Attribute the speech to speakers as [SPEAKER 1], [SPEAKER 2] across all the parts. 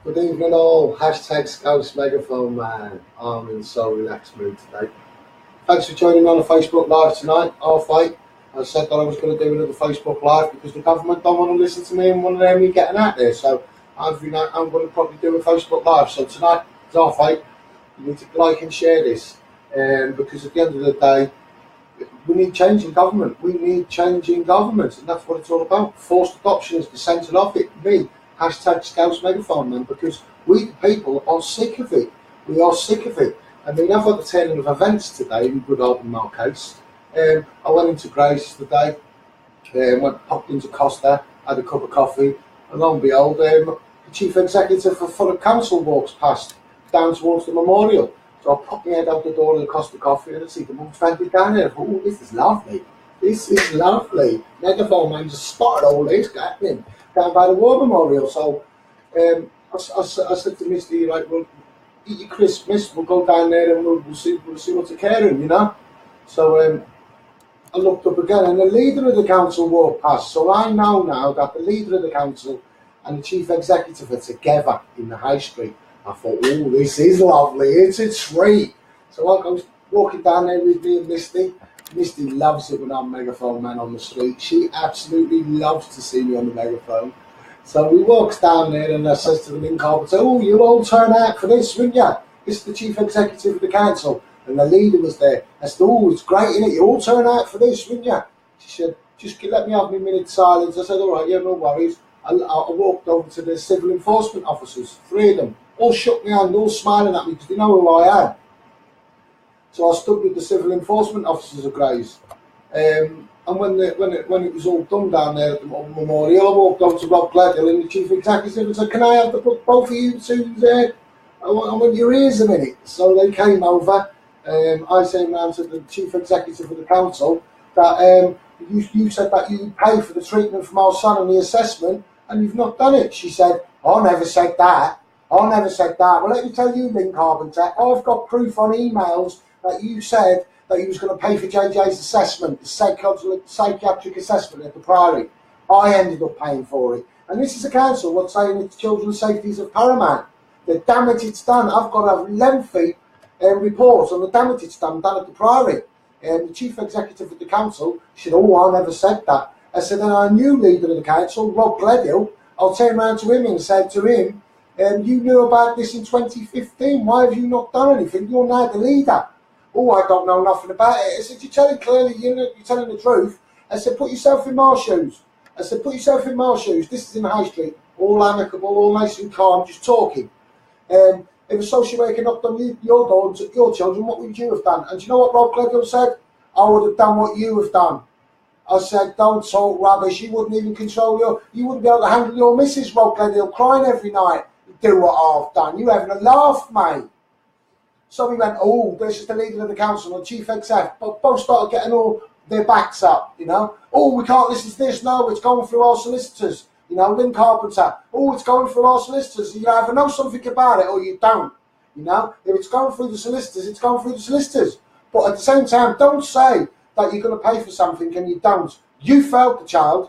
[SPEAKER 1] Good evening all. Hashtag SCOUSE Megaphone Man. I'm in so relaxed mood today. Thanks for joining me on the Facebook Live tonight. Half 8. I said that I was going to do another Facebook Live because the government don't want to listen to me and want to hear me getting out there. So every night I'm going to probably do a Facebook Live. So tonight it's half 8. You need to like and share this. Because at the end of the day, we need change in government. We need change in government. And that's what it's all about. Forced adoption is the centre of it. Me. Hashtag SCOUSE Megaphone Man, because we the people are sick of it. We are sick of it. I mean, I've had the turning of events today in good old Marcase. I went into Grace today, popped into Costa, had a cup of coffee, and lo and behold, the chief executive for Fulham Council walks past down towards the memorial. So I popped my head out the door of the Costa Coffee and I see them all twenty down there. I thought, oh, this is lovely. This is lovely. Megaphone Man just spotted all this happening down by the war memorial. So I said to Misty, like, well, eat your Christmas, we'll go down there and we'll see what's occurring, you know. So I looked up again and the leader of the council walked past. So I know now that the leader of the council and the chief executive are together in the high street. I thought, oh, this is lovely, it's a treat. So I was walking down there with me and Misty. Misty loves it when I'm Megaphone Man on the street. She absolutely loves to see me on the megaphone. So we walks down there and I says to the link carpenter, oh, you'll all turn out for this, wouldn't you? This is the chief executive of the council. And the leader was there. I said, oh, it's great, isn't it? You all turn out for this, wouldn't you? She said, just let me have my minute silence. I said, all right, yeah, no worries. I walked over to the civil enforcement officers, 3 of them, all shook my hand, all smiling at me because they know who I am. So I stood with the civil enforcement officers of Grays. And when it was all done down there at the memorial, I walked over to Rob Gledhill and the chief executive and said, can I have both of you two there? I want your ears a minute. So they came over. I said round to the chief executive of the council that you said that you pay for the treatment from our son and the assessment and you've not done it. She said, I never said that. I never said that. Well, let me tell you, Lynn Carpenter, I've got proof on emails that you said that you was going to pay for JJ's assessment, the psychiatric assessment at the Priory. I ended up paying for it. And this is a council what's saying that children's safety is of paramount. The damage it's done, I've got a lengthy report on the damage it's done down at the Priory. The chief executive of the council said, oh, I never said that. I said, then our new leader of the council, Rob Gledhill, I'll turn around to him and said to him, you knew about this in 2015. Why have you not done anything? You're now the leader. Oh, I don't know nothing about it. I said, you're telling clearly, you're telling the truth. I said, put yourself in my shoes. I said, put yourself in my shoes. This is in the high street, all amicable, all nice and calm, just talking. If a social worker knocked on your door and took your children, what would you have done? And do you know what Rob Gledhill said? I would have done what you have done. I said, don't talk rubbish. You wouldn't even control you wouldn't be able to handle your missus, Rob Gledhill, crying every night. Do what I've done. You having a laugh, mate. So we went, oh, this is the leader of the council and chief exec. But both started getting all their backs up, you know. Oh, we can't listen to this. No, it's going through our solicitors. You know, Lynn Carpenter. Oh, it's going through our solicitors. You either know something about it or you don't. You know, if it's going through the solicitors, it's going through the solicitors. But at the same time, don't say that you're going to pay for something and you don't. You failed the child,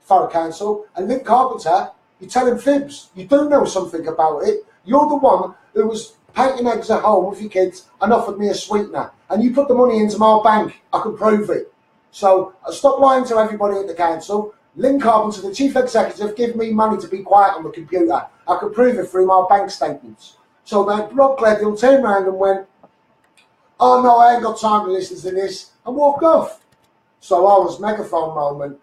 [SPEAKER 1] Thurrock Council, and Lynn Carpenter, you're telling fibs. You do know something about it. You're the one who was painting eggs at home with your kids and offered me a sweetener. And you put the money into my bank. I can prove it. So stop lying to everybody at the council. Lynn Carpenter, the chief executive, give me money to be quiet on the computer. I can prove it through my bank statements. So then Rob Gledhill turned around and went, oh no, I ain't got time to listen to this, and walked off. So I was Megaphone moment.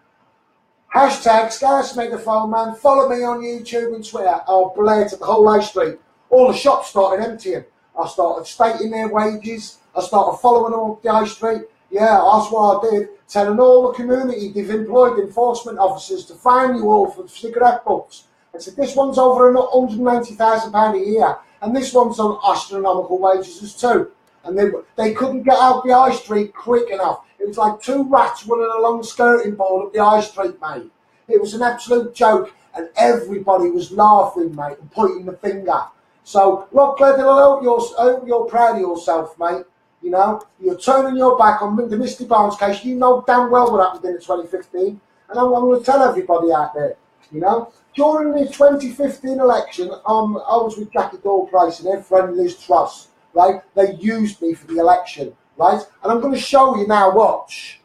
[SPEAKER 1] Hashtag SCOUSE Megaphone Man. Follow me on YouTube and Twitter. I'll blare to the whole high street. All the shops started emptying. I started stating their wages. I started following them up the high street. Yeah, that's what I did. Telling all the community they've employed enforcement officers to fine you all for cigarette butts. I said, this one's over £190,000 a year. And this one's on astronomical wages as too. And they couldn't get out the high street quick enough. It was like 2 rats running along the skirting board up the high street, mate. It was an absolute joke, and everybody was laughing, mate, and pointing the finger. So, Rob Gledhill, I hope you're proud of yourself, mate. You know, you're turning your back on the Misty Barnes case. You know damn well what happened in 2015. And I'm going to tell everybody out there, You know, during the 2015 election, I was with Jackie Price and her friend Liz Truss, right? They used me for the election, right? And I'm going to show you now, watch.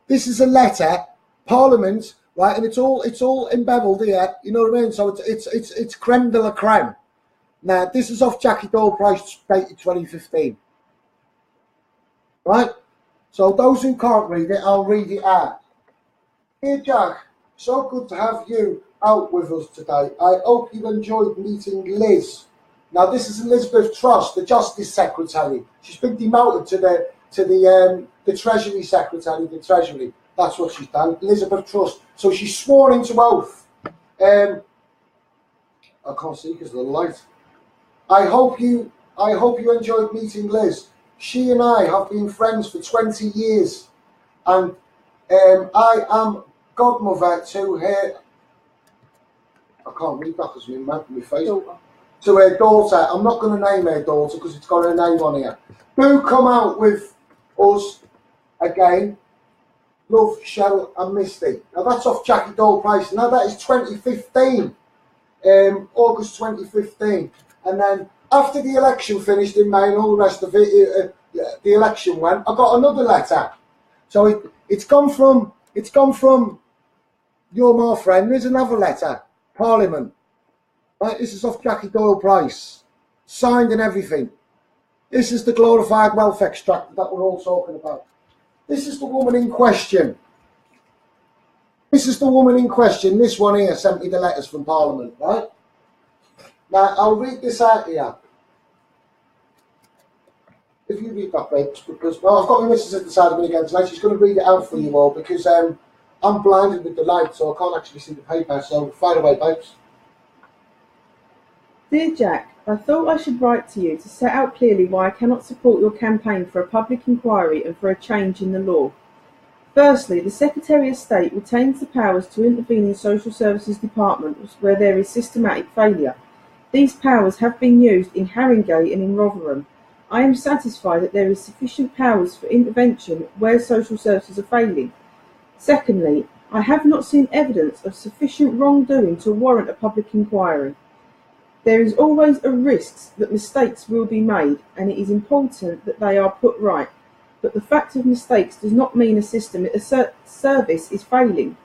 [SPEAKER 1] This is a letter, Parliament, right? And it's all embeveled here, you know what I mean? So it's creme de la creme. Now, this is off Jackie Price, dated 2015. Right? So those who can't read it, I'll read it out. Dear Jack, so good to have you out with us today. I hope you enjoyed meeting Liz. Now, this is Elizabeth Truss, the Justice Secretary. She's been demoted to the Treasury Secretary, the Treasury. That's what she's done, Elizabeth Truss. So she's sworn into oath. I can't see because of the light. I hope you enjoyed meeting Liz. She and I have been friends for 20 years, and I am godmother to her. I can't read that because my face. To her daughter. I'm not going to name her daughter because it's got her name on here. Do come out with us again. Love, Cheryl and Misty. Now that's off Jackie Price. Now that is 2015, August 2015. And then after the election finished in May and all the rest of it, the election went, I got another letter. So it's gone from you're my friend. There's another letter, Parliament. Right, this is off Jackie Price, signed and everything. This is the glorified wealth extractor that we're all talking about. This is the woman in question. This is the woman in question. This one here sent me the letters from Parliament, right? Now, I'll read this out here. If you read that, babes, because, well, I've got my missus at the side of me again tonight. She's going to read it out for you all because I'm blinded with the light, so I can't actually see the paper. So, fire away, babes.
[SPEAKER 2] Dear Jack, I thought I should write to you to set out clearly why I cannot support your campaign for a public inquiry and for a change in the law. Firstly, the Secretary of State retains the powers to intervene in social services departments where there is systematic failure. These powers have been used in Haringey and in Rotherham. I am satisfied that there is sufficient powers for intervention where social services are failing. Secondly, I have not seen evidence of sufficient wrongdoing to warrant a public inquiry. There is always a risk that mistakes will be made, and it is important that they are put right. But the fact of mistakes does not mean a service is failing.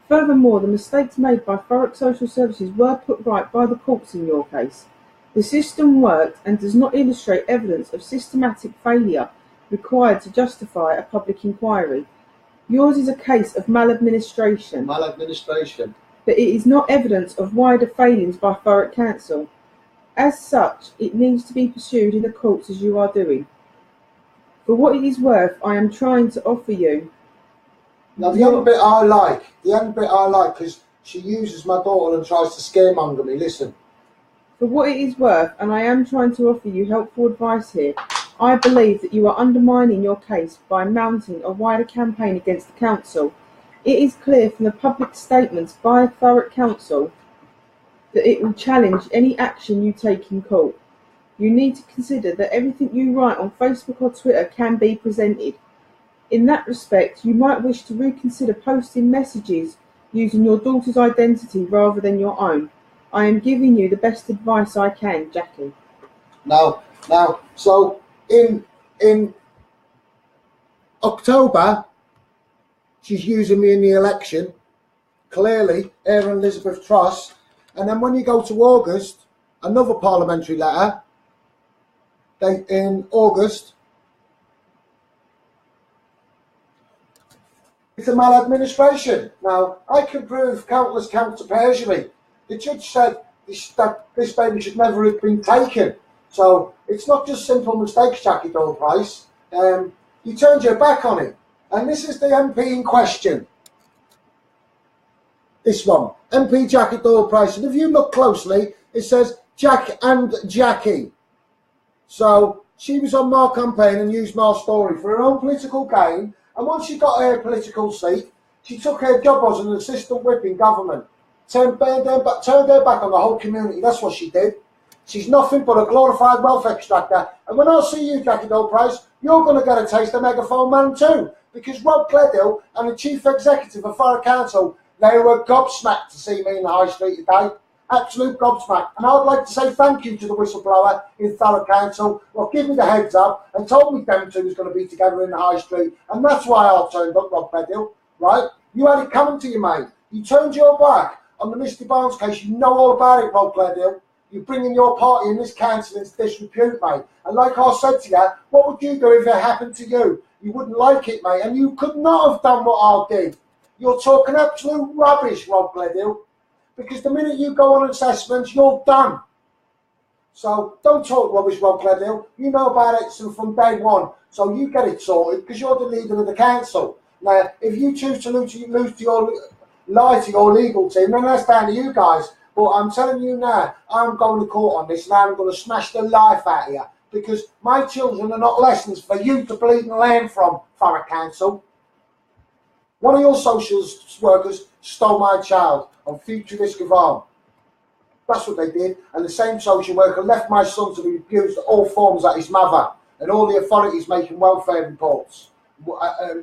[SPEAKER 2] Furthermore, the mistakes made by Thurrock Social Services were put right by the courts in your case. The system worked and does not illustrate evidence of systematic failure required to justify a public inquiry. Yours is a case of maladministration.
[SPEAKER 1] Maladministration.
[SPEAKER 2] But it is not evidence of wider failings by Thurrock Council. As such, it needs to be pursued in the courts as you are doing. For what it is worth, I am trying to offer you.
[SPEAKER 1] Now the other bit I like, because she uses my daughter and tries to scaremonger me, listen.
[SPEAKER 2] For what it is worth, and I am trying to offer you helpful advice here, I believe that you are undermining your case by mounting a wider campaign against the council. It is clear from the public statements by Thurrock Council that it will challenge any action you take in court. You need to consider that everything you write on Facebook or Twitter can be presented. In that respect, you might wish to reconsider posting messages using your daughter's identity rather than your own. I am giving you the best advice I can, Jackie.
[SPEAKER 1] Now, so in October, she's using me in the election, clearly, her and Elizabeth Truss. And then when you go to August, another parliamentary letter, in August, it's a maladministration. Now, I can prove countless counts of perjury. The judge said that this baby should never have been taken. So it's not just simple mistakes, Jackie Price. You turned your back on it. And this is the MP in question. This one, MP Jackie Price. And if you look closely, it says Jack and Jackie. So she was on my campaign and used my story for her own political gain. And once she got her political seat, she took her job as an assistant whip in government. Turned her back on the whole community. That's what she did. She's nothing but a glorified wealth extractor. And when I see you, Jackie Price, you're going to get a taste of Megaphone Man too. Because Rob Cledhill and the Chief Executive of Thurrock Council They were gobsmacked to see me in the high street today. Absolute gobsmacked. And I'd like to say thank you to the whistleblower in Thurrock Council who gave me the heads up and told me them two was going to be together in the high street. And that's why I turned up, Rob Bedhill, right? You had it coming to you, mate. You turned your back on the Mr. Barnes case. You know all about it, Rob Bedhill. You're bringing your party in this council into disrepute, mate. And like I said to you, what would you do if it happened to you? You wouldn't like it, mate. And you could not have done what I did. You're talking absolute rubbish, Rob Bedhill. Because the minute you go on assessments, you're done. So don't talk rubbish, Rob Bedhill. You know about it from day one. So you get it sorted because you're the leader of the council. Now, if you choose to lie to your legal team, then that's down to you guys. But I'm telling you now, I'm going to court on this and I'm going to smash the life out of you. Because my children are not lessons for you to bleed and learn from, Thurrock Council. One of your social workers stole my child on future risk of harm. That's what they did. And the same social worker left my son to be abused at all forms at his mother. And all the authorities making welfare reports,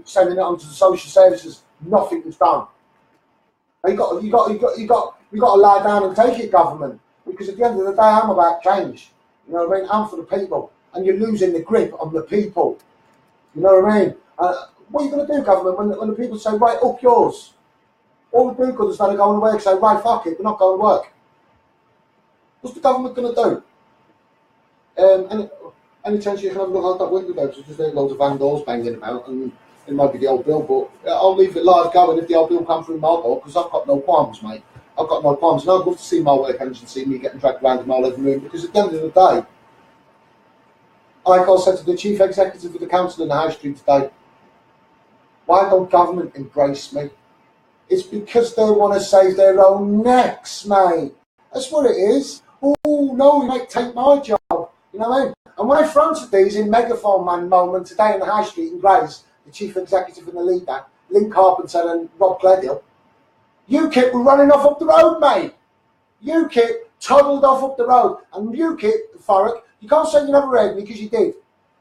[SPEAKER 1] sending it on to the social services. Nothing was done. You got to lie down and take it, government. Because at the end of the day, I'm about change. You know what I mean? I'm for the people. And you're losing the grip on the people. You know what I mean? What are you going to do, government, when the people say, right, up yours? All the people that started going to work say, right, fuck it, we're not going to work. What's the government going to do? Any chance you can have a look out that window there, because there's loads of van doors banging about, and it might be the old bill, but I'll leave it live going if the old bill comes through my door, because I've got no qualms, mate. I've got no qualms, and I'd love to see my work engine see me getting dragged around in my living room, because at the end of the day, like I said to the chief executive of the council in the high street today, why don't government embrace me? It's because they want to save their own necks, mate. That's what it is. Oh, no, you might take my job. You know what I mean? And when I fronted these in Megaphone Man moment today in the high street in Grays, the chief executive and the leader, Lynn Carpenter and Rob Bedhill, UKIP were running off up the road, mate. UKIP toddled off up the road. And UKIP, Thurrock, you can't say you never heard me because you did.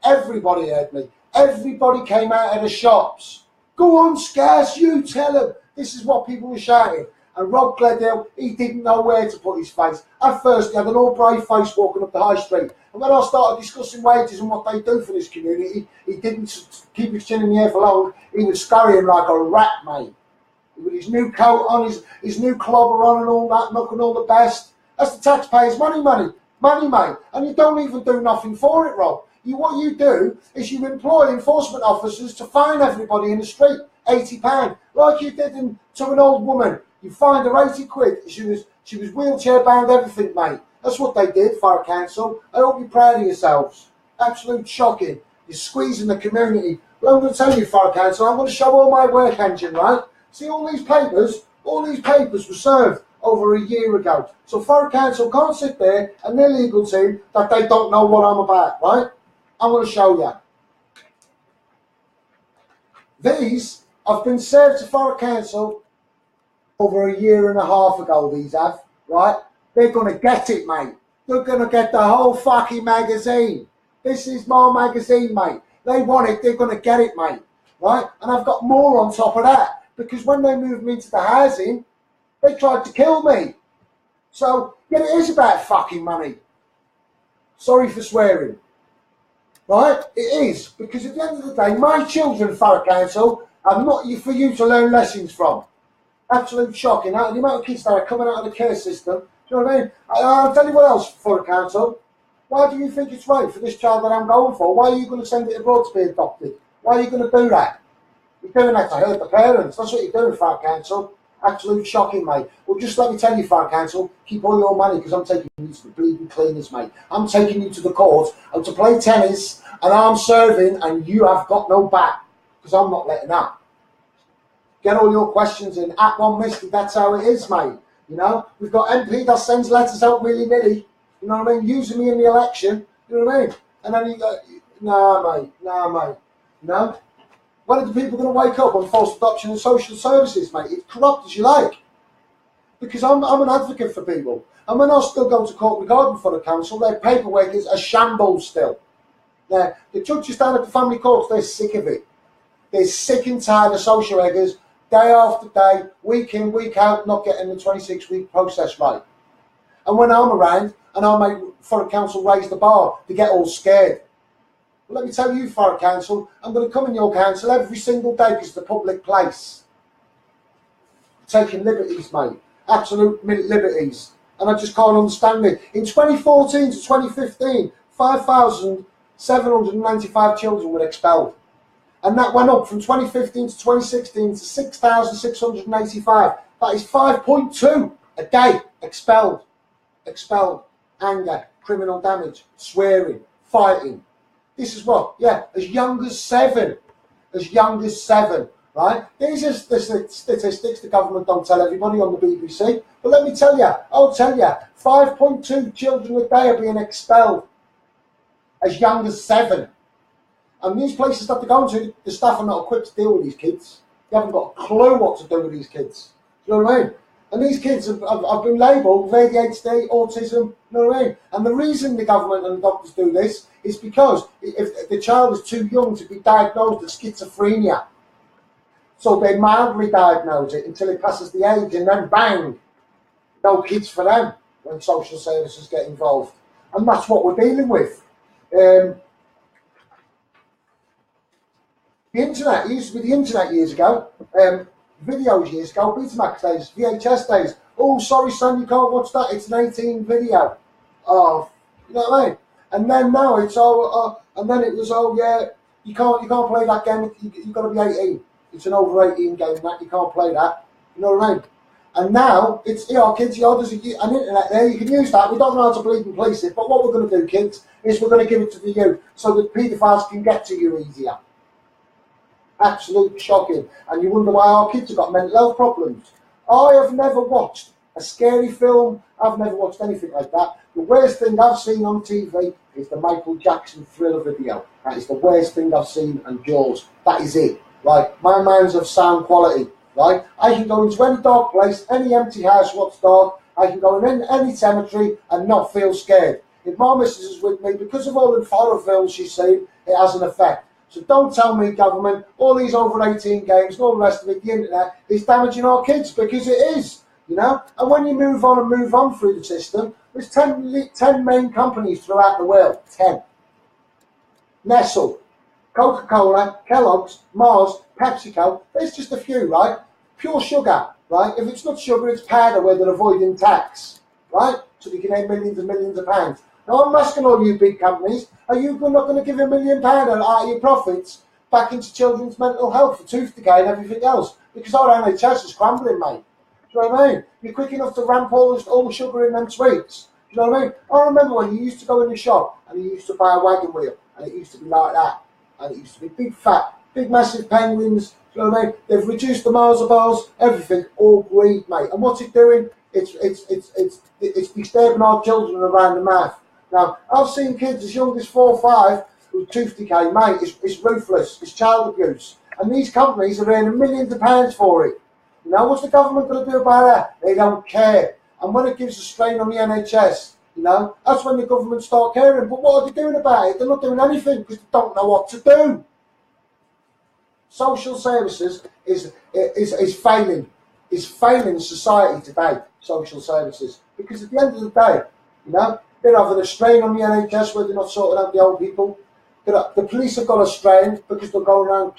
[SPEAKER 1] Everybody heard me. Everybody came out of the shops. Go on, Scouse, you tell them. This is what people were shouting. And Rob Bedhill, he didn't know where to put his face. At first, he had an all brave face walking up the high street. And when I started discussing wages and what they do for this community, he didn't keep his chin in the air for long. He was scurrying like a rat, mate. With his new coat on, his new clobber on and all that, looking all the best. That's the taxpayers' money, mate. And you don't even do nothing for it, Rob. What you do is you employ enforcement officers to fine everybody in the street £80, like you did to an old woman. You fined her 80 quid. She was wheelchair bound, everything, mate. That's what they did, Thurrock Council. I hope you're proud of yourselves. Absolute shocking. You're squeezing the community. Well, I'm going to tell you, Thurrock Council, I'm going to show all my work engine, right? See, all these papers were served over a year ago. So Thurrock Council can't sit there and their legal team that they don't know what I'm about, right? I'm going to show you. These have been served to Thurrock Council over a year and a half ago, these have, right? They're going to get it, mate. They're going to get the whole fucking magazine. This is my magazine, mate. They want it, they're going to get it, mate, right? And I've got more on top of that, because when they moved me into the housing, they tried to kill me. So, yeah, it is about fucking money. Sorry for swearing. Right? It is, because at the end of the day, my children, Thurrock Council, are not for you to learn lessons from. Absolute shocking. The amount of kids that are coming out of the care system. Do you know what I mean? I'll tell you what else, Thurrock Council. Why do you think it's right for this child that I'm going for? Why are you going to send it abroad to be adopted? Why are you going to do that? You're doing that to hurt the parents. That's what you're doing, Thurrock Council. Absolute shocking, mate. Well, just let me tell you, Thurrock Council, keep all your money, because I'm taking you to the bleeding cleaners, mate. I'm taking you to the court and to play tennis, and I'm serving, and you have got no back, because I'm not letting up. Get all your questions in. At one misty, that's how it is, mate. You know, we've got MP that sends letters out willy-nilly, you know what I mean, using me in the election, you know what I mean? And then you go, nah, mate, you know? When are the people going to wake up on false adoption and social services, mate? It's corrupt as you like. Because I'm an advocate for people. And when I still go to court regarding for the council, their paperwork is a shambles still. The judges down at the family courts, they're sick of it. They're sick and tired of social workers day after day, week in, week out, not getting the 26-week process right. And when I'm around and I make Thurrock Council raise the bar, they get all scared. Well, let me tell you, Thurrock Council, I'm going to come in your council every single day because it's a public place. Taking liberties, mate. Absolute liberties. And I just can't understand it. In 2014 to 2015, 5,795 children were expelled. And that went up from 2015 to 2016 to 6,685. That is 5.2 a day expelled. Expelled. Anger, criminal damage, swearing, fighting. This is what? Yeah, as young as 7. As young as 7, right? These are the statistics the government don't tell everybody on the BBC. But let me tell you, I'll tell you, 5.2 children a day are being expelled. As young as 7. And these places that they're going to, the staff are not equipped to deal with these kids. They haven't got a clue what to do with these kids. You know what I mean? And these kids have been labelled with ADHD, autism, you know what I mean? And the reason the government and the doctors do this is because if the child is too young to be diagnosed with schizophrenia, so they mildly diagnose it until it passes the age, and then bang, no kids for them when social services get involved. And that's what we're dealing with. The internet, it used to be the internet years ago, videos years ago, Betamax days, VHS days. Oh, sorry son, you can't watch that, it's an 18 video. Oh, you know what I mean? And then now it's all, and then it was, oh yeah, you can't play that game, you've got to be 18. It's an over 18 game, that, you can't play that. You know what I mean? And now, it's, kids, there's an internet there, you can use that. We don't know how to bleed and police it, but what we're going to do, kids, is we're going to give it to the youth so that paedophiles can get to you easier. Absolutely shocking. And you wonder why our kids have got mental health problems. I have never watched a scary film. I've never watched anything like that. The worst thing I've seen on TV is the Michael Jackson Thriller video. That is the worst thing I've seen, and Jaws. That is it. Right? My mind's of sound quality. Right? I can go into any dark place, any empty house what's dark. I can go in any cemetery and not feel scared. If my missus is with me, because of all the horror films she's seen, it has an effect. So don't tell me, government, all these over 18 games and all the rest of it, the internet, is damaging our kids, because it is, you know. And when you move on through the system, there's 10 main companies throughout the world. 10. Nestle, Coca-Cola, Kellogg's, Mars, PepsiCo. There's just a few, right? Pure sugar, right? If it's not sugar, it's powder where they're avoiding tax, right? So they can earn millions and millions of pounds. Now I'm asking all you big companies, are you not going to give £1 million out of your profits back into children's mental health for tooth decay and everything else? Because our NHS is crumbling, mate. Do you know what I mean? You're quick enough to ramp all the sugar in them sweets. Do you know what I mean? I remember when you used to go in the shop and you used to buy a wagon wheel, and it used to be like that. And it used to be big fat, big massive penguins. Do you know what I mean? They've reduced the miles of bars, everything, all greed, mate. And what's it doing? It's disturbing our children around the mouth. Now, I've seen kids as young as 4 or 5 with tooth decay, mate. It's ruthless. It's child abuse. And these companies are earning millions of pounds for it. You know, what's the government going to do about that? They don't care. And when it gives a strain on the NHS, you know, that's when the government start caring. But what are they doing about it? They're not doing anything because they don't know what to do. Social services is failing. Is failing society today, social services. Because at the end of the day, you know, they're having a strain on the NHS where they're not sorting out the old people. The police have got a strain because they're going around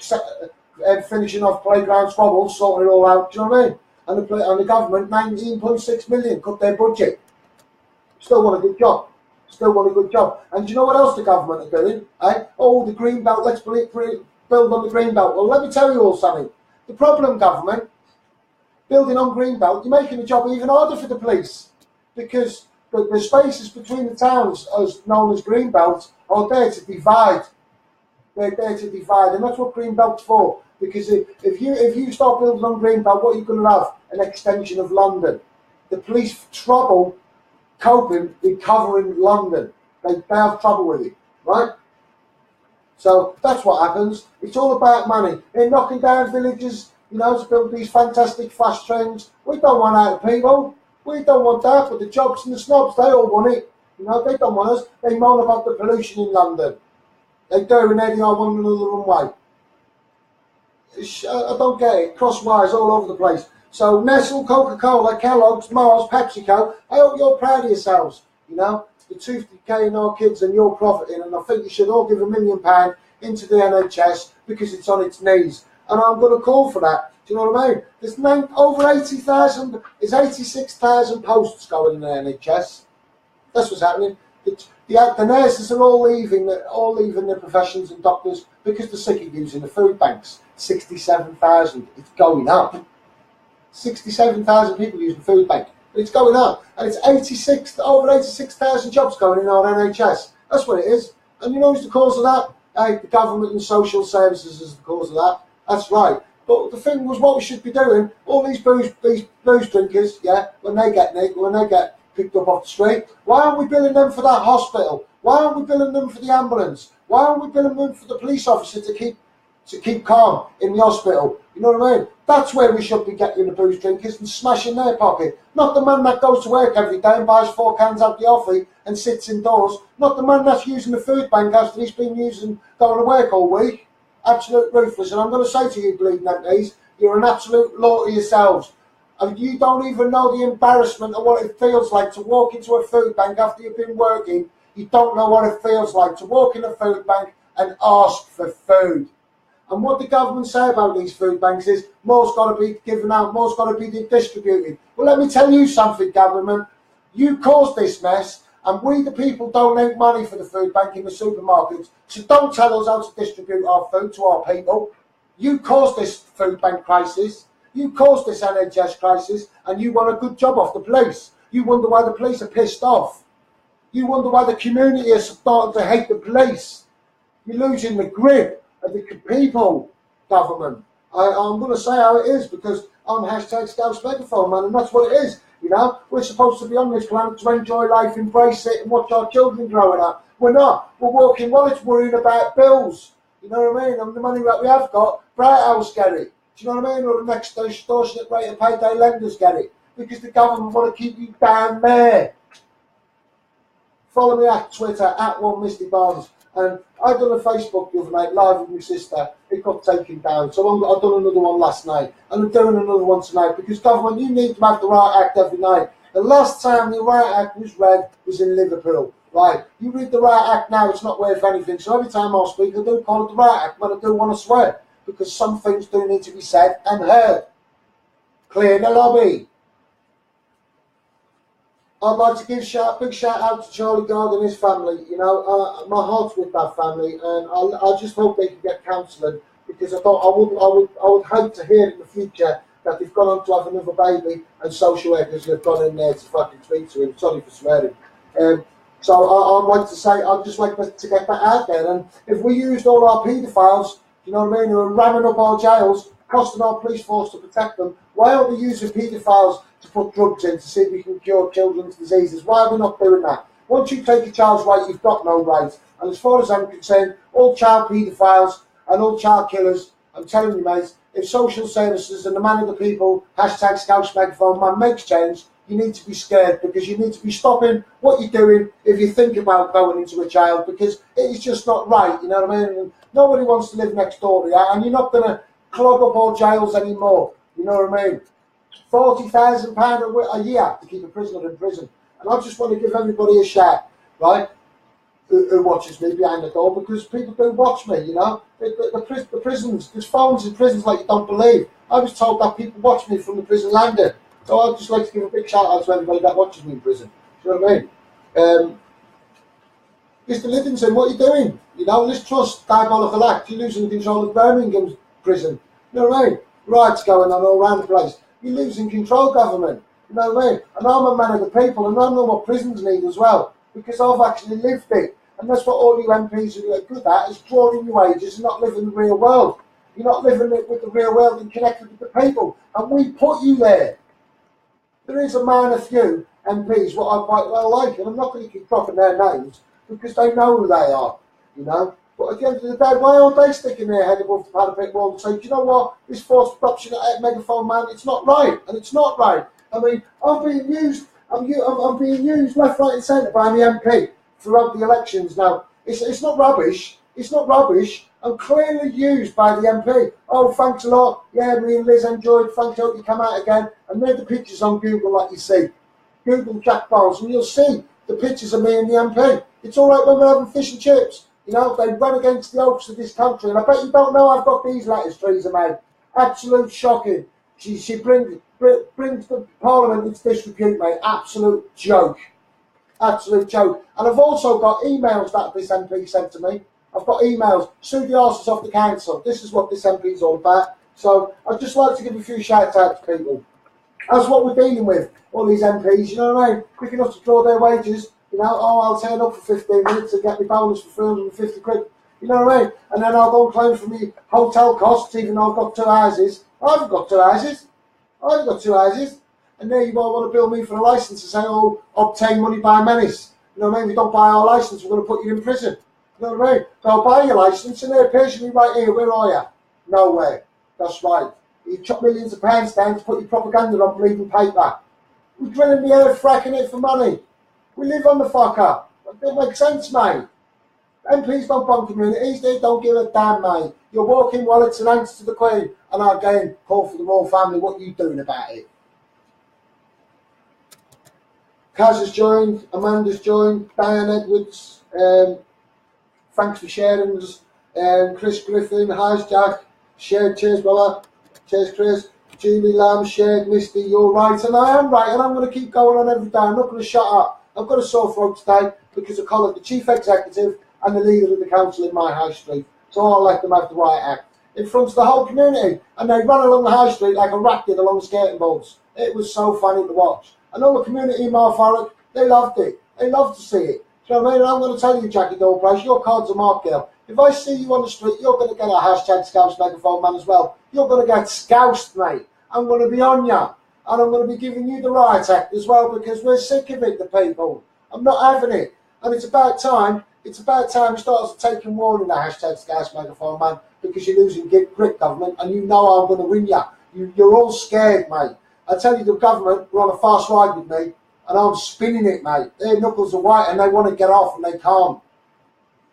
[SPEAKER 1] finishing off playground squabbles, sorting it all out. Do you know what I mean? And the government, 19.6 million, cut their budget. Still want a good job. Still want a good job. And do you know what else the government are doing? Eh? Oh, the green belt, let's build on the green belt. Well, let me tell you all something. The problem, government, building on green belt, you're making the job even harder for the police, because the spaces between the towns, as known as green belts, are there to divide. They're there to divide, and that's what green belt's for. Because if you start building on green belt, what you're going to have? An extension of London. The police trouble coping with covering London. They have trouble with it, right? So that's what happens. It's all about money. They're knocking down villages, you know, to build these fantastic fast trains. We don't want out of people. We don't want that, but the jobs and the snobs, they all want it. You know, they don't want us. They moan about the pollution in London. They do, and they are one another one way. I don't get it. Crosswise all over the place. So Nestle, Coca-Cola, Kellogg's, Mars, PepsiCo, I hope you're proud of yourselves. You know, the 250k in our kids and you're profiting, and I think you should all give £1 million into the NHS because it's on its knees. And I'm going to call for that. Do you know what I mean? There's over 80,000, there's 86,000 posts going in the NHS. That's what's happening. The nurses are all leaving the professions and doctors because they're sick of using the food banks. 67,000. It's going up. 67,000 people using the food bank. It's going up. And it's over 86,000 jobs going in our NHS. That's what it is. And you know who's the cause of that? Hey, the government and social services is the cause of that. That's right. But the thing was, what we should be doing, all these booze drinkers, yeah, when they get picked up off the street, why aren't we billing them for that hospital? Why aren't we billing them for the ambulance? Why aren't we billing them for the police officer to keep calm in the hospital? You know what I mean? That's where we should be getting the booze drinkers and smashing their pocket. Not the man that goes to work every day and buys 4 cans out the offie and sits indoors. Not the man that's using the food bank after he's been going to work all week. Absolute ruthless. And I'm going to say to you, bleeding MPs, you're an absolute law to yourselves. And you don't even know the embarrassment of what it feels like to walk into a food bank after you've been working. You don't know what it feels like to walk in a food bank and ask for food. And what the government say about these food banks is more's got to be given out, more's got to be distributed. Well, let me tell you something, government. You caused this mess, and we, the people, donate money for the food bank in the supermarkets. So don't tell us how to distribute our food to our people. You caused this food bank crisis. You caused this NHS crisis, and you want a good job off the police. You wonder why the police are pissed off. You wonder why the community is starting to hate the police. You're losing the grip of the people, government. I'm going to say how it is because I'm #SCOUSE Megaphone, man, and that's what it is. You know, we're supposed to be on this planet to enjoy life, embrace it, and watch our children growing up. We're not. We're walking wallets worrying about bills. You know what I mean? And the money that we have got, Bright House get it. Do you know what I mean? Or the next extortionate rate of payday lenders get it. Because the government want to keep you down there. Follow me at Twitter, @1MistyBarnes. And I done a Facebook the other night, live with my sister. It got taken down. So I've done another one last night. And I'm doing another one tonight. Because government, you need to have the right act every night. The last time the right act was read was in Liverpool. Right? You read the right act now, it's not worth anything. So every time I speak, I do call it the right act, but I do want to swear. Because some things do need to be said and heard. Clear the lobby. I'd like to give a big shout out to Charlie Gard and his family. You know, my heart's with that family, and I just hope they can get counselling because I would hate to hear in the future that they've gone on to have another baby and social workers have gone in there to fucking speak to him. Sorry for swearing. So I'd like to say, I'd just like to get that out there. And if we used all our paedophiles, you know what I mean, who are ramming up our jails, costing our police force to protect them, why aren't we using paedophiles to put drugs in to see if we can cure children's diseases? Why are we not doing that? Once you take a child's right, you've got no rights. And as far as I'm concerned, all child paedophiles and all child killers, I'm telling you, mates, if social services and the man of the people, #SCOUSE Megaphone, man, makes change, you need to be scared because you need to be stopping what you're doing if you think about going into a child because it is just not right, you know what I mean? And nobody wants to live next door to you, and you're not going to clog up all jails anymore, you know what I mean? £40,000 a year to keep a prisoner in prison. And I just want to give everybody a shout, right, who watches me behind the door because people do watch me, you know? The prisons, there's phones in prisons like you don't believe. I was told that people watch me from the prison landing. So I'd just like to give a big shout out to everybody that watches me in prison. Do you know what I mean? Mr. Livingston, what are you doing? You know, this trust diabolical act, you're losing control of Birmingham's prison. You know what I mean? Riots going on all around the place. You're losing control, government. You know what I mean? And I'm a man of the people, and I know what prisons need as well, because I've actually lived it. And that's what all you MPs are good at, is drawing your wages and not living the real world. You're not living it with the real world and connected with the people. And we put you there. There is a man, a few MPs, what I quite well like, and I'm not going to keep dropping their names because they know who they are, you know. But at the end of the day, why aren't they sticking their head above the parapet wall and saying, do you know what, this forced adoption at Megaphone, man, it's not right, and it's not right. I mean, I'm being used left, right, and centre by the MP throughout the elections. Now, it's not rubbish. It's not rubbish. and clearly used by the MP. Oh, thanks a lot. Yeah, me and Liz enjoyed. Thanks, hope you come out again. And they're the pictures on Google like you see. Google Jack Bowles, and you'll see the pictures of me and the MP. It's all right when we're having fish and chips. You know, they went against the hopes of this country. And I bet you don't know I've got these letters, Theresa May. Absolute shocking. She brings the Parliament into disrepute, mate. Absolute joke. Absolute joke. And I've also got emails that this MP sent to me. I've got emails. Sue the arses off the council. This is what this MP is all about. So I'd just like to give a few shout outs to people. That's what we're dealing with. All these MPs, you know what I mean? Quick enough to draw their wages. You know, oh, I'll turn up for 15 minutes and get my bonus for 350 quid. You know what I mean? And then I'll go and claim for me hotel costs, even though I've got 2 houses. I haven't got 2 houses. I haven't got 2 houses. And there you all want to bill me for a licence and say, oh, obtain money by menace. You know what I mean? If you don't buy our licence, we're going to put you in prison. You know what I mean? So I'll buy your licence and they're patiently right here. Where are you? Nowhere. That's right. You chop millions of pounds down to put your propaganda on bleeding paper. We're drilling the earth, fracking it for money. We live on the fucker. That don't make sense, mate. MPs don't fund communities, they don't give a damn, mate. You're walking wallets and answer to the Queen, and again, call for the royal family. What are you doing about it? Kaz has joined, Amanda's joined, Diane Edwards, thanks for sharing us. Chris Griffin, hi Jack, shared, cheers brother, cheers Chris. Julie Lamb shared, Misty, you're right, and I am right, and I'm going to keep going on every day. I'm not going to shut up. I've got a sore throat today because I collared the chief executive and the leader of the council in my high street. So I'll let them have the right act in front of the whole community, and they ran along the high street like a rat did along skating boards. It was so funny to watch. And all the community in Marfarrock, they loved it. They loved to see it. Do you know what I mean? And I'm going to tell you, Jackie Doleprice, your cards are marked, girl. If I see you on the street, you're going to get a hashtag Scouse Megaphone Man as well. You're going to get scoused, mate. I'm going to be on you. And I'm going to be giving you the riot act as well because we're sick of it, the people. I'm not having it. And it's about time you start taking warning the hashtag Scouse Megaphone Man because you're losing grit government and you know I'm going to win you. You're all scared, mate. I tell you, the government were on a fast ride with me and I'm spinning it, mate. Their knuckles are white and they want to get off and they can't.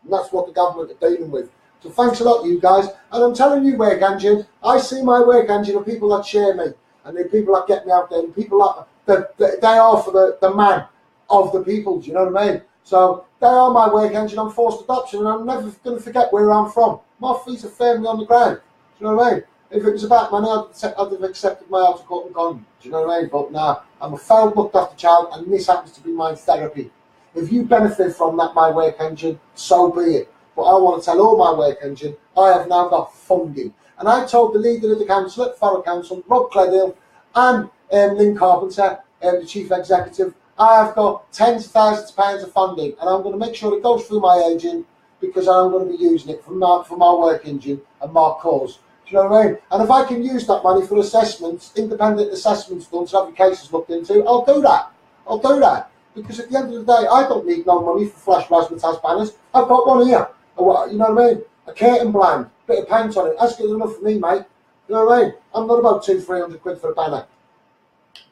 [SPEAKER 1] And that's what the government are dealing with. So thanks a lot, you guys. And I'm telling you, work engine, I see my work engine of people that share me and the people that get me out there and people that they are for the man of the people. Do you know what I mean? So they are my work engine. I'm forced adoption and I'm never going to forget where I'm from. My feet are firmly on the ground. Do you know what I mean? If it was about money, I'd have accepted my out of court and gone. Do you know what I mean? But nah, I'm a failed, looked after child, and this happens to be my therapy. If you benefit from that, my work engine, so be it. But I want to tell all my work engine, I have now got funding. And I told the leader of the council at Thurrock Council, Rob Cledhill, and Lynn Carpenter, the chief executive, I have got tens of thousands of pounds of funding, and I'm going to make sure it goes through my agent because I'm going to be using it for my work engine and my cause. Do you know what I mean? And if I can use that money for assessments, independent assessments done to have your cases looked into, I'll do that. I'll do that. Because at the end of the day, I don't need no money for flash razzmatazz banners. I've got one here. You know what I mean? A curtain blind, bit of paint on it. That's good enough for me, mate. You know what I mean? I'm not about 200-300 quid for a banner.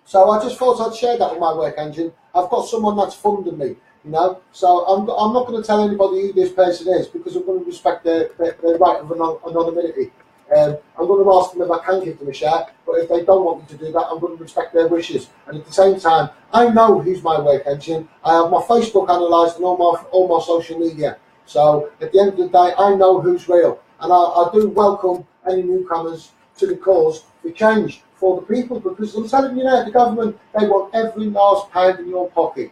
[SPEAKER 1] So I just thought I'd share that with my work engine. I've got someone that's funding me, you know. So I'm not going to tell anybody who this person is because I'm going to respect their right of anonymity. I'm going to ask them if I can give them a share, but if they don't want me to do that, I'm going to respect their wishes. And at the same time, I know who's my work engine. I have my Facebook analysed and all my social media. So at the end of the day, I know who's real. And I do welcome any newcomers to the cause for change for the people, because I'm telling you now, the government, they want every last pound in your pocket.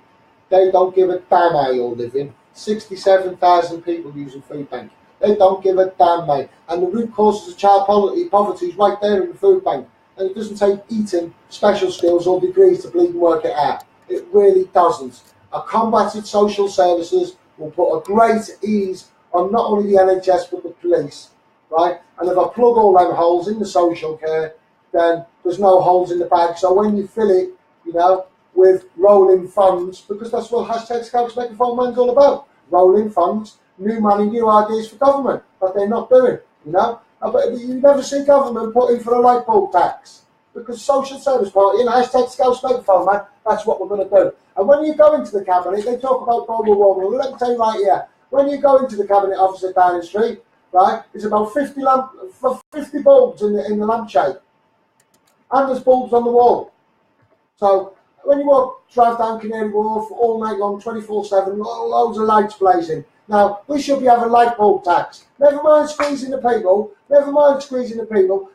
[SPEAKER 1] They don't give a damn how you're living. 67,000 people using food bank. They don't give a damn, mate. And the root causes of child poverty is right there in the food bank. And it doesn't take eating, special skills or degrees to bleed and work it out. It really doesn't. A combated social services will put a great ease on not only the NHS but the police, right? And if I plug all them holes in the social care, then there's no holes in the bag. So when you fill it, you know, with rolling funds, because that's what hashtag Scouse Megaphone Man's all about. Rolling funds, new money, new ideas for government, but they're not doing, you know. But you never see government putting for a light bulb tax, because Social Service Party and hashtag Scouse Megaphone Man, that's what we're going to do. And when you go into the cabinet, they talk about global warming. Well, let me tell you right here, when you go into the cabinet office at Downing Street, right? It's about 50 bulbs in the lampshade, and there's bulbs on the wall. So when you drive down Canary Wharf all night long, 24/7, loads of lights blazing. Now, we should be having light bulb tax. Never mind squeezing the people.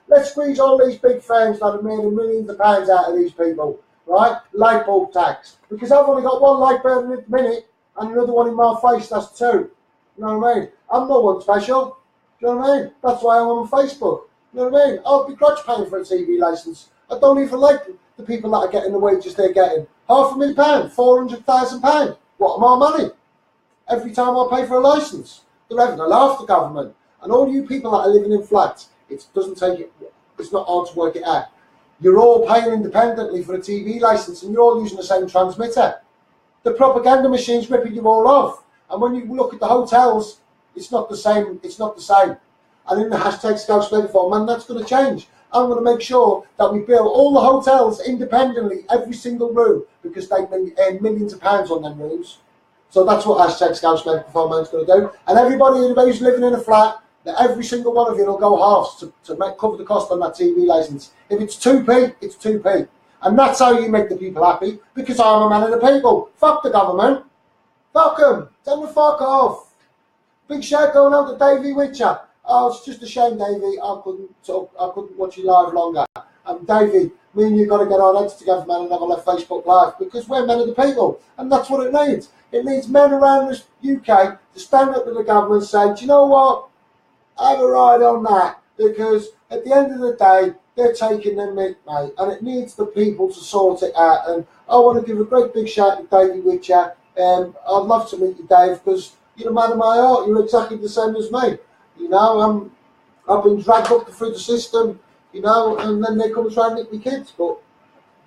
[SPEAKER 1] Let's squeeze all these big firms that have made millions of pounds out of these people, right? Light bulb tax. Because I've only got one light burning at the minute and another one in my face, that's two. You know what I mean? I'm no one special. Do you know what I mean? That's why I'm on Facebook. You know what I mean? I'll begrudge paying for a TV licence. I don't even like the people that are getting the wages they're getting. £500,000, £400,000. What am I money? Every time I pay for a licence. They're having a laugh, the government. And all you people that are living in flats, it's not hard to work it out. You're all paying independently for a TV licence and you're all using the same transmitter. The propaganda machine's ripping you all off. And when you look at the hotels, it's not the same. And in the hashtag SCOUSE Megaphone, man, that's going to change. I'm going to make sure that we bill all the hotels independently, every single room, because they earn millions of pounds on them rooms. So that's what hashtag SCOUSE Megaphone man's going to do. And everybody who's living in a flat, that every single one of you will go halves to cover the cost on that TV licence. If it's 2p, it's 2p. And that's how you make the people happy, because I'm a man of the people. Fuck the government. Fuck them. Tell them to fuck off. Big shout going on to Davey Witcher. Oh, it's just a shame, Davey. I couldn't watch you live longer. Davey, me and you got to get our heads together, man, and have a left Facebook Live, because we're men of the people, and that's what it needs. It needs men around this UK to stand up to the government and say, do you know what? Have a ride on that, because at the end of the day, they're taking their mick, mate, and it needs the people to sort it out. And I want to give a great big shout to Davey Witcher. I'd love to meet you, Dave, because you're a man of my heart. You're exactly the same as me. You know, I've been dragged up through the system, you know, and then they come and try and nick me kids. But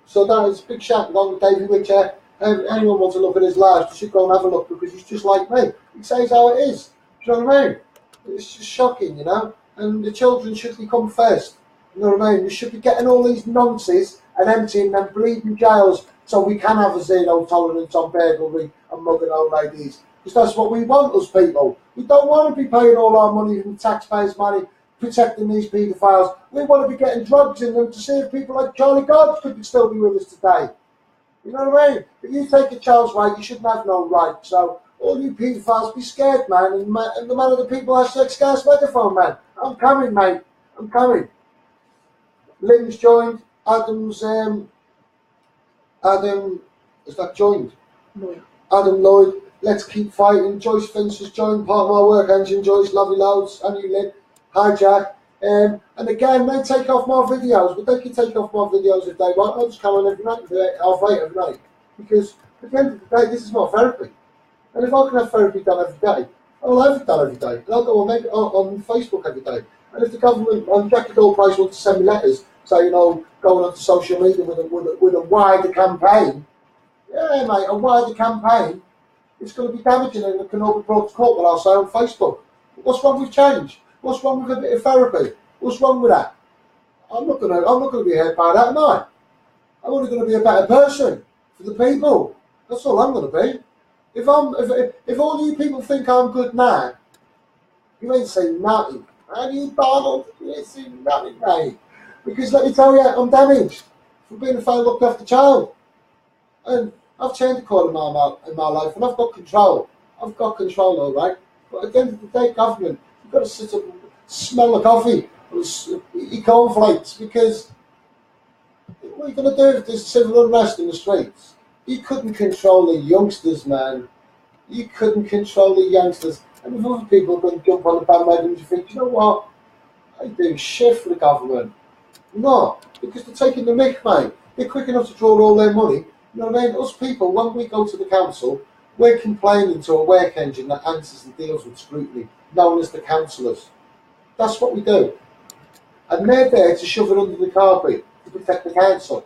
[SPEAKER 1] so that is a big shout along with Davey Witcher. Anyone wants to look at his life, they should go and have a look, because he's just like me. He says how it is. Do you know what I mean? It's just shocking, you know. And the children should become first. You know what I mean? We should be getting all these nonsense and emptying them bleeding jails so we can have a zero tolerance on burglary and mugging old ladies. Because that's what we want, us people. We don't want to be paying all our money from taxpayers' money protecting these paedophiles. We want to be getting drugs in them to see if people like Charlie God could still be with us today. You know what I mean? If you take a child's right, you shouldn't have no right. So all you paedophiles, be scared, man. And the man of the people, hashtag SCOUSE Megaphone, man. I'm coming, mate. I'm coming. Lynn's joined. Adam's Adam, is that joined?
[SPEAKER 2] Lloyd.
[SPEAKER 1] Adam Lloyd. Let's keep fighting. Joyce Finch joined, part of my work engine. Joyce, love you loads. And you, Lynn. Hi, Jack. And again, they take off my videos, but they can take off my videos if they want. I'll just come on every night and do it halfway every night. Because at the end of the day, this is my therapy. And if I can have therapy done every day, I'll have it done every day. And I'll go on Facebook every day. And if the government and Jackie Goldprice wants to send me letters, say, you know, going onto social media with a wider campaign, yeah, mate, a wider campaign, it's going to be damaging and it can all be brought to court, what I'll say on Facebook. But what's wrong with change? What's wrong with a bit of therapy? What's wrong with that? I'm not going to be hurt by that, am I? I'm only going to be a better person for the people. That's all I'm going to be. If all you people think I'm good now, you ain't saying nothing. And you, Donald, you ain't saying nothing, mate. Because let me tell you, I'm damaged for being a failed looked after child. And I've changed the corner in my life, and I've got control. I've got control, all right. But at the end of the day, government, you've got to sit up and smell the coffee or eat cornflakes, because what are you going to do if there's civil unrest in the streets? You couldn't control the youngsters, man. You couldn't control the youngsters. And if other people are going to jump on the bandwagon, you think, you know what? I do shit for the government. No, because they're taking the mick, mate. They're quick enough to draw all their money. You know what I mean? Us people, when we go to the council, we're complaining to a work engine that answers and deals with scrutiny, known as the councillors. That's what we do. And they're there to shove it under the carpet to protect the council.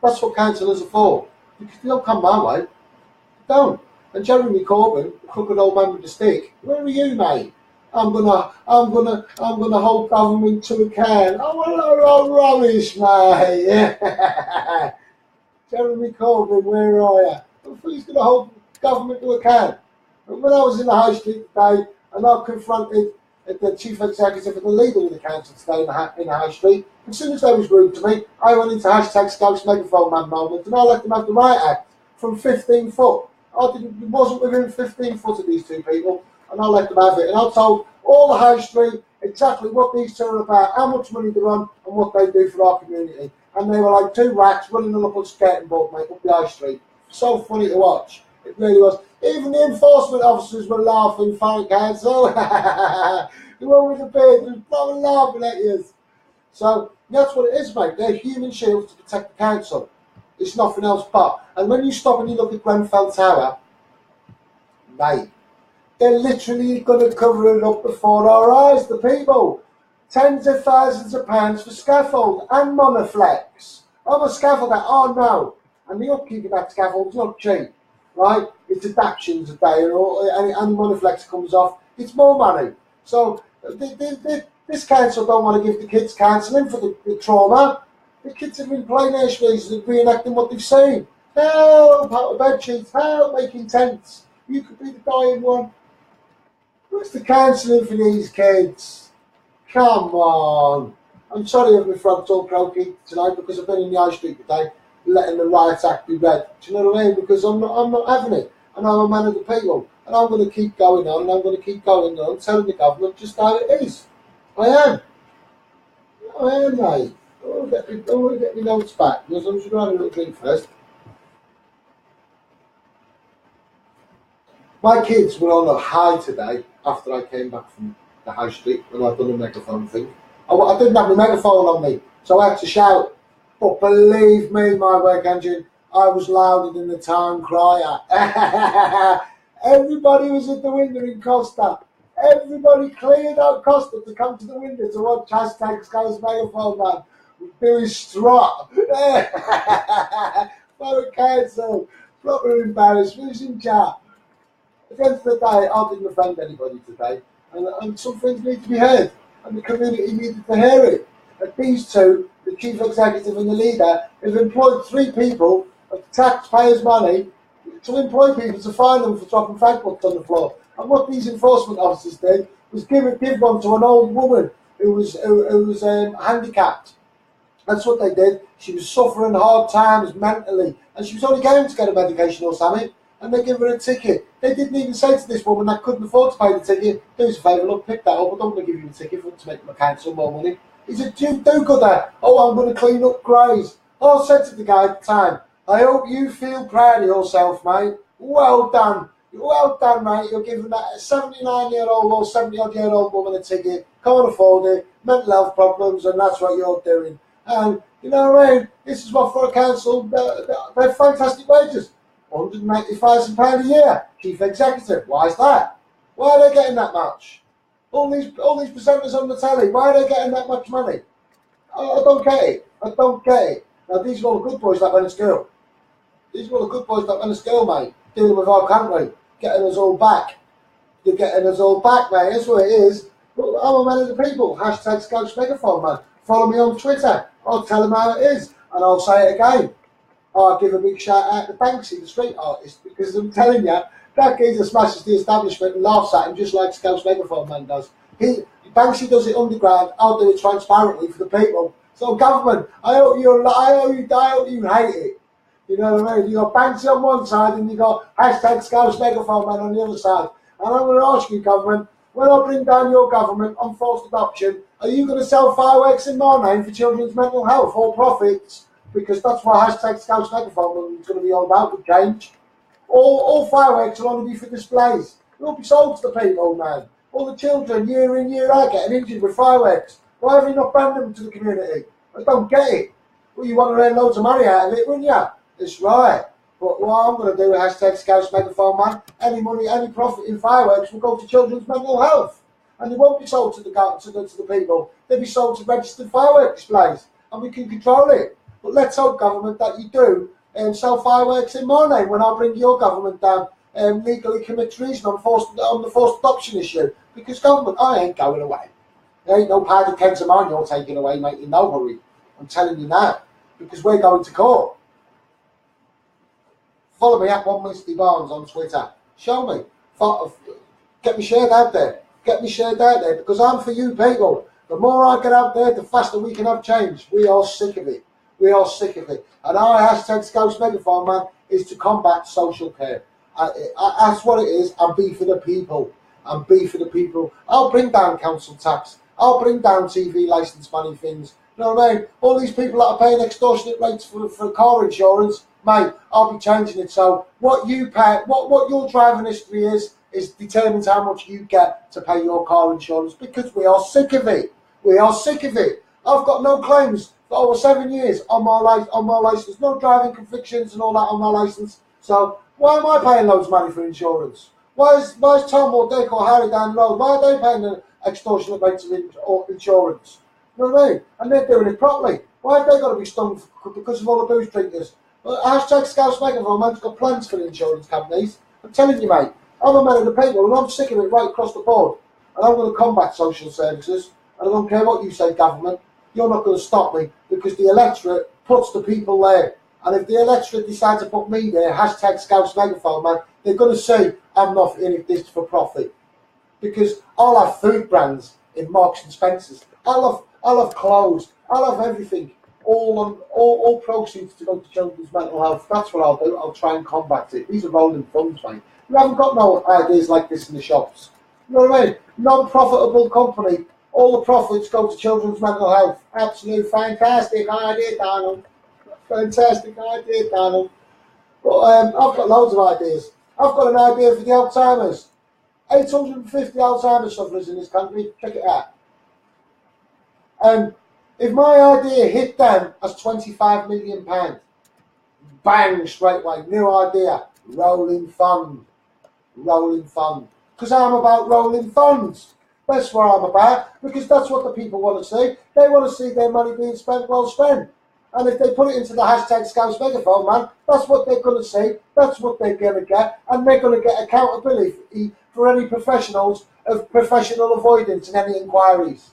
[SPEAKER 1] That's what councillors are for. Because they don't come my way. They don't. And Jeremy Corbyn, the crooked old man with the stick, where are you, mate? I'm gonna hold government to account. Oh, rubbish, mate. Jeremy Corbyn, where are you? I thought he's gonna hold government to account. And when I was in the high street today and I confronted the chief executive and the leader of the council today in the high street. As soon as they was rude to me, I went into hashtag SCOUSE megaphone man moment, and I let them have the right act from 15 foot. It wasn't within 15 foot of these two people, and I let them have it. And I told all the high street exactly what these two are about, how much money they're on, and what they do for our community. And they were like two rats running a little skating board, mate, up the high street. So funny to watch. It really was. Even the enforcement officers were laughing, thank God. So the one with the beard was probably laughing at you. So that's what it is, mate. They're human shields to protect the council. It's nothing else but. And when you stop and you look at Grenfell Tower, mate, they're literally going to cover it up before our eyes, the people. Tens of thousands of pounds for scaffold and monoflex. Oh, the scaffold, oh no. And the upkeep of that scaffold is not cheap, right? It's adaptions a day, and monoflex comes off. It's more money. So this council don't want to give the kids counselling for the trauma. The kids have been playing nurseries and reenacting what they've seen. Help, out of bed sheets, help, making tents. You could be the dying one. What's the counselling for these kids? Come on. I'm sorry if my frog's all croaky tonight because I've been in the high street today letting the riot act be read. Do you know what I mean? Because I'm not having it. And I'm a man of the people. And I'm going to keep going on, and I'm going to keep going on, telling the government just how it is. I am, mate. I want to get my notes back, because I'm just going to have a little drink first. My kids were on a high today after I came back from the high street when I'd done the megaphone thing. I didn't have my megaphone on me, so I had to shout. But believe me, my work engine, I was louder than the town crier. Everybody was at the window in Costa. Everybody cleared out Costa to come to the window to watch hashtag SCOUSE megaphone man with Billy Strott. For a council, proper embarrassment in chat. At the end of the day, I didn't offend anybody today, and some things need to be heard, and the community needed to hear it. And these two, the chief executive and the leader, have employed 3 people of taxpayers' money to employ people to fine them for dropping fag books on the floor. And what these enforcement officers did was give one to an old woman who was handicapped. That's what they did. She was suffering hard times mentally, and she was only going to get a medication or something, and they give her a ticket. They didn't even say to this woman that couldn't afford to pay the ticket, do us a favour, look, pick that up, I don't want to give you a ticket to make my council more money. He said, do-gooder, oh, I'm going to clean up greys. I said to the guy at the time, I hope you feel proud of yourself, mate. Well done. Well done, mate. You're giving that 79-year-old or 70-odd-year-old woman a ticket, can't afford it, mental health problems, and that's what you're doing. And, you know what I mean? This is what for a council, they're fantastic wages. £180,000 a year, chief executive. Why is that? Why are they getting that much? All these presenters on the telly, why are they getting that much money? I don't get it. I don't get it. Now, these are all the good boys that went to school. These are all the good boys that went to school, mate. Dealing with our country. Getting us all back. You're getting us all back, mate. That's what it is. But I'm a man of the people. Hashtag SCOUSE megaphone, man. Follow me on Twitter. I'll tell them how it is. And I'll say it again. I'll give a big shout out to Banksy, the street artist, because I'm telling you, that geezer smashes the establishment and laughs at him just like SCOUSE megaphone man does. Banksy does it underground. I'll do it transparently for the people. So government, I hope you hate it. You know what I mean? You got Banksy on one side and you got hashtag SCOUSE megaphone man on the other side. And I'm going to ask you, government, when I bring down your government on forced adoption, are you going to sell fireworks in my name for children's mental health or profits? Because that's what hashtag SCOUSE megaphone is going to be all about with change. All fireworks will only be for displays. They won't be sold to the people, man. All the children, year in, year out, getting injured with fireworks. Why have you not banned them to the community? I don't get it. Well, you want to earn loads of money out of it, wouldn't you? That's right. But what I'm going to do with hashtag SCOUSE megaphone man, any money, any profit in fireworks will go to children's mental health. And they won't be sold to the people. They'll be sold to registered firework displays. And we can control it. But let's hope, government, that you do sell fireworks in my name when I bring your government down legally commit treason on the forced adoption issue. Because, government, I ain't going away. There ain't no powder kegs of mine you're taking away, mate, in no hurry. I'm telling you now. Because we're going to court. Follow me at 1 Misty Barnes on Twitter. Show me. Get me shared out there. Get me shared out there, because I'm for you people. The more I get out there, the faster we can have change. We are sick of it. We are sick of it. And our hashtag SCOUSE Megaphone, man, is to combat social care. That's what it is, and be for the people. And be for the people. I'll bring down council tax. I'll bring down TV licence money things. You know what I mean? All these people that are paying extortionate rates for car insurance, mate, I'll be changing it. So what you pay, what your driving history is determines how much you get to pay your car insurance, because we are sick of it. We are sick of it. I've got no claims for over 7 years on my licence, no driving convictions and all that on my licence. So why am I paying loads of money for insurance? Why is Tom or Dick or Harry down the road, why are they paying an extortionate rates of insurance? You know what I mean? And they're doing it properly. Why have they got to be stung because of all the booze drinkers? Hashtag SCOUSE Megaphone, man's got plans for the insurance companies. I'm telling you, mate, I'm a man of the people, and I'm sick of it right across the board. And I'm going to combat social services, and I don't care what you say, government. You're not going to stop me, because the electorate puts the people there. And if the electorate decide to put me there, hashtag SCOUSE Megaphone, man, they're going to say I'm not in this for profit. Because I'll have food brands in Marks and Spencer's. I'll have clothes. I'll have everything. All proceeds to go to children's mental health. That's what I'll do. I'll try and combat it. These are rolling funds, mate. You haven't got no ideas like this in the shops. You know what I mean? Non-profitable company. All the profits go to children's mental health. Absolute fantastic idea, Donald. Fantastic idea, Donald. But I've got loads of ideas. I've got an idea for the Alzheimer's. 850 Alzheimer's sufferers in this country. Check it out. If my idea hit them as £25 million, bang, straight away, new idea, rolling fund. Because I'm about rolling funds. That's what I'm about, because that's what the people want to see. They want to see their money being spent well spent. And if they put it into the hashtag SCOUSE Megaphone, man, that's what they're going to see. That's what they're going to get. And they're going to get accountability for any professionals of professional avoidance in any inquiries.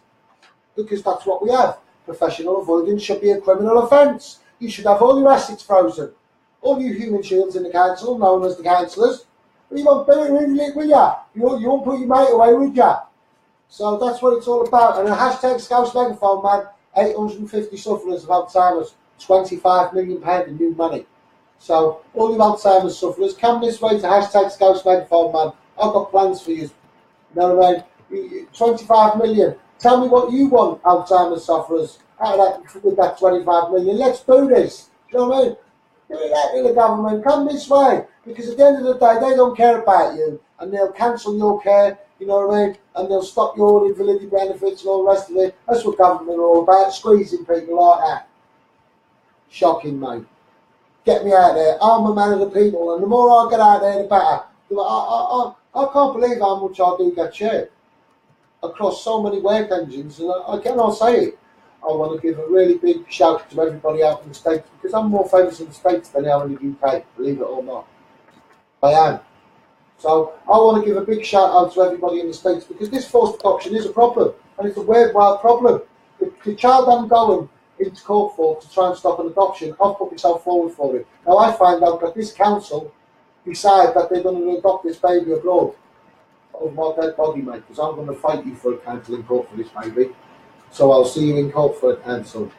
[SPEAKER 1] Because that's what we have. Professional avoidance should be a criminal offence. You should have all your assets frozen. All you human shields in the council, known as the councillors. You won't do it, will ya? You won't put your mate away, would ya? So that's what it's all about. And a hashtag SCOUSE Megaphone, man, 850 sufferers of Alzheimer's, £25 million in new money. So all you Alzheimer's sufferers, come this way to hashtag SCOUSE Megaphone, man. I've got plans for you. You know what I mean? 25 million. Tell me what you want, Alzheimer's sufferers, out of that, with that 25 million. Let's do this. You know what I mean? Do that to the government. Come this way. Because at the end of the day, they don't care about you. And they'll cancel your care, you know what I mean? And they'll stop your invalidity benefits and all the rest of it. That's what government are all about, squeezing people like that. Shocking, mate. Get me out there. I'm a man of the people. And the more I get out there, the better. I can't believe how much I do get shared across so many work engines, and I cannot say it. I want to give a really big shout to everybody out in the States, because I'm more famous in the States than I am in the UK, believe it or not. I am. So I want to give a big shout out to everybody in the States, because this forced adoption is a problem, and it's a worldwide problem. The child I'm going into court for to try and stop an adoption, I've put myself forward for it. Now I find out that this council decide that they're going to adopt this baby abroad. Of my dead body, mate, because I'm going to fight you for a council in court for this baby. So I'll see you in court for a council.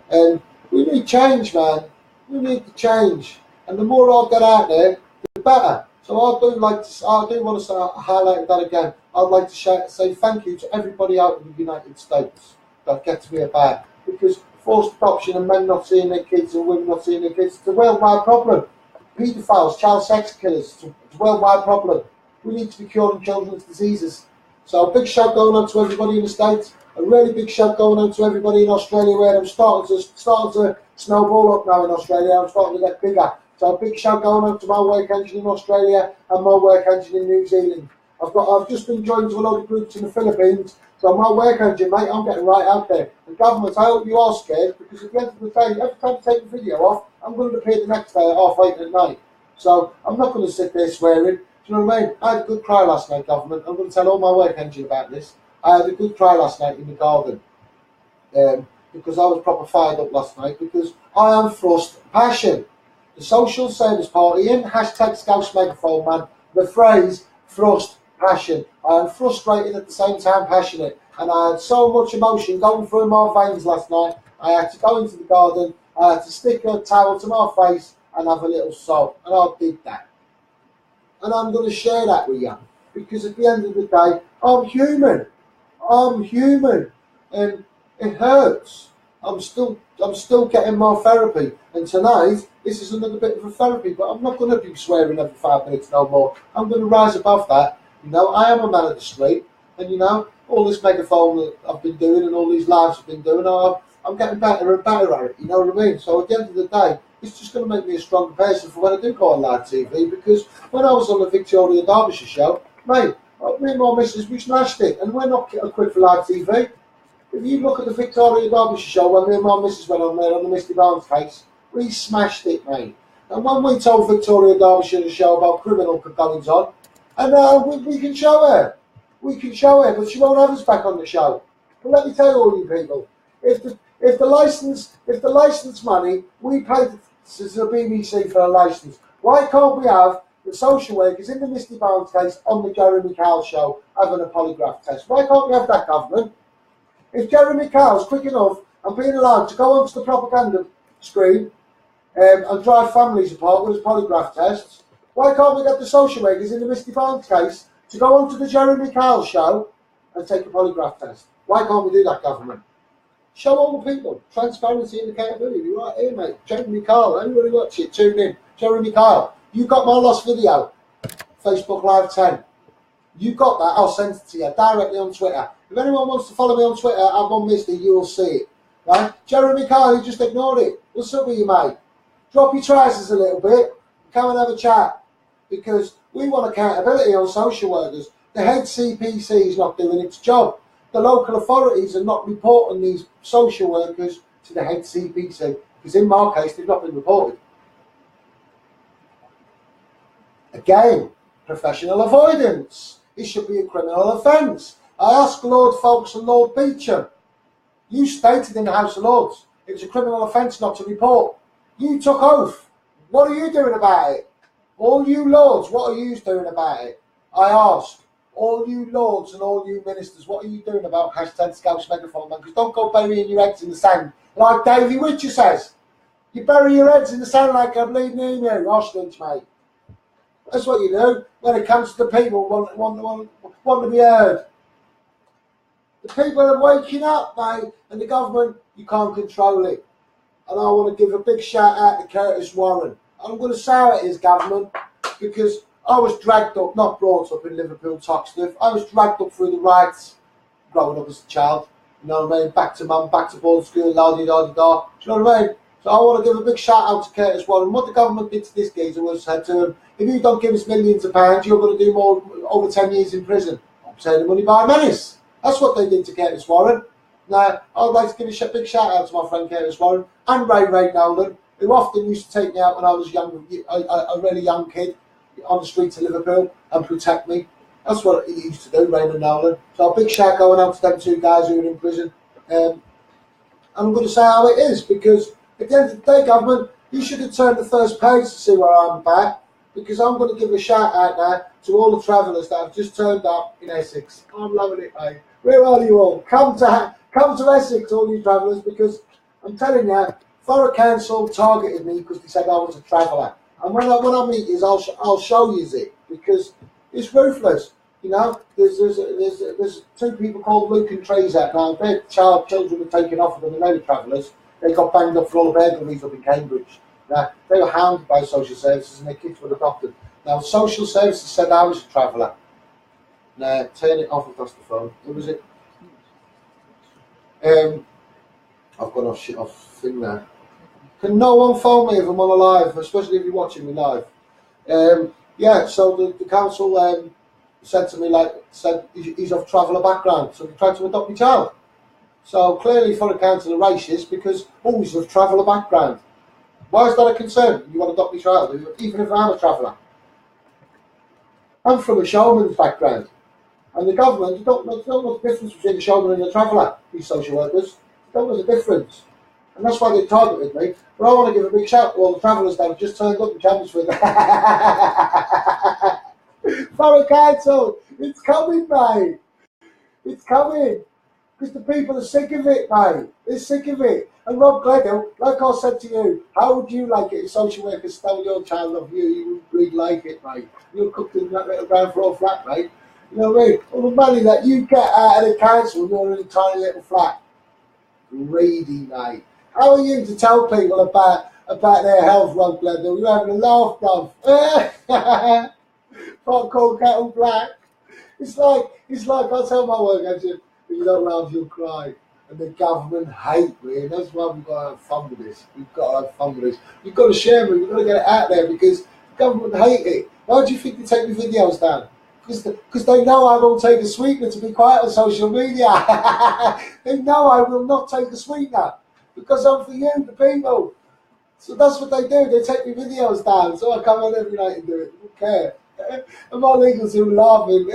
[SPEAKER 1] And we need change, man. We need to change. And the more I get out there, the better. So I do want to highlight that again. I'd like to say thank you to everybody out in the United States that gets me about. Because forced adoption and men not seeing their kids and women not seeing their kids, it's a worldwide problem. Paedophiles, child sex killers, it's a worldwide problem. We need to be curing children's diseases. So a big shout going on to everybody in the States. A really big shout going on to everybody in Australia, where I'm starting to snowball up now in Australia. I'm starting to get bigger. So a big shout going on to my work engine in Australia and my work engine in New Zealand. I've just been joined to a lot of groups in the Philippines. So my work engine, mate, I'm getting right out there. And governments, I hope you are scared, because at the end of the day, every time I take the video off, I'm going to appear the next day at 8:30 at night. So I'm not going to sit there swearing. Do you know what I mean? I had a good cry last night, government. I'm going to tell all my work engine about this. I had a good cry last night in the garden. Because I was proper fired up last night, because I am thrust passion. The Social Service Party in hashtag SCOUSE Megaphone, man. The phrase thrust passion. I am frustrated at the same time passionate. And I had so much emotion going through my veins last night. I had to go into the garden, I had to stick a towel to my face and have a little sob. And I did that. And I'm going to share that with you. Because at the end of the day, I'm human. I'm human. And it hurts. I'm still getting my therapy. And tonight, this is another bit of a therapy, but I'm not going to be swearing every 5 minutes no more. I'm going to rise above that. You know, I am a man of the street. And, you know, all this megaphone that I've been doing and all these lives I've been doing, I'm getting better and better at it. You know what I mean? So at the end of the day, it's just going to make me a stronger person for when I do go on live TV. Because when I was on the Victoria Derbyshire show, mate, me and my missus, we smashed it. And we're not quick for live TV. If you look at the Victoria Derbyshire show, when me and my missus went on there on the Misty Barnes case, we smashed it, mate. And when we told Victoria Derbyshire the show about criminal goings on, and we can show her. We can show her, but she won't have us back on the show. But let me tell you all you people, if the license money, we paid to the BBC for a license, why can't we have the social workers in the Misty Barnes case on the Jeremy Kyle show having a polygraph test? Why can't we have that, government? If Jeremy Kyle's quick enough and being allowed to go onto the propaganda screen and drive families apart with his polygraph tests, why can't we get the social workers in the Misty Barnes case to go onto the Jeremy Kyle show and take a polygraph test? Why can't we do that, government? Show all the people transparency and accountability. You're right here, mate. Jeremy Kyle, anybody watch it, tune in. Jeremy Kyle, you got my lost video, Facebook Live 10. You got that, I'll send it to you directly on Twitter. If anyone wants to follow me on Twitter, I'm on Misty, you will see it. Right? Jeremy Kyle, you just ignored it. What's up with you, mate? Drop your trousers a little bit, come and have a chat. Because we want accountability on social workers. The head CPC is not doing its job. The local authorities are not reporting these social workers to the head CPC. Because in my case, they've not been reported. Again, professional avoidance. It should be a criminal offence. I asked Lord Foulkes and Lord Beecham. You stated in the House of Lords it was a criminal offence not to report. You took oath. What are you doing about it? All you lords, what are you doing about it? I ask. All you lords and all you ministers, what are you doing about #SCOUSE megaphone man? Because don't go burying your heads in the sand like Davy Witcher says. You bury your heads in the sand like a bleeding emu, ostrich, mate. That's what you do when it comes to the people want to be heard. The people are waking up, mate, and the government, you can't control it. And I want to give a big shout out to Curtis Warren. I'm going to say how it is, government, because I was dragged up, not brought up in Liverpool, Toxteth. I was dragged up through the rights growing up as a child. You know what I mean? Back to mum, back to boarding school, la-di-da-di-da. Do you know what I mean? So I want to give a big shout out to Curtis Warren. What the government did to this geezer was said to him, if you don't give us millions of pounds, you're going to do more over 10 years in prison. I'm saying the money by a menace. That's what they did to Curtis Warren. Now, I'd like to give a big shout out to my friend Curtis Warren and Ray Nolan, who often used to take me out when I was young, a really young kid, on the streets of Liverpool and protect me. That's what he used to do, Raymond Nolan. So a big shout going out to them two guys who are in prison. And I'm going to say how it is, because at the end of the day, government, you should have turned the first page to see where I'm back, because I'm going to give a shout out now to all the travellers that have just turned up in Essex. I'm loving it, mate. Where are you all? Come to Essex, all you travellers, because I'm telling you, Borough Council targeted me because they said I was a traveller. And when I meet you, I'll show you it, because it's ruthless. You know, there's two people called Luke and Teresa now. Their children were taken off of them, and they were travellers. They got banged up for all the burglaries up in Cambridge. Now, they were hounded by social services, and their kids were adopted. Now, social services said I was a traveller. Now, turn it off if that's the phone. Who was it? I've gone off thing now. Can no one phone me if I'm on a live, especially if you're watching me live? Yeah, so the council said to me, he's of traveller background, so they tried to adopt my child. So clearly for the council are racist because he's of traveller background. Why is that a concern? You want to adopt my child, even if I'm a traveller? I'm from a showman's background. And the government, you don't know the difference between a showman and a traveller, these social workers. You don't know the difference. And that's why they targeted me. But I want to give a big shout to all the travellers that have just turned up in Chelmsford. Borough Council, it's coming, mate. It's coming. Because the people are sick of it, mate. They're sick of it. And Rob Gledhill, like I said to you, how would you like it if social workers stole your child off you? You wouldn't really like it, mate. You're cooked in that little ground floor flat, mate. You know what I mean? All the money that you get out of the council, you're in a tiny little flat. Greedy, mate. How are you to tell people about their health, Rob Gledhill? You're having a laugh, bruv. Pot called kettle black. It's like I tell my work agent, if you don't laugh, you'll cry. And the government hate me, and that's why we've got to have fun with this. We've got to have fun with this. We've got to share it. We've got to get it out there because the government hate it. Why do you think they take the videos down? Because they know I won't take a sweetener to be quiet on social media. They know I will not take a sweetener because I'm for you, the people. So that's what they do. They take the videos down. So I come on every night and do it. I don't care. And my legals are laughing.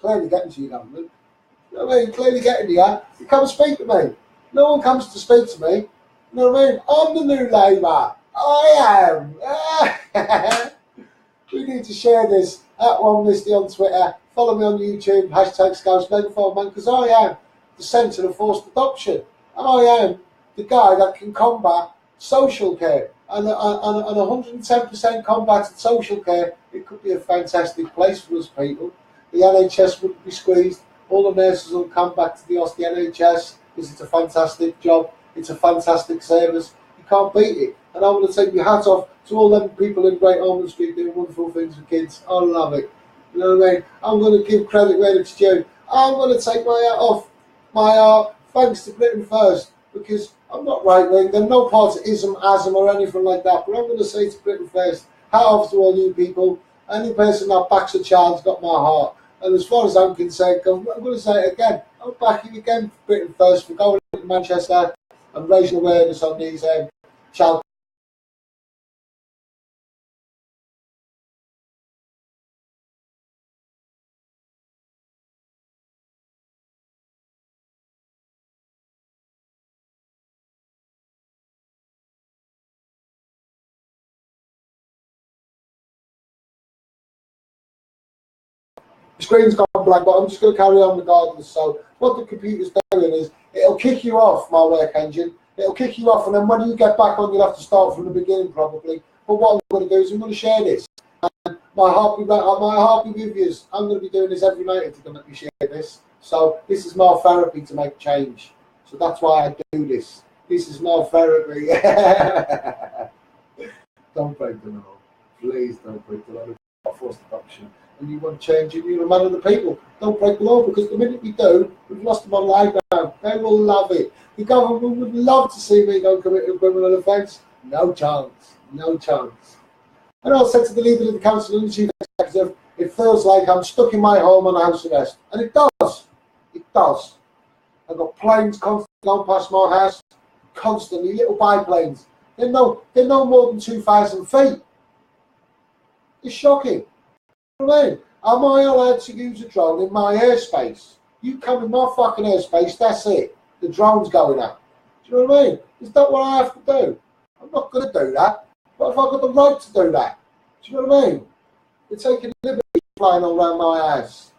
[SPEAKER 1] Clearly getting to you, government. You know what I mean? Clearly getting to you. You come and speak to me. No one comes to speak to me. You know what I mean? I'm the new Labour. I am. We need to share this at One Misty on Twitter. Follow me on YouTube, #SCOUSE Megaphone Man, because I am the centre of forced adoption. And I am the guy that can combat social care. And 110% combated social care, it could be a fantastic place for us people. The NHS wouldn't be squeezed. All the nurses will come back to the NHS because it's a fantastic job. It's a fantastic service. You can't beat it. And I'm going to take my hat off to all them people in Great Ormond Street doing wonderful things for kids. I love it. You know what I mean? I'm going to give credit where it's due. I'm going to take my hat off. My thanks to Britain First, because I'm not right wing. There's no partisanship or anything like that. But I'm going to say to Britain First, hat off to all you people. Any person that backs a child's got my heart. And as far as I'm concerned, I'm going to say it again. I'm backing again for Britain First for going to Manchester and raising awareness on these child. The screen's gone blank, but I'm just going to carry on regardless. So what the computer's doing is it'll kick you off, my work engine. It'll kick you off, and then when you get back on, you'll have to start from the beginning probably. But what I'm going to do is I'm going to share this. And my heart be with you. I'm going to be doing this every night to let me share this. So this is my therapy to make change. So that's why I do this. This is my therapy. Don't break the law. Please don't break the law. Forced adoption. And you want to change it, you're a man of the people. Don't break the law, because the minute we do, we've lost them on live now. They will love it. The government would love to see me go commit a criminal offence. No chance. No chance. And I said to the leader of the council and the chief executive, it feels like I'm stuck in my home on house arrest. And it does. It does. I've got planes constantly going past my house. Constantly, little biplanes. They're no more than 2,000 feet. It's shocking. You know what I mean? Am I allowed to use a drone in my airspace? You come in my fucking airspace, that's it. The drone's going up. Do you know what I mean? Is that what I have to do? I'm not going to do that. But if I've got the right to do that, do you know what I mean? They're taking liberties flying all around my house.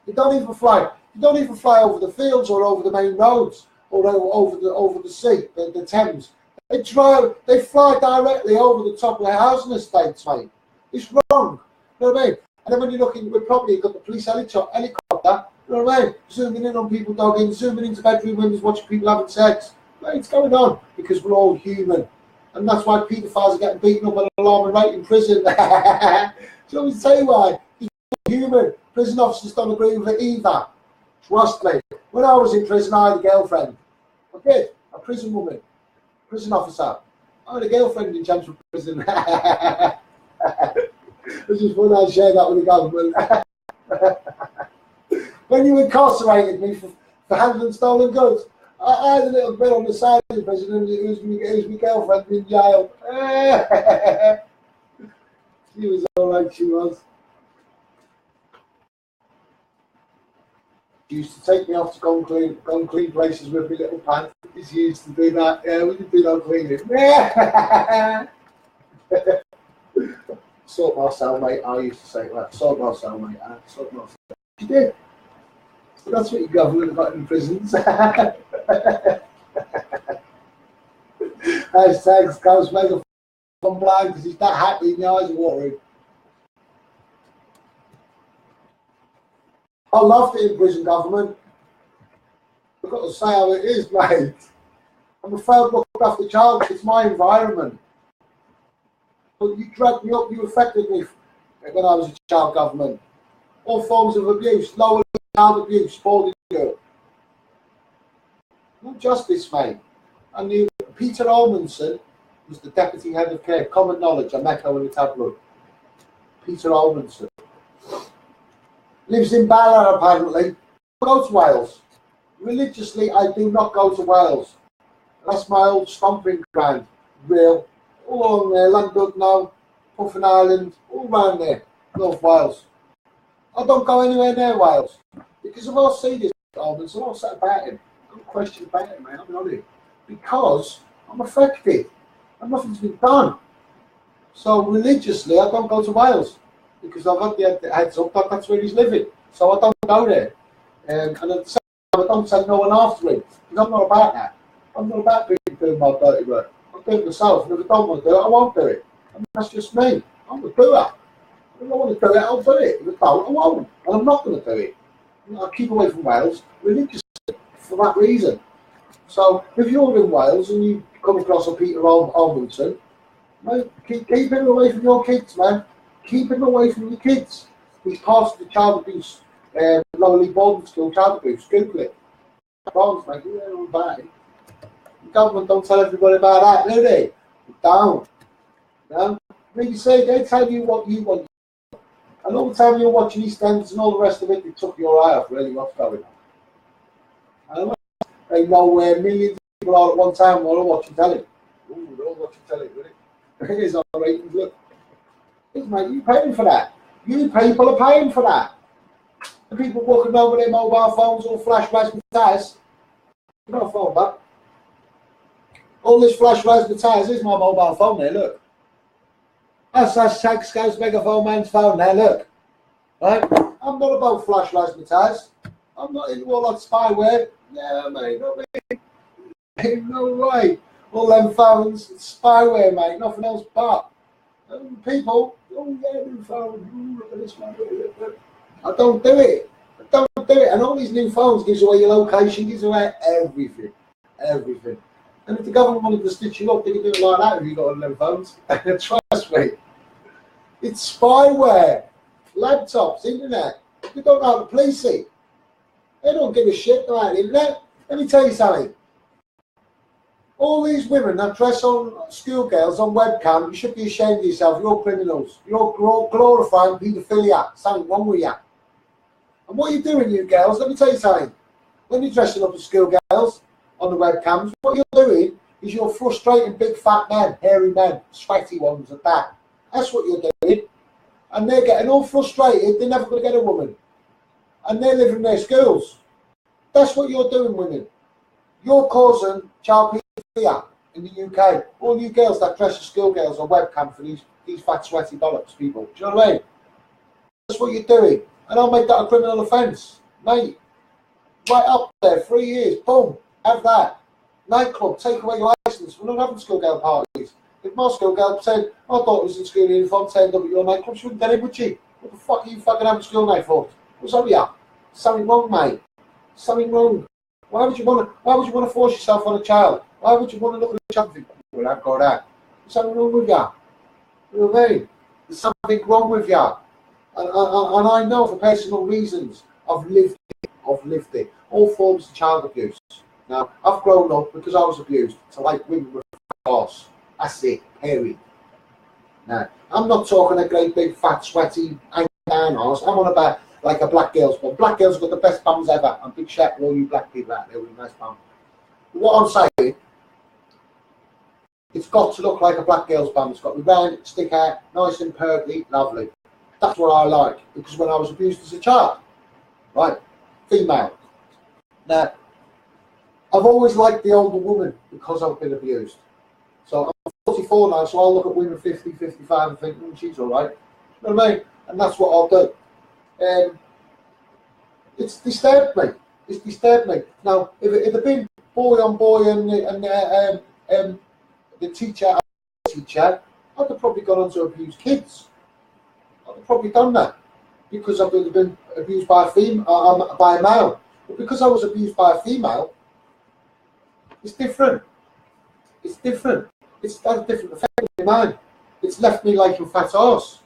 [SPEAKER 1] You don't even fly. You don't even fly over the fields or over the main roads or over the sea, the Thames. They fly directly over the top of the housing estates, mate. It's wrong. You know what I mean? And then when you're looking, we've probably got the police helicopter, you know what I mean? Zooming in on people dogging, zooming into bedroom windows, watching people having sex. Mate, it's going on because we're all human. And that's why paedophiles are getting beaten up at an alarming rate in prison. So I always tell you why. Because we're human. Prison officers don't agree with it either. Trust me. When I was in prison, I had a girlfriend. I did. A prison woman. Prison officer. I had a girlfriend in Chelmsford prison. I just want to share that with the government. When you incarcerated me for handling stolen goods, I had a little bit on the side of the prison, and it was my girlfriend in jail. She was all right, she was. She used to take me off to go and clean places with my little pants. She used to do that. Yeah, we did do that cleaning. Sort myself, mate. I used to say that. Sort myself, mate. Sort myself. You did. That's what your government got in prisons. Hashtag SCOUSE megaphone blind because he's that happy and the eyes are watering. I loved it in prison, government. I've got to say how it is, mate. I'm afraid to look after child. It's my environment. But you dragged me up. You affected me when I was a child, government. All forms of abuse, lower child abuse, spoiling you. No justice, mate. I knew Peter Almondson was the deputy head of care. Common knowledge. I met her in the tabloid. Peter Almondson lives in Bala, apparently. I go to Wales. Religiously, I do not go to Wales. That's my old stomping ground. Real. All along there, Llandudno, Puffin Island, all round there, North Wales. I don't go anywhere near Wales. Because if I see this Almondson, I'll say about him. I don't question about him, mate. I'll be honest. Because I'm affected and nothing's been done. So religiously, I don't go to Wales because I've had the heads up that that's where he's living. So I don't go there. And at the same time, I don't send no one after him because I'm not about that. I'm not about doing my dirty work. I'll do it myself. And if I don't want to do it, I won't do it. And that's just me. I'm a doer. If I want to do it, I'll do it. If I don't, I won't. And I'm not going to do it. I'll keep away from Wales religiously for that reason. So if you're in Wales and you come across a Peter Almondson, mate, keep him away from your kids, man. Keep him away from your kids. He's part of the child abuse, lowly boarding school child abuse. Google it. Wrongs, mate. You know about it. The government don't tell everybody about that, do they? They don't. No? Maybe say they tell you what you want. And all the time you're watching EastEnders and all the rest of it, they took your eye off really what's going on. And they know where millions of people are at one time while they're watching telly. Ooh, they're all watching telly, really. It is on ratings, look. It's, mate, you're paying for that. You people are paying for that. The people walking over their mobile phones all flash razzmatazz. You got a phone back. All this flash razzmatazz is my mobile phone there, look. That's hashtag SCOUSE megaphone man's phone there, look. Right? I'm not about flash razzmatazz. I'm not into all that spyware. Yeah, mate, not me. No way. All them phones, it's spyware, mate, nothing else but. People, oh yeah, new phone, ooh, look at this one. I don't do it. I don't do it. And all these new phones gives away your location, gives away everything. Everything. And if the government wanted to stitch you up, they could do it like that if you got one of them phones. Trust me. It's spyware. Laptops, internet. They don't know how to police it. They don't give a shit about the internet. Let me tell you something. All these women that dress on schoolgirls on webcam, you should be ashamed of yourself. You're criminals. You're glorifying paedophilia. Something wrong with you. And what you're doing, you girls, let me tell you something. When you're dressing up as schoolgirls on the webcams, what you're doing is you're frustrating big fat men, hairy men, sweaty ones at that. That's what you're doing. And they're getting all frustrated. They're never going to get a woman. And they're living in their schools. That's what you're doing, women. You're causing child pedophilia in the UK. All you girls that dress as schoolgirls on webcam for these fat, sweaty bollocks people. Do you know what I mean? That's what you're doing. And I'll make that a criminal offence. Mate, right up there, 3 years, boom, have that. Nightclub, take away your licence. We're not having schoolgirl parties. If my schoolgirl said, my daughter was in school uniform, turned up at your nightclub, she wouldn't get it, would she? What the fuck are you fucking having school night for? What's up with you? Something wrong, mate. Something wrong. Why would you want to force yourself on a child? Why would you want to look at a child and think, well, I've got that. There's something wrong with you. You know what I mean? There's something wrong with you. And I know for personal reasons, I've lived it. All forms of child abuse. Now, I've grown up because I was abused. So like women were forced. That's it, period. Now, I'm not talking a great big fat sweaty hang down horse. I'm on about like a black girl's bum. Black girls have got the best bums ever. I'm big shout for all you black people out there with a nice bum. But what I'm saying, it's got to look like a black girl's bum. It's got to be round, stick out, nice and perky, lovely. That's what I like, because when I was abused as a child, right, female. Now, I've always liked the older woman because I've been abused. So I'm 44 now, so I'll look at women 50, 55 and think, she's all right. You know what I mean? And that's what I'll do. It's disturbed me. It's disturbed me. Now, if it had been boy on boy and the teacher, I'd have probably gone on to abuse kids. I'd have probably done that because I would have been abused by a female, by a male. But because I was abused by a female, it's different. It's different. It's got a different effect on my mind. It's left me like a fat arse.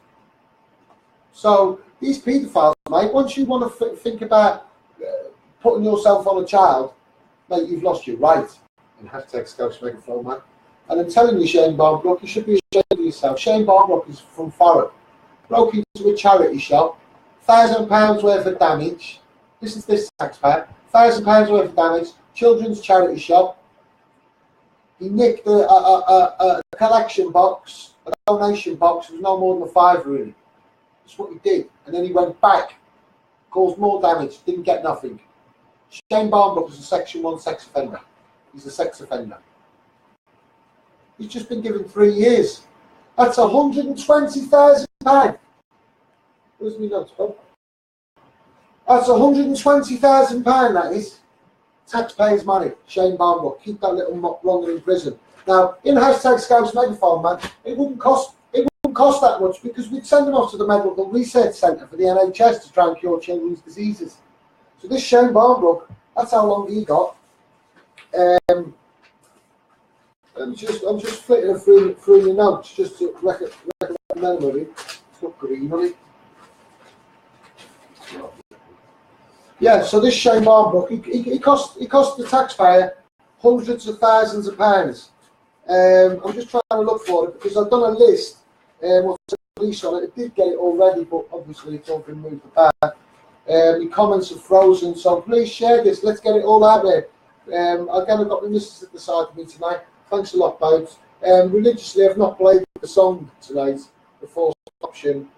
[SPEAKER 1] So these paedophiles, mate, once you want to think about putting yourself on a child, mate, you've lost your right. And hashtag SCOUSE MEGAPHONE, man. And I'm telling you, Shane Barnbrook, you should be ashamed of yourself. Shane Barnbrook is from Thurrock. Broke into a charity shop, £1,000 worth of damage. This is this taxpayer. £1,000 worth of damage. Children's charity shop. He nicked a collection box, a donation box. There was no more than a £5 in it. That's what he did. And then he went back, caused more damage, didn't get nothing. Shane Barnbrook is a Section 1 sex offender. He's a sex offender. He's just been given 3 years. That's £120,000. Where's my notes, Bob? That's £120,000, that is. Taxpayers' money. Shane Barnbrook. Keep that little longer in prison. Now, in hashtag SCOUSE MEGAPHONE, man, it wouldn't cost that much because we'd send them off to the Medical Research Centre for the NHS to try and cure children's diseases. So this Shane Barnbrook, that's how long he got. I'm just flicking through the notes just to recommend memory. It's not green on it. Yeah, so this Shane Barnbrook, he cost the taxpayer hundreds of thousands of pounds. I'm just trying to look for it because I've done a list. What's the police on it? I did get it already, but obviously it's all been moved back. The comments are frozen, so please share this. Let's get it all out there. Again, I've got the missus at the side of me tonight. Thanks a lot, babes. Religiously, I've not played the song tonight, the forced adoption.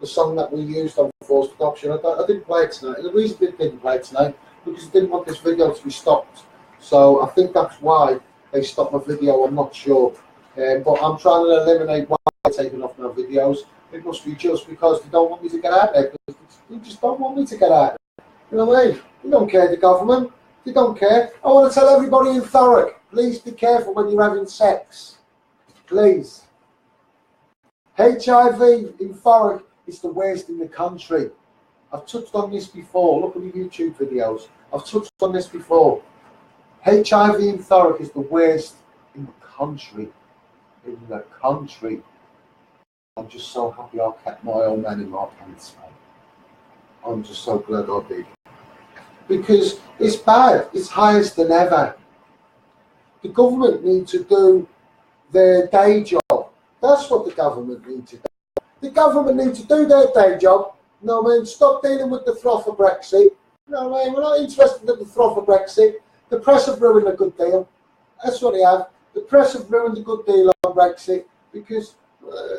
[SPEAKER 1] The song that we used on forced adoption. I didn't play it tonight. And the reason I didn't play it tonight because I didn't want this video to be stopped. So I think that's why they stopped my video. I'm not sure. But I'm trying to eliminate why they're taking off my videos. It must be just because they don't want me to get out there. They just don't want me to get out there. You know what I mean? They don't care, the government. They don't care. I want to tell everybody in Thurrock, please be careful when you're having sex. Please. HIV in Thurrock is the worst in the country. I've touched on this before. Look at my YouTube videos. I've touched on this before. HIV in Thurrock is the worst in the country. In the country. I'm just so happy I kept my old man in my pants, man. I'm just so glad I did. Because it's bad. It's highest than ever. The government need to do their day job. That's what the government need to do. The government need to do their day job. You know what I mean? Stop dealing with the froth of Brexit. You know what I mean? We're not interested in the froth of Brexit. The press have ruined a good deal. That's what they have. The press have ruined a good deal on Brexit because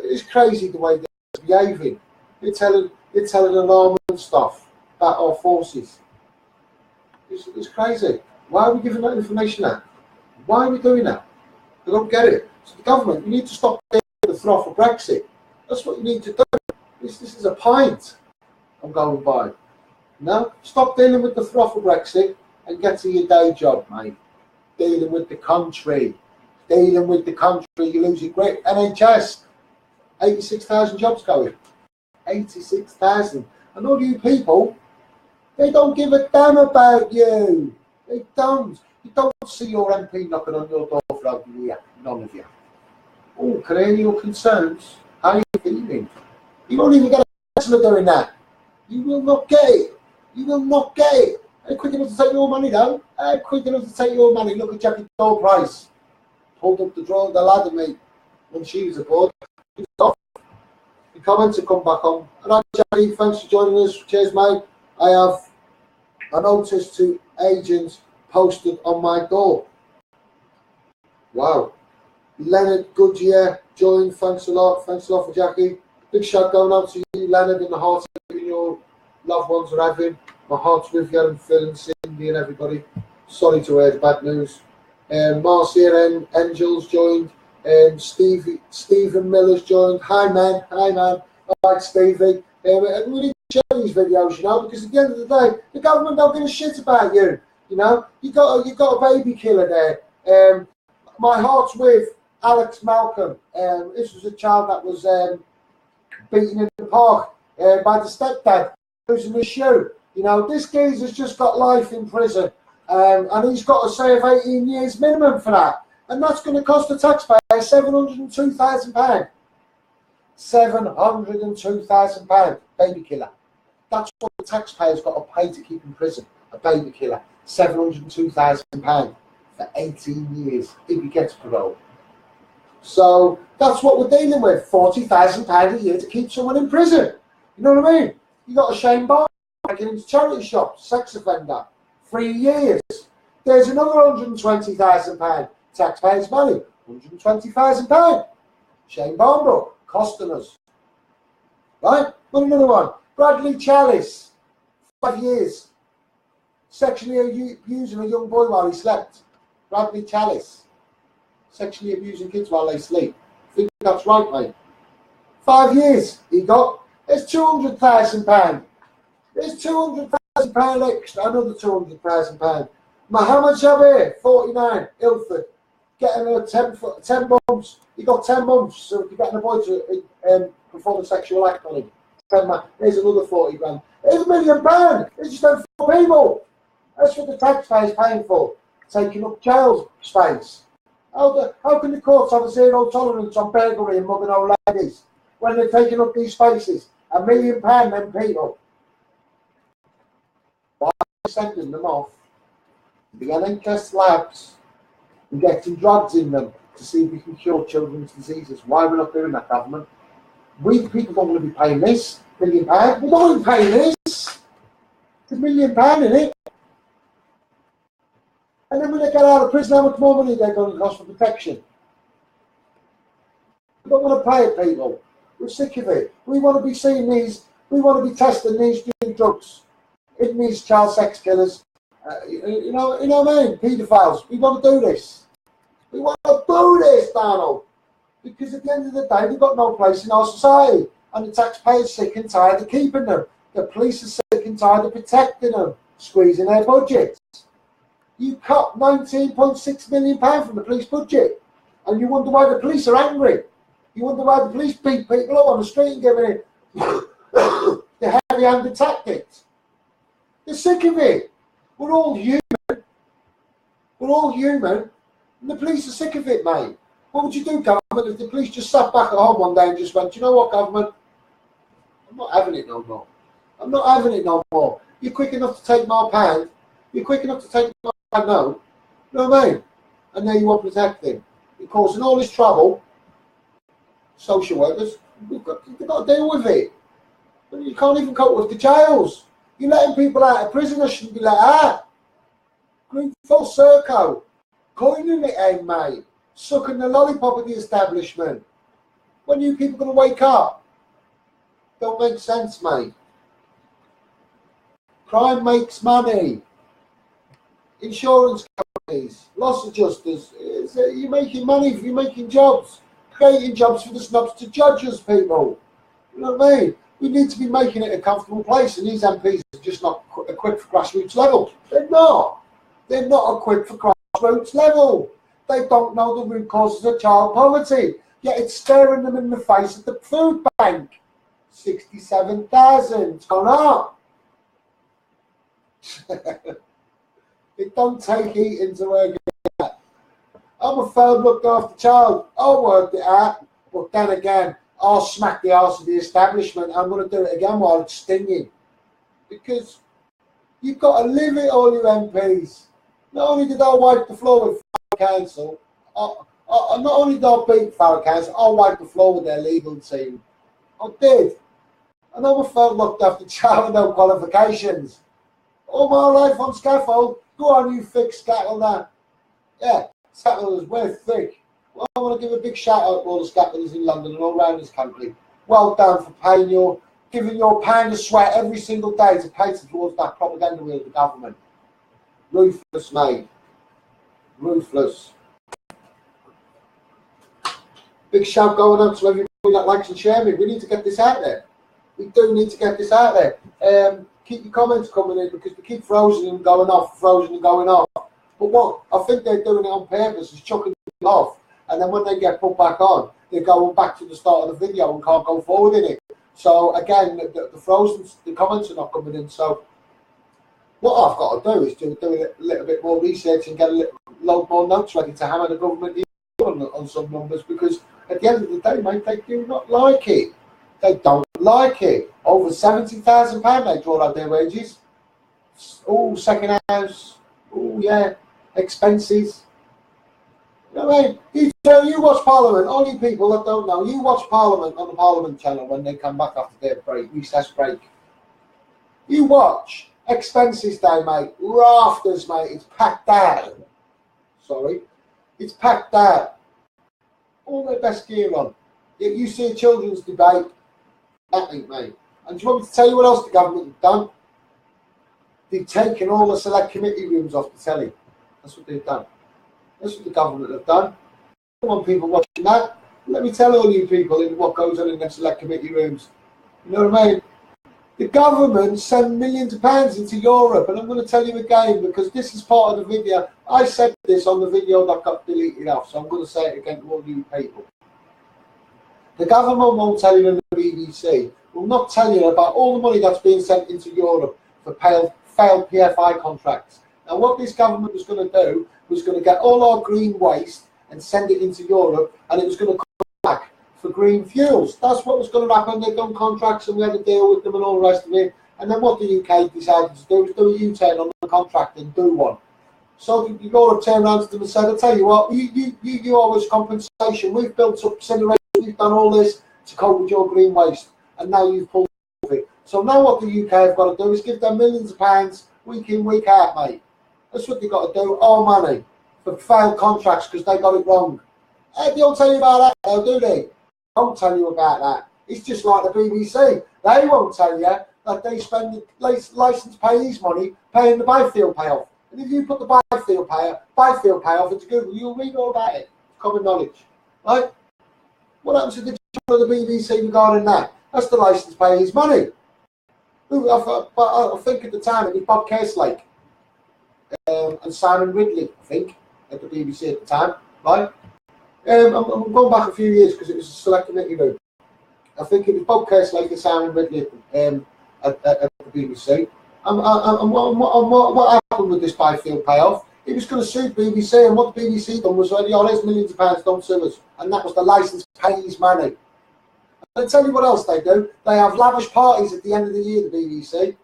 [SPEAKER 1] it's crazy the way they're behaving. They're telling alarming stuff about our forces. It's crazy. Why are we giving that information out? Why are we doing that? I don't get it. So the government, you need to stop dealing with the froth of Brexit. That's what you need to do. This is a pint I'm going by. No? Stop dealing with the froth of Brexit and get to your day job, mate. Dealing with the country. Dealing with the country. You're losing great NHS. 86,000 jobs going. 86,000. And all you people, they don't give a damn about you. They don't. You don't see your MP knocking on your door for over here. None of you. Oh, can I hear your concerns? How are you feeling? You won't even get a councillor doing that. You will not get it. You will not get it. Ain't quick enough to take your money, though. Ain't quick enough to take your money. Look at Jackie Doll Price. Pulled up the ladder, mate, when she was aboard. The comments have come back on. And I'm Jackie. Thanks for joining us. Cheers, mate. I have a notice to agents posted on my door. Wow. Leonard Goodyear joined. Thanks a lot. Thanks a lot for Jackie. Big shout going out to you, Leonard, in the heart of your loved ones are having. My heart's with you and Phil and Cindy and everybody. Sorry to hear the bad news. Marcia Angels joined. Stephen Miller's joined. Hi man. I like Stevie. And we need to share these videos, you know, because at the end of the day, the government don't give a shit about you. You know, you got a baby killer there. My heart's with Alex Malcolm. This was a child that was beaten in the park by the stepdad, losing his shoe. You know, this geezer's just got life in prison, and he's got to serve 18 years minimum for that. And that's going to cost the taxpayer £702,000. £702,000, baby killer. That's what the taxpayer's got to pay to keep in prison, a baby killer. £702,000 for 18 years if he gets parole. So that's what we're dealing with, £40,000 a year to keep someone in prison. You know what I mean? You got a Shane Barnes breaking into charity shops, sex offender, 3 years. There's another £120,000 taxpayers' money, £120,000. Shane Barnbrook costing us. Right? Got another one. Bradley Chalice, 5 years. Sexually abusing a young boy while he slept. Bradley Chalice. Sexually abusing kids while they sleep. I think that's right, mate. 5 years he got. There's £200,000. There's £200,000 extra. Another £200,000. Mohammed Jabir, 49, Ilford. Getting a 10 months. He got 10 months, so if you're getting a boy to perform a sexual act on him. 10 months. There's another 40 grand. There's £1 million. It's just them 4 people. That's what the taxpayer's paying for. Taking up jail space. How can the courts have a zero tolerance on burglary and mugging old ladies when they're taking up these spaces? £1 million, them people. Why are we sending them off to the NHS labs and getting drugs in them to see if we can cure children's diseases? Why are we not doing that, government? We the people don't want to be paying this £1 million. We don't want to be paying this. It's £1 million in it. And then when they get out of prison, how much more money they're going to cost for protection? We don't want to pay it, people. We're sick of it. We want to be seeing these. We want to be testing these new drugs in these child sex killers. You know what I mean? Paedophiles. We want to do this. We want to do this, Donald. Because at the end of the day, they've got no place in our society. And the taxpayers are sick and tired of keeping them. The police are sick and tired of protecting them, squeezing their budgets. You cut £19.6 million from the police budget. And you wonder why the police are angry. You wonder why the police beat people up on the street and giving it the heavy-handed tactics. They're sick of it. We're all human. We're all human. And the police are sick of it, mate. What would you do, government, if the police just sat back at home one day and just went, you know what, government? I'm not having it no more. I'm not having it no more. You're quick enough to take my pound. You're quick enough to take my pound, no. You know what I mean? And there you are protecting. You're causing all this trouble. Social workers, they've got to deal with it. But you can't even cope with the jails. You're letting people out of prison that shouldn't be let out. Going full circle. Coining it in, mate. Sucking the lollipop at the establishment. When you people going to wake up? Don't make sense, mate. Crime makes money. Insurance companies, loss adjusters. You're making money, you're making jobs. Creating jobs for the snobs to judge us, people. You know what I mean? We need to be making it a comfortable place, and these MPs are just not equipped for grassroots level. They're not. They're not equipped for grassroots level. They don't know the root causes of child poverty. Yet it's staring them in the face at the food bank. 67,000. It's gone up. It don't take eating to work it out. I'm a third looked after child. I'll work it out. But then again, I'll smack the arse of the establishment. I'm going to do it again while it's stinging. Because you've got to live it, all you MPs. Not only did I wipe the floor with Council, not only did I beat Farrow Council, I wiped the floor with their legal team. I did. And I'm a third looked after child with no qualifications. All my life on scaffold. Go on, you thick scaffolder. Yeah, scaffolders, we're thick. Well, I want to give a big shout out to all the scaffolders in London and all around this country. Well done for giving your pound of sweat every single day to pay towards that propaganda wheel of the government. Ruthless, mate. Ruthless. Big shout going out to everybody that likes and shares me. We need to get this out there. We do need to get this out there. Keep your comments coming in because we keep frozen and going off, frozen and going off. But what I think they're doing it on purpose is chucking it off, and then when they get put back on, they're going back to the start of the video and can't go forward in it. So again, the frozen, the comments are not coming in. So what I've got to do is do a little bit more research and get a load more notes ready to hammer the government on some numbers, because at the end of the day, mate, they do not like it. They don't like it. Over £70,000 they draw out their wages. Oh, second house. Oh, yeah, expenses. You know what I mean? You watch Parliament. All you people that don't know, you watch Parliament on the Parliament channel when they come back after their break, recess break. You watch expenses day, mate. Rafters, mate. It's packed out. Sorry, it's packed out. All their best gear on. Yet you see a children's debate. Nothing, mate. And do you want me to tell you what else the government have done? They've taken all the select committee rooms off the telly. That's what they've done. That's what the government have done. Come on, people watching that. Let me tell all you people what goes on in the select committee rooms. You know what I mean? The government send millions of pounds into Europe, and I'm going to tell you again because this is part of the video. I said this on the video that got deleted off, so I'm going to say it again to all you people. The government won't tell you in the BBC, will not tell you about all the money that's being sent into Europe for failed PFI contracts. Now, what this government was going to do was going to get all our green waste and send it into Europe, and it was going to come back for green fuels. That's what was going to happen. They'd done contracts and we had to deal with them and all the rest of it. And then what the UK decided to do was do a U-turn on the contract and do one. So Europe turned around to them and said, I'll tell you what, you owe us compensation. We've built up incineration, we've done all this to cope with your green waste, and now you've pulled it. So now what the UK have got to do is give them millions of pounds week in, week out, mate. That's what they've got to do, all money, for failed contracts because they got it wrong. They don't tell you about that, though, do they? Don't tell you about that. It's just like the BBC. They won't tell you that they spend the licence payees money paying the Byfield payoff. And if you put the Byfield payoff into Google, you'll read all about it. It's common knowledge. Right? What happens to the channel of the BBC regarding that? That's the licence payees money. I think at the time it was Bob Kerslake and Simon Ridley, I think, at the BBC at the time. Right? I'm going back a few years because it was a select committee room. I think it was Bob Kerslake and Simon Ridley at the BBC. And what happened with this Byfield payoff? He was going to sue the BBC, and what the BBC done was, oh, there's millions of pounds, don't sue us. And that was the licence pays money. And I'll tell you what else they do. They have lavish parties at the end of the year, the BBC.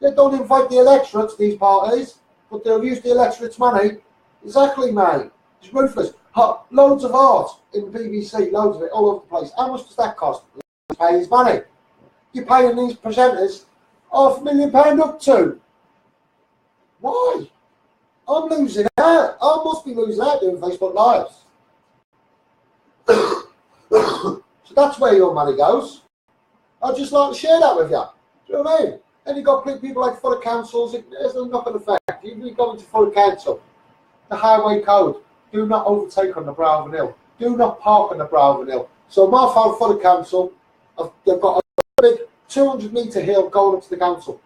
[SPEAKER 1] They don't invite the electorate to these parties, but they'll use the electorate's money. Exactly, mate. It's ruthless. Loads of art in the BBC, loads of it, all over the place. How much does that cost? Pays money. You're paying these presenters £500,000 up to. Why? I'm losing out. I must be losing out doing Facebook Lives. So that's where your money goes. I'd just like to share that with you. Do you know what I mean? And you've got people like Furrow Councils. It has a knock-on effect. You go into Furrow Council, the highway code. Do not overtake on the brow of an hill. Do not park on the brow of an hill. So my Furrow Council, they've got a big 200-metre hill going up to the council.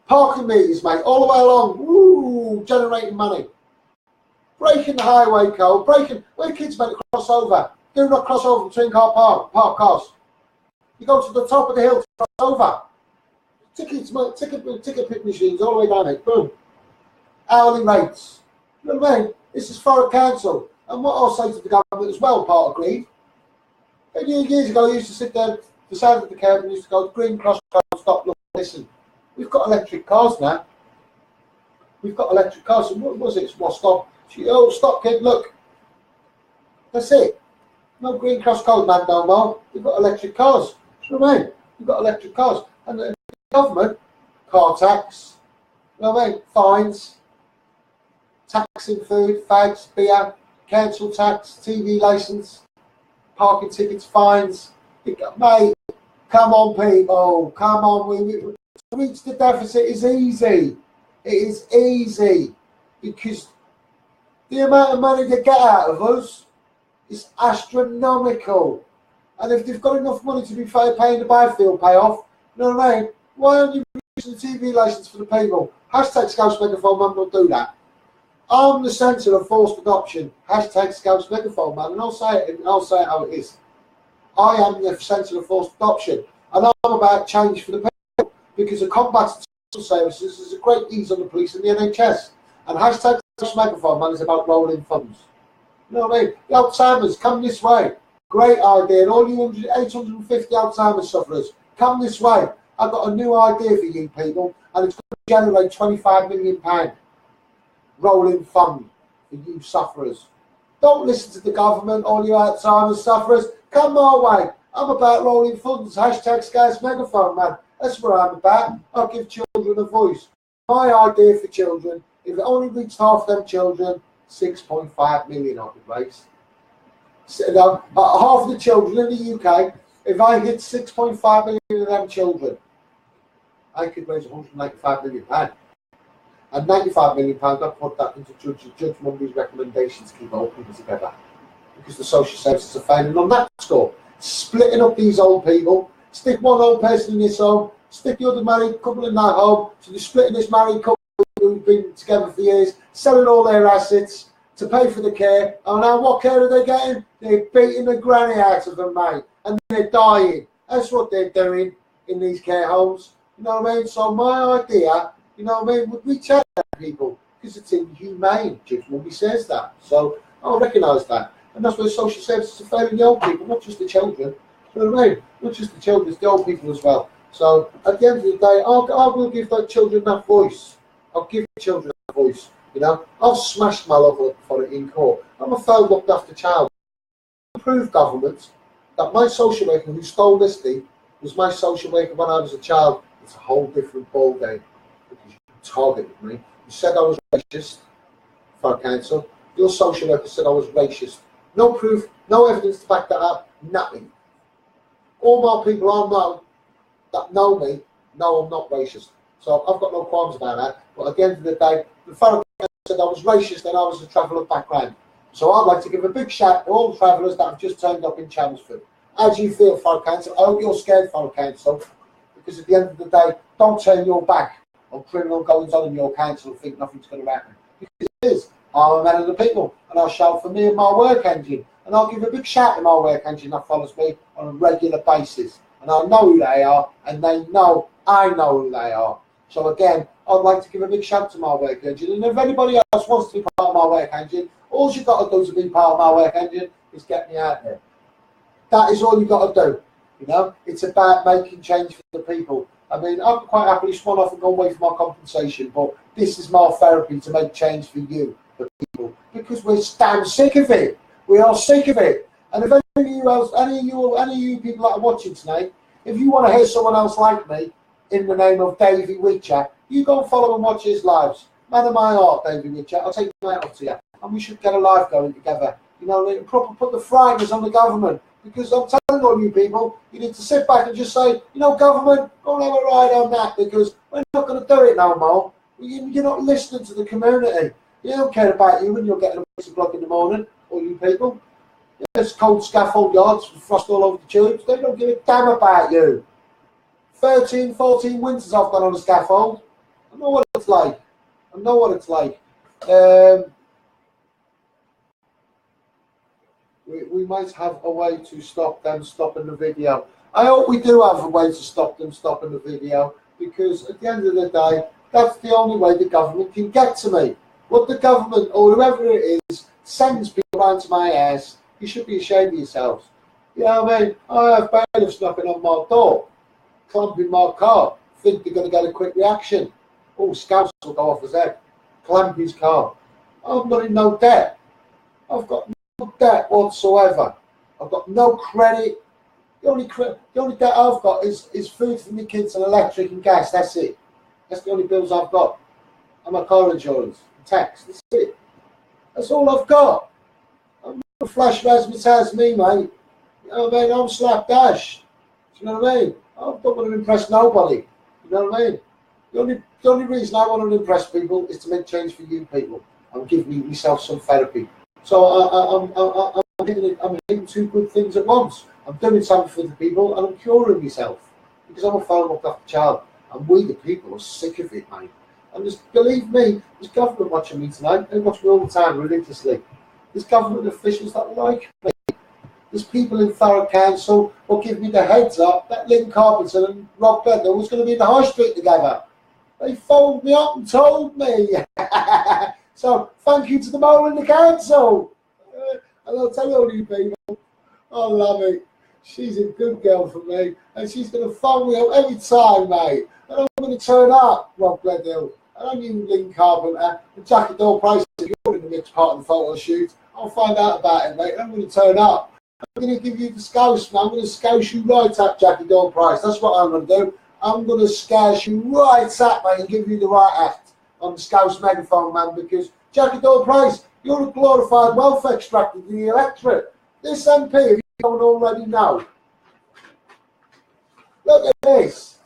[SPEAKER 1] Parking meters, mate, all the way along. Woo, generating money. Breaking the highway code. Where kids meant to cross over. Do not cross over between park cars. You go to the top of the hill to cross over. Ticket machines all the way down it. Boom. Hourly rates. You know what I mean? This is Furrow Council. And what I'll say to the government as well, part agreed. Years ago, I used to sit there at the side of the curb and used to go, green cross code, stop, look, listen. We've got electric cars now. We've got electric cars. And what was it? Well, stop. Oh, stop, kid, look. That's it. No green cross code, man, no more. We've got electric cars. You know what I mean? We've got electric cars. And the government, car tax, you know what I mean? Fines. Taxing food, fags, beer, council tax, TV licence, parking tickets, fines. Mate, come on, people, come on. To reach the deficit is easy. It is easy because The amount of money they get out of us is astronomical. And if they've got enough money to be paying the biofuel payoff, you know what I mean? Why aren't you reducing the TV license for the people? Hashtag Scouse Megaphone Man will do that. I'm the centre of forced adoption. Hashtag Scouse Megaphone Man, and I'll say it how it is. I am the centre of forced adoption, and I'm about change for the people, because the combat to social services is a great ease on the police and the NHS. And hashtag Scouse Megaphone Man is about rolling funds. You know what I mean? The Alzheimer's, come this way. Great idea. And all you 850 Alzheimer's sufferers, come this way. I've got a new idea for you people, and it's going to generate £25 million rolling fund for you sufferers. Don't listen to the government, all you Alzheimer's sufferers. Come my way. I'm about rolling funds. Hashtag Scouse Megaphone Man. That's what I'm about. I'll give children a voice. My idea for children, if it only reached half them children, 6.5 million I could raise. So, half of the children in the UK, if I hit 6.5 million of them children, I could raise £195 million. And £95 million, I put that into Judge Mumby's recommendations to keep old people together. Because the social services are failing on that score. Splitting up these old people, stick one old person in this home, stick the other married couple in that home, so they're splitting this married couple who've been together for years, selling all their assets to pay for the care. And now what care are they getting? They're beating the granny out of them, mate, and they're dying. That's what they're doing in these care homes. You know what I mean? So my idea, you know what I mean, would reach out to people, because it's inhumane. Judge Mumby says that. So I'll recognise that. And that's where social services are failing the old people, not just the children. You know what I mean? Not just the children, it's the old people as well. So at the end of the day, I will give the children that voice. I'll give the children that voice. You know, I've smashed my love for it in court. I'm a failed looked after child. I prove government that my social worker who stole this thing was my social worker when I was a child. It's a whole different ball game, because you targeted me. You said I was racist for council. Your social worker said I was racist. No proof, no evidence to back that up, nothing. All my people I know that know me know I'm not racist. So I've got no qualms about that. But at the end of the day, the fellow said I was racist and I was a traveller background. So I'd like to give a big shout to all the travellers that have just turned up in Chelmsford. How do you feel, fellow council? I hope you're scared, fellow council, because at the end of the day, don't turn your back on criminal goings on in your council and think nothing's going to happen. Because it is. I'm a man of the people, and I'll shout for me and my work engine, and I'll give a big shout to my work engine that follows me on a regular basis. And I know who they are, and they know I know who they are. So again, I'd like to give a big shout to my work engine, and if anybody else wants to be part of my work engine, all you've got to do to be part of my work engine is get me out there. That is all you've got to do. You know, it's about making change for the people. I mean, I've quite happily spun off and gone away for my compensation, but this is my therapy to make change for you, the people, because we're damn sick of it. We are sick of it. And if any of you people that are watching tonight, if you want to hear someone else like me, in the name of Davey Witcher, you go and follow and watch his lives. Man of my heart, Davey Witcher, I'll take my hat off to you. And we should get a life going together. You know, put the frighteners on the government. Because I'm telling all you people, you need to sit back and just say, you know, government, go and have a ride on that, because we're not going to do it no more. You're not listening to the community. You don't care about you when you're getting up at 6 o'clock in the morning, all you people. There's cold scaffold yards, frost all over the tubes. They don't give a damn about you. 13, 14 winters I've gone on a scaffold. I know what it's like. I know what it's like. We might have a way to stop them stopping the video. I hope we do have a way to stop them stopping the video, because at the end of the day, that's the only way the government can get to me. What the government or whoever it is sends people around to my ass, you should be ashamed of yourselves. You know what I mean? I have bailiffs knocking on my door, clamping my car, think they're going to get a quick reaction. Oh, Scouse will go off his head. Clamp his car. I'm not in no debt. I've got no debt whatsoever. I've got no credit. The only debt I've got is food for my kids and electric and gas. That's it. That's the only bills I've got. And my car insurance, and tax. That's it. That's all I've got. I'm not a flash razzmatazz me, mate. You know what I mean? I'm slapdash. Do you know what I mean? I don't want to impress nobody. You know what I mean? The only reason I want to impress people is to make change for you people. I'm giving myself some therapy. So I'm hitting two good things at once. I'm doing something for the people and I'm curing myself because I'm a phone looked after child. And we, the people, are sick of it, mate. And just believe me, there's government watching me tonight. They watch me all the time religiously. There's government officials that like me. There's people in Thorough Council who give me the heads up that Lynn Carpenter and Rob Bednar was going to be in the High Street together. They phoned me up and told me. So thank you to the mole in the council. And I'll tell all you people, I love it. She's a good girl for me, and she's going to phone me up every time, mate. And I'm going to turn up, Rob Bednar. And I'm you, Lynn Carpenter, and Jackie Price. If you're in the mixed part of the photo shoot, I'll find out about it, mate. And I'm going to turn up. I'm going to give you the scouse, man. I'm going to scouse you right up, Jackie Price. That's what I'm going to do. I'm going to scouse you right up, mate, and give you the right act on the Scouse megaphone, man, because Jackie Price, you're a glorified wealth extractor to the electorate. This MP, if you don't already know, look at this.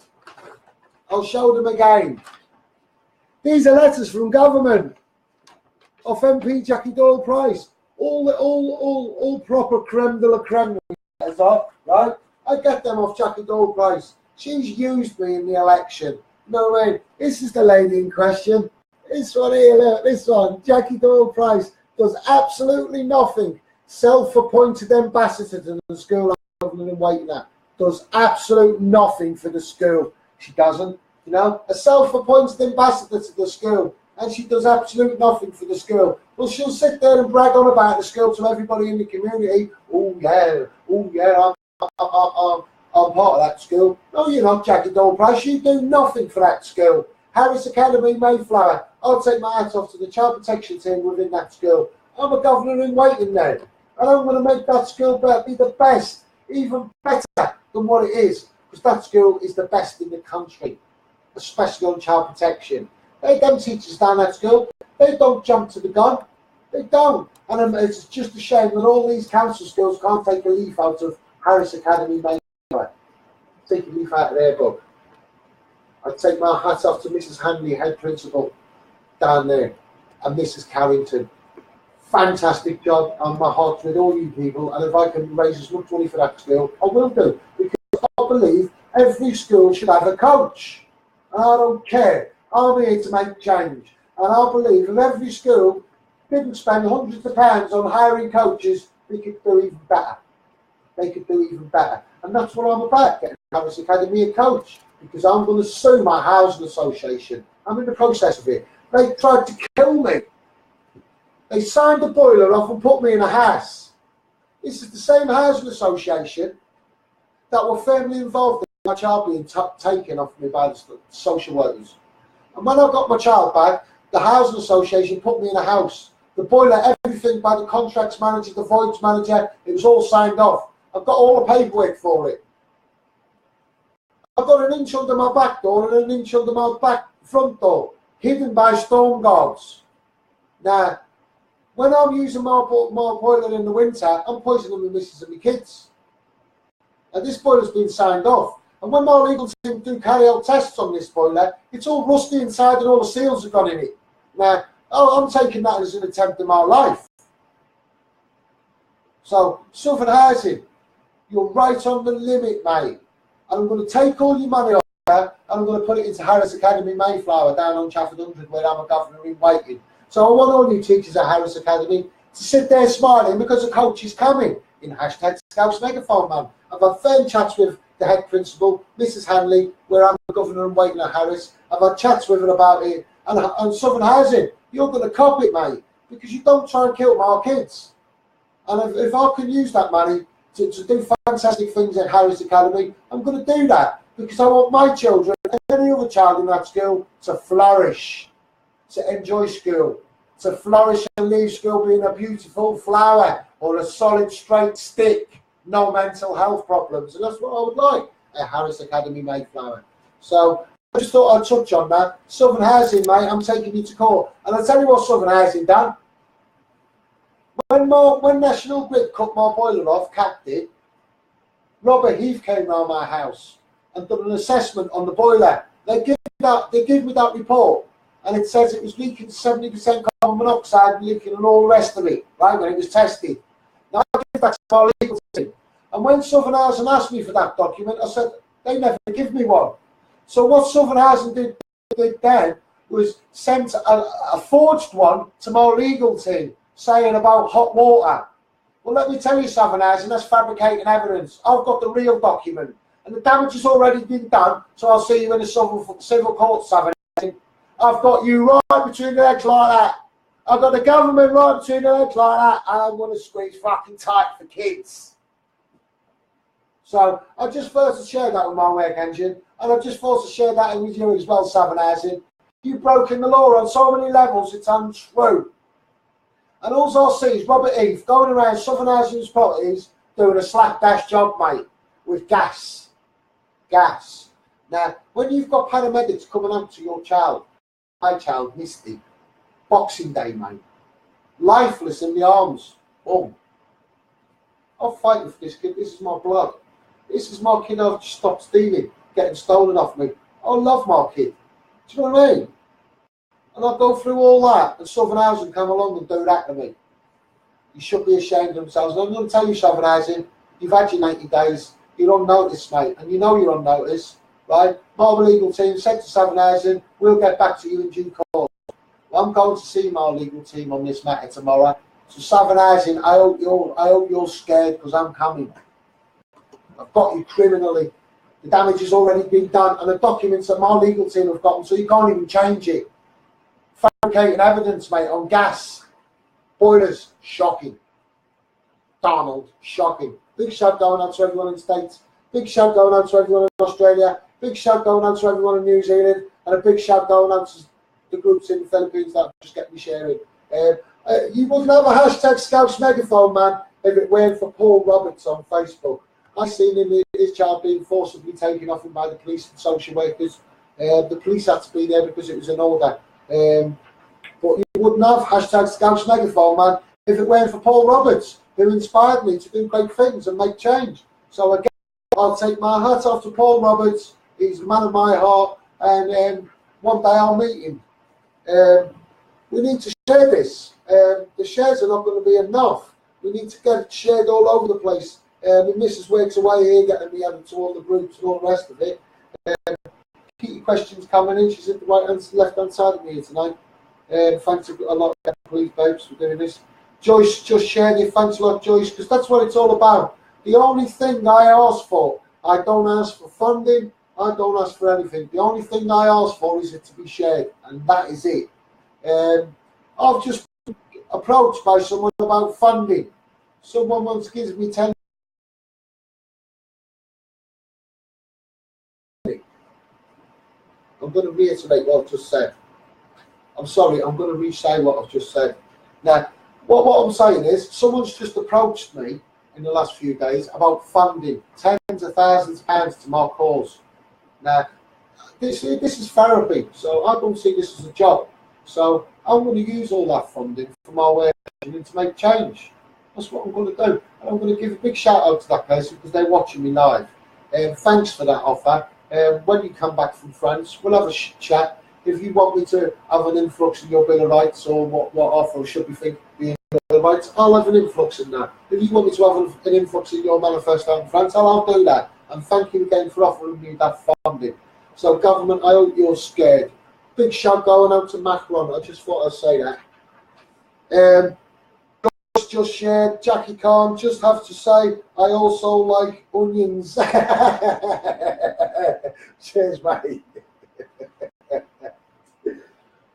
[SPEAKER 1] I'll show them again. These are letters from government of MP Jackie Price. All proper creme de la creme letters are, right? I get them off Jackie Price. She's used me in the election. You know what I mean? This is the lady in question. This one here, look, this one. Jackie Price does absolutely nothing. Self-appointed ambassador to the school I'm governor and waiting at. Does absolutely nothing for the school. She doesn't. You know, a self-appointed ambassador to the school, and she does absolutely nothing for the school. Well, she'll sit there and brag on about the school to everybody in the community. Oh yeah, I'm part of that school. No, you're not, Jackie Price. You do nothing for that school. Harris Academy, Mayflower. I'll take my hat off to the child protection team within that school. I'm a governor in waiting there. And I'm going to make that school be the best, even better than what it is. Because that school is the best in the country, especially on child protection. Them teachers down that school, they don't jump to the gun. They don't. And it's just a shame that all these council schools can't take a leaf out of Harris Academy, Mayflower. Take a leaf out of their book. I'd take my hat off to Mrs. Hanley, head principal, down there, and Mrs. Carrington. Fantastic job on my heart with all you people, and if I can raise as much money for that school, I will do, because I believe every school should have a coach. And I don't care. I'm here to make change. And I believe if every school didn't spend hundreds of pounds on hiring coaches, they could do even better. They could do even better. And that's what I'm about, getting Harris Academy a coach. Because I'm going to sue my housing association. I'm in the process of it. They tried to kill me. They signed the boiler off and put me in a house. This is the same housing association that were firmly involved in my child being taken off me by the social workers. And when I got my child back, the housing association put me in a house. The boiler, everything by the contracts manager, the voids manager, it was all signed off. I've got all the paperwork for it. I've got an inch under my back door and an inch under my back front door, hidden by storm guards. Now, when I'm using my boiler in the winter, I'm poisoning my missus and my kids. And this boiler's been signed off. And when my legal team do carry out tests on this boiler, it's all rusty inside and all the seals have gone in it. Now, I'm taking that as an attempt in my life. So, Southern Housing, you're right on the limit, mate. And I'm going to take all your money off there and I'm going to put it into Harris Academy Mayflower down on Chafford 100 where I'm a governor in waiting. So I want all you teachers at Harris Academy to sit there smiling because a coach is coming in hashtag SCOUSE megaphone, man. I've had firm chats with the head principal, Mrs. Hanley, where I'm the governor in waiting at Harris. I've had chats with her about it. And Southern Housing, you're going to cop it, mate, because you don't try and kill my kids. And if I can use that money to do fantastic things at Harris Academy, I'm going to do that because I want my children and any other child in that school to flourish, to enjoy school, to flourish and leave school being a beautiful flower or a solid straight stick, no mental health problems. And that's what I would like at Harris Academy Mayflower. So I just thought I'd touch on that. Southern Housing, mate, I'm taking you to court. And I'll tell you what Southern Housing done. When National Grid cut my boiler off, capped it, Robert Heath came round my house and done an assessment on the boiler. They give me that report. and it says it was leaking 70% carbon monoxide, leaking and all the rest of it, right, when it was tested. Now I give that to our legal team. And when Southern Housing asked me for that document, I said, they never give me one. So what Southern Housing did then was sent a forged one to my legal team saying about hot water. Well, let me tell you, Southern Housing, that's fabricating evidence. I've got the real document, and the damage has already been done, so I'll see you in the civil court, Southern Housing. I've got you right between the legs like that. I've got the government right between the legs like that, and I'm going to squeeze fucking tight for kids. So I just thought to share that with my work engine, and I just thought to share that with you as well, Southern Housing. You've broken the law on so many levels, it's untrue. And all I'll see is Robert Eve going around Southern Housing's properties doing a slapdash job, mate, with gas. Gas. Now, when you've got paramedics coming up to your child, my child, Misty, Boxing Day, mate, lifeless in the arms, boom. I'm fighting for this kid, this is my blood. This is my kid I've just stopped stealing, getting stolen off me. I love my kid. Do you know what I mean? And I go through all that, and Southern Housing come along and do that to me. You should be ashamed of themselves. And I'm going to tell you, Southern Housing, you've had your 90 days. You're on notice, mate, and you know you're on notice, right? My legal team said to Southern Housing, we'll get back to you in due course. Well, I'm going to see my legal team on this matter tomorrow. So Southern Housing, I hope you're scared, because I'm coming. I've got you criminally. The damage has already been done, and the documents that my legal team have gotten, so you can't even change it. Fabricating evidence, mate, on gas. Boilers, shocking. Donald, shocking. Big shout going out to everyone in the States. Big shout going out to everyone in Australia. Big shout going out to everyone in New Zealand. And a big shout going out to the groups in the Philippines that just get me sharing. You wouldn't have a hashtag Scouse Megaphone, man, if it weren't for Paul Roberts on Facebook. I seen him, his child being forcibly taken off him by the police and social workers. The police had to be there because it was an order. But you wouldn't have hashtag Scouse Megaphone, man, if it weren't for Paul Roberts, who inspired me to do great things and make change. So again, I'll take my hat off to Paul Roberts. He's a man of my heart, and one day I'll meet him. We need to share this. The shares are not going to be enough. We need to get it shared all over the place. My missus works away here, getting me added to all the groups and all the rest of it. Keep your questions coming in. She's at the right hand, left hand side of me here tonight. Thanks a lot, please, babes, for doing this. Joyce just shared it. Thanks a lot, Joyce, because that's what it's all about. The only thing I ask for, I don't ask for funding, I don't ask for anything. The only thing I ask for is it to be shared, and that is it. I've just been approached by someone about funding. Someone once gives me 10. I'm going to reiterate what I've just said. I'm sorry, I'm going to re-say what I've just said. Now, what I'm saying is, someone's just approached me in the last few days about funding tens of thousands of pounds to my cause. Now, this is therapy, so I don't see this as a job. So I'm going to use all that funding for my work and to make change. That's what I'm going to do. And I'm going to give a big shout out to that person because they're watching me live. Thanks for that offer. When you come back from France, we'll have a chat. If you want me to have an influx in your Bill of Rights, or what offer should be thinking being Bill of Rights, I'll have an influx in that. If you want me to have an influx in your manifesto in France, I'll do that. And thank you again for offering me that funding. So government, I hope you're scared. Big shout going out to Macron. I just thought I'd say that. Just shared, Jackie Khan, just have to say, I also like onions. Cheers, mate.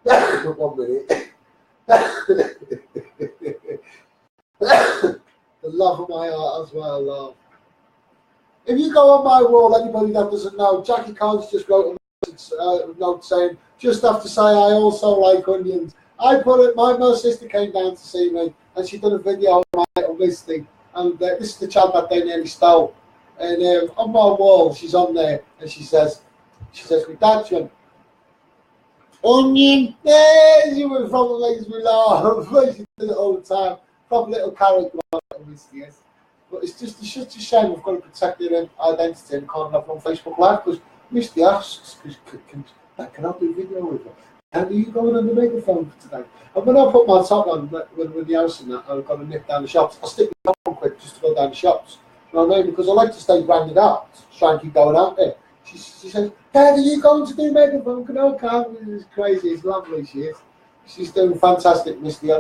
[SPEAKER 1] 1 minute. The love of my heart as well, love. If you go on my wall, anybody that doesn't know, Jackie Khan's just wrote a note saying, just have to say, I also like onions. I put it, my sister came down to see me, and she done a video of my little Misty, and this is the child that they nearly stole. And on my wall, she's on there, and she says, my dad, she went, onion, yeah, she went from the makes me laugh. She did it all the time. Proper little character, Misty is. But it's just a shame we've got to protect their identity and can't have on Facebook Live, because Misty asks, can I do video with her? Are you going on the megaphone for today? And when I put my top on with the house and that, I've got to nip down the shops. I stick my top on quick just to go down the shops. You know what I mean? Because I like to stay branded up, try and keep going out there. She says, Dad, are you going to do megaphone? No, I can't. It's crazy. It's lovely. She is. She's doing fantastic, Misty.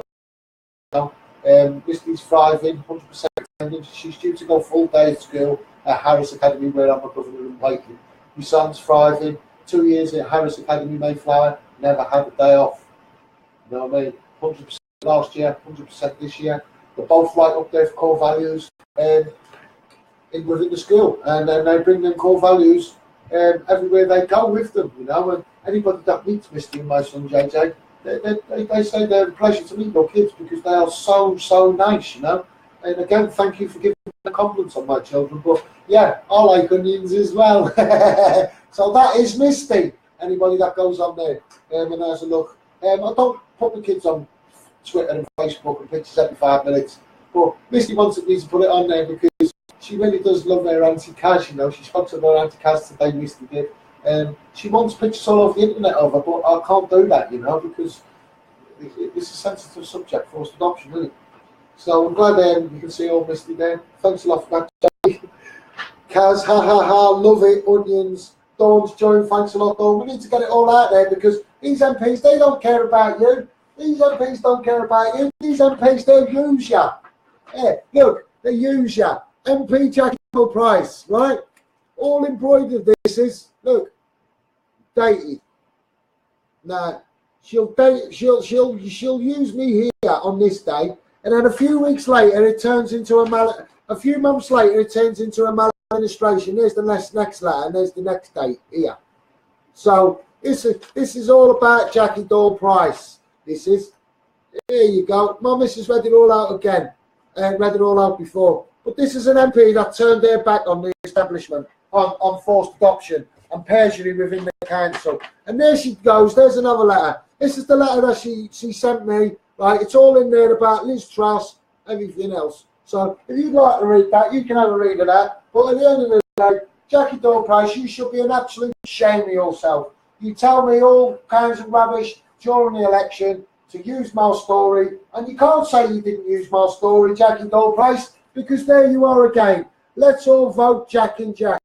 [SPEAKER 1] Misty's thriving, 100% attendance. She's due to go full day at school at Harris Academy, where I'm a governor in Wakeling. My son's thriving. 2 years at Harris Academy, Mayflower, never had a day off. You know what I mean? 100% last year, 100% this year. They're both right up there for core values within the school, and then they bring them core values everywhere they go with them. You know, and anybody that meets Misty and my son JJ, they say they're a pleasure to meet your kids because they are so nice. You know, and again, thank you for giving me compliments on my children. But yeah, I like onions as well. So that is Misty. Anybody that goes on there and has a look. I don't put the kids on Twitter and Facebook and pictures every 5 minutes, but Misty wanted me to put it on there because she really does love her Auntie Kaz. You know, she spoke to her Auntie Kaz today, Misty did. She wants pictures all over the internet of her, but I can't do that, you know, because it's a sensitive subject, forced adoption, isn't it? So I'm glad you can see all Misty there. Thanks a lot for that, Kaz, ha, love it, onions. Dawn's joined, thanks a lot, Dawn. We need to get it all out there because these MPs, they don't care about you. These MPs don't care about you. These MPs, they'll use you. Yeah, look, they use you. MP Jackie Price, right? All embroidered this is, look, dated. Now, she'll use me here on this day, and then a few weeks later, it turns into a few months later, it turns into a maladministration. There's the next letter, and there's the next date here. So this is all about Jackie Dawn Price. This is, there you go. My missus read it all out again, read it all out before. But this is an MP that turned their back on the establishment, on forced adoption and perjury within the council. And there she goes. There's another letter. This is the letter that she sent me. Right, it's all in there about Liz Truss, everything else. So if you'd like to read that, you can have a read of that. But at the end of the day, Jackie Dawn Price, you should be an absolute shame of yourself. You tell me all kinds of rubbish during the election to use my story, and you can't say you didn't use my story, Jackie Dawn Price, because there you are again. Let's all vote Jack and Jack.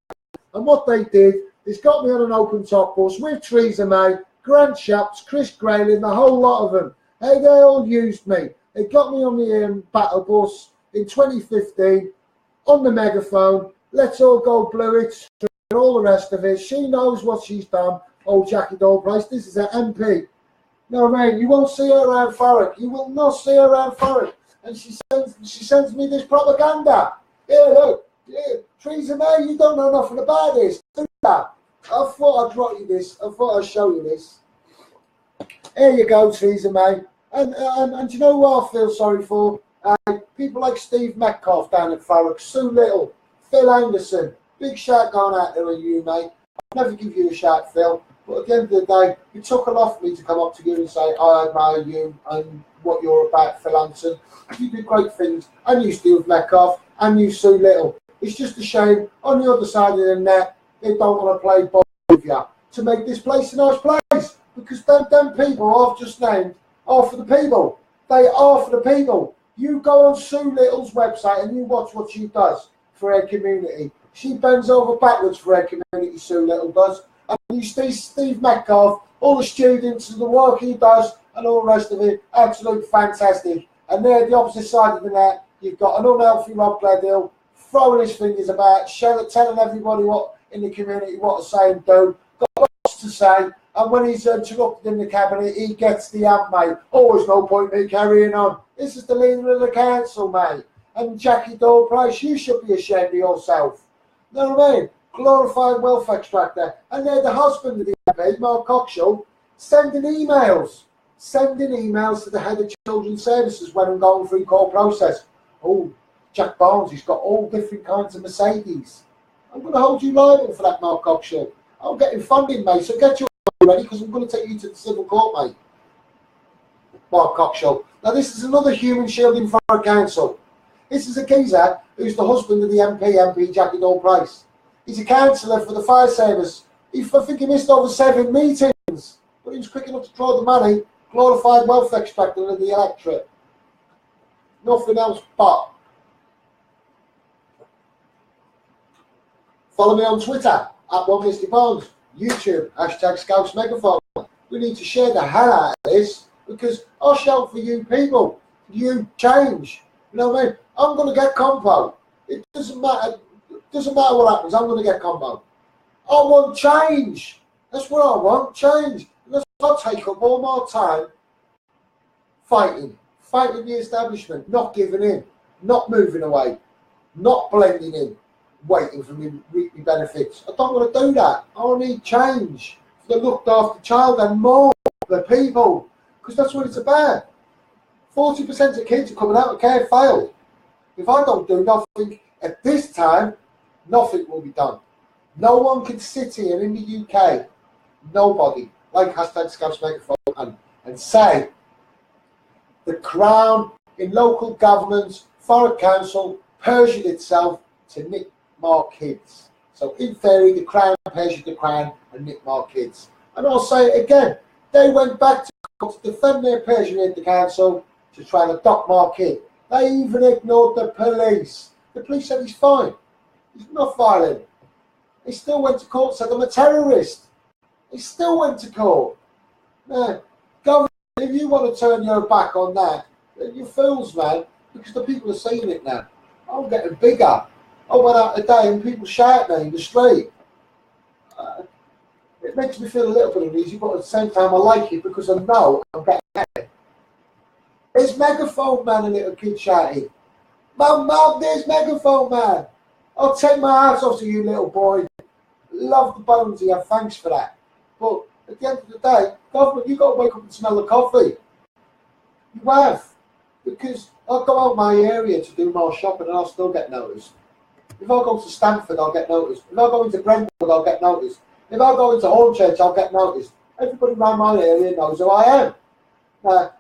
[SPEAKER 1] And what they did is got me on an open top bus with Theresa May, Grant Shapps, Chris Grayling, the whole lot of them. Hey, they all used me. They got me on the battle bus in 2015 on the megaphone. Let's all go blue it and all the rest of it. She knows what she's done. Oh, Jackie Dawn Price, this is an MP. No, man, you won't see her around Thurrock. You will not see her around Thurrock. And she sends me this propaganda. Yeah, look, yeah, Theresa May, you don't know nothing about this. Do that. I thought I'd write you this. I thought I'd show you this. Here you go, Theresa May. And you know what I feel sorry for? People like Steve Metcalf down at Thurrock, Sue Little, Phil Anderson. Big shout going out there on you, mate. I'll never give you a shout, Phil. But at the end of the day, it took a lot for me to come up to you and say, I admire you and what you're about, Phil Anderson. You do great things. And you, Steve Metcalf, and you, Sue Little. It's just a shame, on the other side of the net, they don't want to play ball with you to make this place a nice place. Because them people I've just named are for the people. They are for the people. You go on Sue Little's website and you watch what she does for her community. She bends over backwards for her community, Sue Little does. And you see Steve Metcalf, all the students and the work he does and all the rest of it, absolutely fantastic. And there, the opposite side of the net, you've got an unhealthy Rob Gledhill throwing his fingers about, telling everybody what in the community what to say and do. Got lots to say. And when he's interrupted in the cabinet, he gets the amp, mate. Oh, there's no point in me carrying on. This is the leader of the council, mate. And Jackie Dawn Price, you should be ashamed of yourself. You know what I mean? Glorified wealth extractor. And they're the husband of the MP, Mark Coxall, sending emails to the head of Children's Services when I'm going through court process. Oh, Jack Barnes, he's got all different kinds of Mercedes. I'm going to hold you liable for that, Mark Coxall. I'm getting funding, mate, so get your ready because I'm going to take you to the civil court, mate. Mark Coxall. Now, this is another human shielding for our council. This is a geezer who's the husband of the MP Jackie Dawn Price. He's a councillor for the fire service. I think he missed over 7 meetings but he was quick enough to draw the money, glorified wealth extractor in the electorate. Nothing else but. Follow me on Twitter at @1MrBones, YouTube #SCOUSE Megaphone. We need to share the hell out of this because I'll shout for you people. You change. You know what I mean? I'm going to get compo. It doesn't matter. It doesn't matter what happens. I'm going to get compo. I want change. That's what I want. Change. And I'll take up all my time fighting the establishment, not giving in, not moving away, not blending in, waiting for me weekly benefits. I don't want to do that. I need change for the looked after child and more the people, because that's what it's about. 40% of kids are coming out of care failed. If I don't do nothing at this time, nothing will be done. No one can sit here in the UK, nobody, like #SCOUSE Megaphone, and say the Crown in local governments, Borough Council, perjured itself to nick more kids. So in theory, the Crown perjured the Crown and nick more kids. And I'll say it again, they went back to defend their perjury at the council to try and adopt more kids. They even ignored the police. The police said he's fine. He's not violent. He still went to court, said I'm a terrorist. He still went to court. Now, government, if you want to turn your back on that, then you're fools, man, because the people are seeing it now. I'm getting bigger. I went out today and people shout at me in the street. It makes me feel a little bit uneasy, but at the same time I like it because I know I'm getting at it. There's Megaphone Man, a little kid shouting. Mum, there's Megaphone Man. I'll take my hat off to you, little boy. Love the bones of you, thanks for that. But at the end of the day, government, you've got to wake up and smell the coffee. You have. Because I'll go out my area to do more shopping and I'll still get noticed. If I go to Stamford, I'll get noticed. If I go into Brentwood, I'll get noticed. If I go into Hornchurch, I'll get noticed. Everybody around my area knows who I am. Now,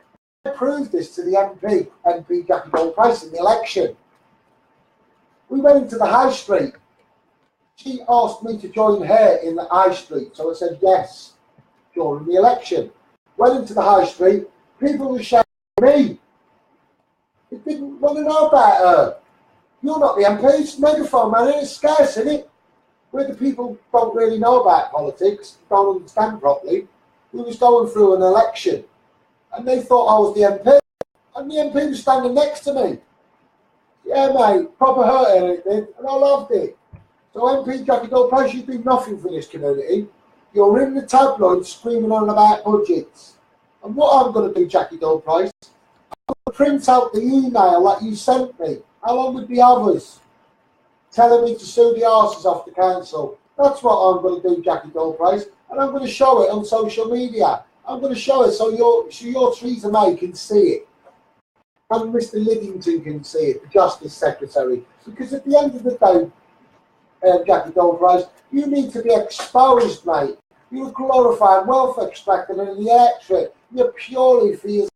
[SPEAKER 1] I proved this to the MP Jackie Gold-Price in the election. We went into the High Street. She asked me to join her in the High Street, so I said yes during the election. Went into the High Street, people were shouting at me. They didn't want to know about her. You're not the MP, it's Megaphone Man, and it's scarce, isn't it? Where the people don't really know about politics, don't understand properly. We was going through an election, and they thought I was the MP, and the MP was standing next to me. Yeah, mate, proper hurt it did, and I loved it. So MP Jackie Gold-Price, you do nothing for this community. You're in the tabloids screaming on about budgets. And what I'm going to do, Jackie Gold-Price, I'm going to print out the email that you sent me, along with the others, telling me to sue the arses off the council. That's what I'm going to do, Jackie Gold-Price, and I'm going to show it on social media. I'm going to show it so your Theresa May can see it. And Mr. Liddington can see it, the Justice Secretary. Because at the end of the day, Jackie Gold-Price, you need to be exposed, mate. You're glorifying wealth extracting in the electorate. You're purely for your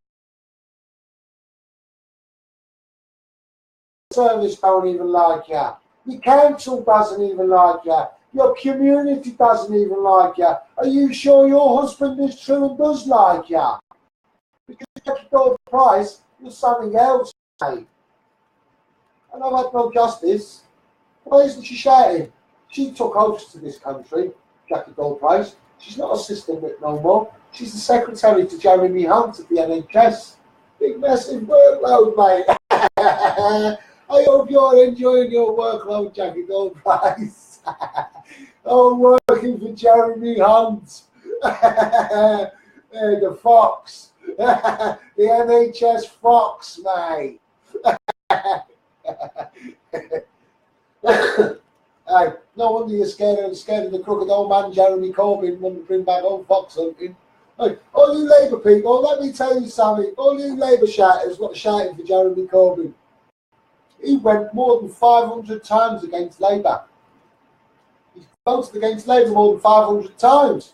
[SPEAKER 1] service don't even like you. Your council doesn't even like you. Your community doesn't even like you. Are you sure your husband is true and does like you? Because Jackie Gold-Price, you're something else, mate. And I've had no justice. Why isn't she shouting? She took oaths to this country, Jackie Gold-Price. She's not assistant whip no more. She's the secretary to Jeremy Hunt at the NHS. Big massive workload, mate. I hope you're enjoying your workload, Jackie Gold-Price. I'm working for Jeremy Hunt. The Fox. The NHS Fox, mate. Hey, no wonder you're scared of the crooked old man Jeremy Corbyn wanting to bring back old fox hunting. Hey, all you Labour people, let me tell you something. All you Labour shouters what shouting for Jeremy Corbyn. He went more than 500 times against Labour. He's voted against Labour more than 500 times.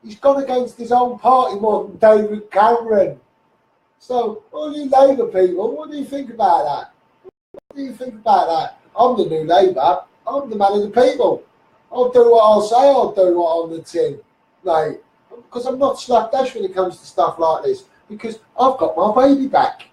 [SPEAKER 1] He's gone against his own party more than David Cameron. So, all you Labour people, what do you think about that? What do you think about that? I'm the new Labour. I'm the man of the people. I'll do what I'll say. I'll do what on the tin. Like, because I'm not slapdash when it comes to stuff like this, because I've got my baby back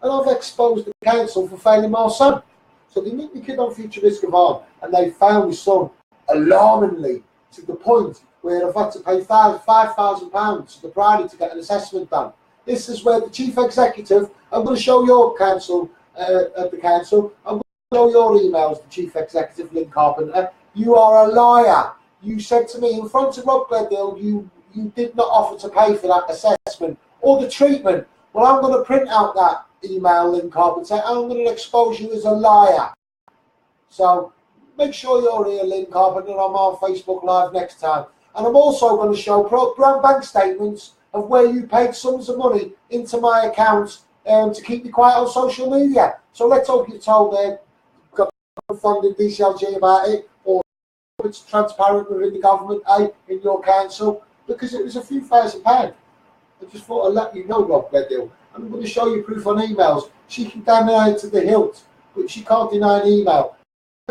[SPEAKER 1] and I've exposed the council for failing my son. So they nicked the kid on future risk of harm, and they found my son alarmingly to the point where I've had to pay £5,000 to the Priory to get an assessment done. This is where the chief executive, I'm going to show your council, at the council, I'm going to show your emails, the chief executive, Lynn Carpenter. You are a liar. You said to me in front of Rob Gledhill, you did not offer to pay for that assessment or the treatment. Well, I'm going to print out that email, Lynn Carpenter, and I'm going to expose you as a liar. So make sure you're here, Lynn Carpenter. I'm on Facebook Live next time. And I'm also going to show bank statements of where you paid sums of money into my accounts to keep me quiet on social media. So let's hope you've told got funded DCLG about it, or it's transparent within the government, in your council, because it was a few £1,000. I just thought I'd let you know, Rob Gledhill. I'm going to show you proof on emails. She can deny it to the hilt, but she can't deny an email.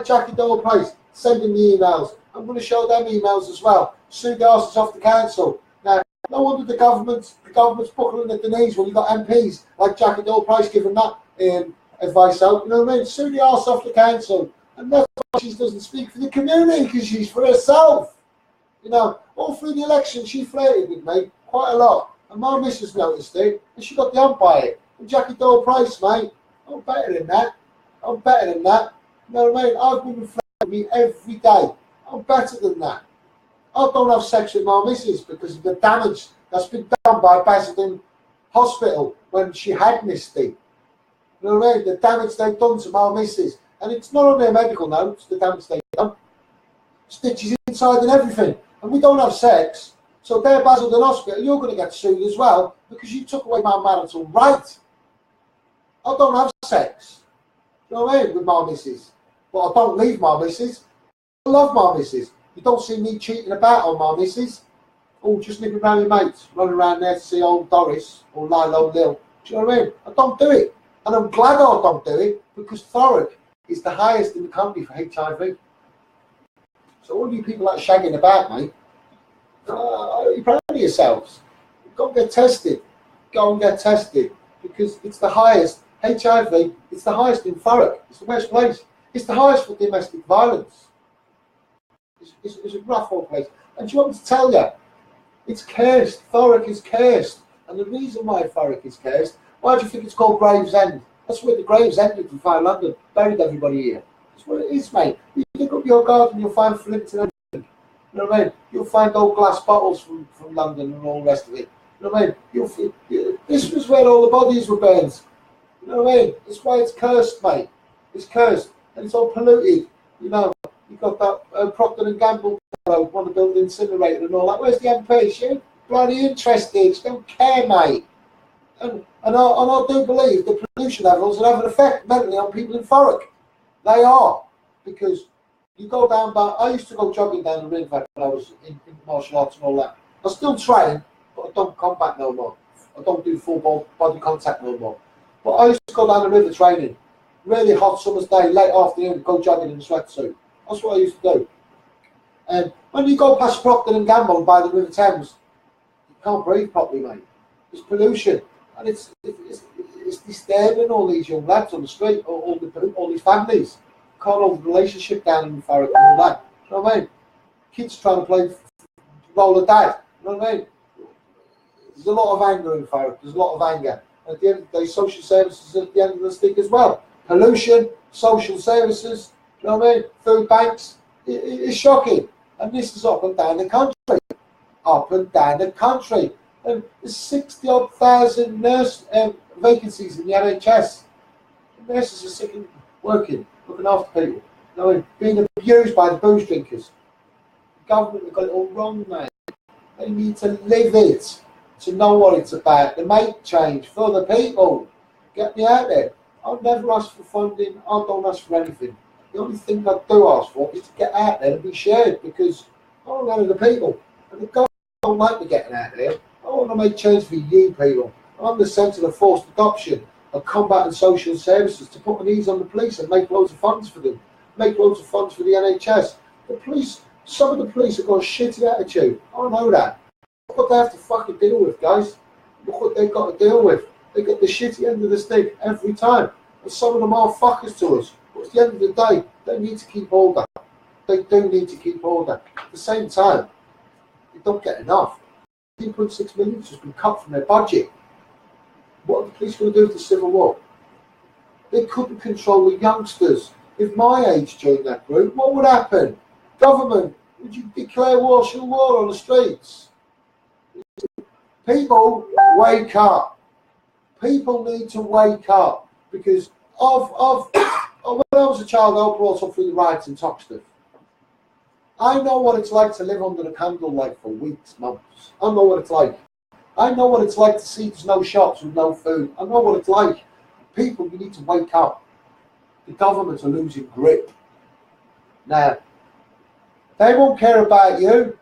[SPEAKER 1] Jackie Doyle Price, sending me emails. I'm going to show them emails as well. Sue the arses off the council. Now, no wonder the government's buckling at the knees when you've got MPs like Jackie Doyle Price giving that advice out. You know what I mean? Sue the arse off the council. And that's why she doesn't speak for the community, because she's for herself. You know, all through the election, she flirted with me quite a lot. And my missus noticed it, and she got the umpire. And Jackie Doyle Price, mate, I'm better than that. I'm better than that. You know what I mean? I've been flirting with me every day. I'm better than that. I don't have sex with my missus because of the damage that's been done by Basildon Hospital when she had Misty. You know what I mean? The damage they've done to my missus. And it's not on their medical notes, the damage they've done. Stitches inside and everything. And we don't have sex. So there, Basildon Hospital, you're going to get sued as well because you took away my marital right. I don't have sex. You know what I mean? With my missus. But I don't leave my missus. I love my missus. You don't see me cheating about on my missus. Oh, just nipping around with mates, running around there to see old Doris or Lilo Lil. Do you know what I mean? I don't do it. And I'm glad I don't do it because Thoric is the highest in the country for HIV. So all you people that are shagging about, mate, you're proud of yourselves. Go and get tested. Go and get tested because it's the highest. HIV, it's the highest in Thoric. It's the best place. It's the highest for domestic violence. It's a rough old place. And do you want me to tell you? It's cursed. Thoric is cursed. And the reason why Thoric is cursed, why do you think it's called Gravesend? That's where the graves ended in Fire London. Buried everybody here. That's what it is, mate. You dig up your garden, you'll find flints and everything. You know what I mean? You'll find old glass bottles from London and all the rest of it. You know what I mean? This was where all the bodies were burned. You know what I mean? That's why it's cursed, mate. It's cursed. And it's all polluted. You know, you've got that Procter & Gamble want to build an incinerator and all that. Where's the MP? She bloody interested. She don't care, mate. And I do believe the pollution levels will have an effect mentally on people in Thoric. They are. Because you go down by... I used to go jogging down the river when I was in martial arts and all that. I still train, but I don't combat no more. I don't do full body contact no more. But I used to go down the river training. Really hot summer's day, late afternoon, go jogging in a sweatsuit. That's what I used to do. And when you go past Procter & Gamble by the River Thames, you can't breathe properly, mate. There's pollution. And it's disturbing all these young lads on the street, all these families. Can't hold the relationship down in the Thoric and all that. You know what I mean? Kids trying to play role of dad. You know what I mean? There's a lot of anger in Thoric. There's a lot of anger. And at the end of the day, social services are at the end of the stick as well. Pollution, social services, you know what I mean? Food banks. It's shocking. And this is up and down the country. Up and down the country. And there's 60-odd thousand nurse vacancies in the NHS. The nurses are sick and working, looking after people. You know, being abused by the booze drinkers. The government have got it all wrong, mate. They need to live it, to know what it's about, to make change for the people. Get me out there. I'll never ask for funding. I don't ask for anything. The only thing I do ask for is to get out there and be shared because I want to know the people. And the government don't like me getting out there. I want to make change for you people. I'm the centre of forced adoption, of combat and social services to put an ease on the police and make loads of funds for them. Make loads of funds for the NHS. The police, some of the police have got a shitty attitude. I know that. Look what they have to fucking deal with, guys. Look what they've got to deal with. They get the shitty end of the stick every time. And some of them are fuckers to us. But at the end of the day, they need to keep order. They do need to keep order. At the same time, they don't get enough. 3.6 million has just been cut from their budget. What are the police going to do with the civil war? They couldn't control the youngsters. If my age joined that group, what would happen? Government, would you declare martial law on the streets? People, wake up. People need to wake up, because when I was a child, I was brought up through the riots in Toxteth. I know what it's like to live under the candlelight for weeks, months. I know what it's like. I know what it's like to see there's no shops with no food. I know what it's like. People, you need to wake up. The governments are losing grip. Now, they won't care about you.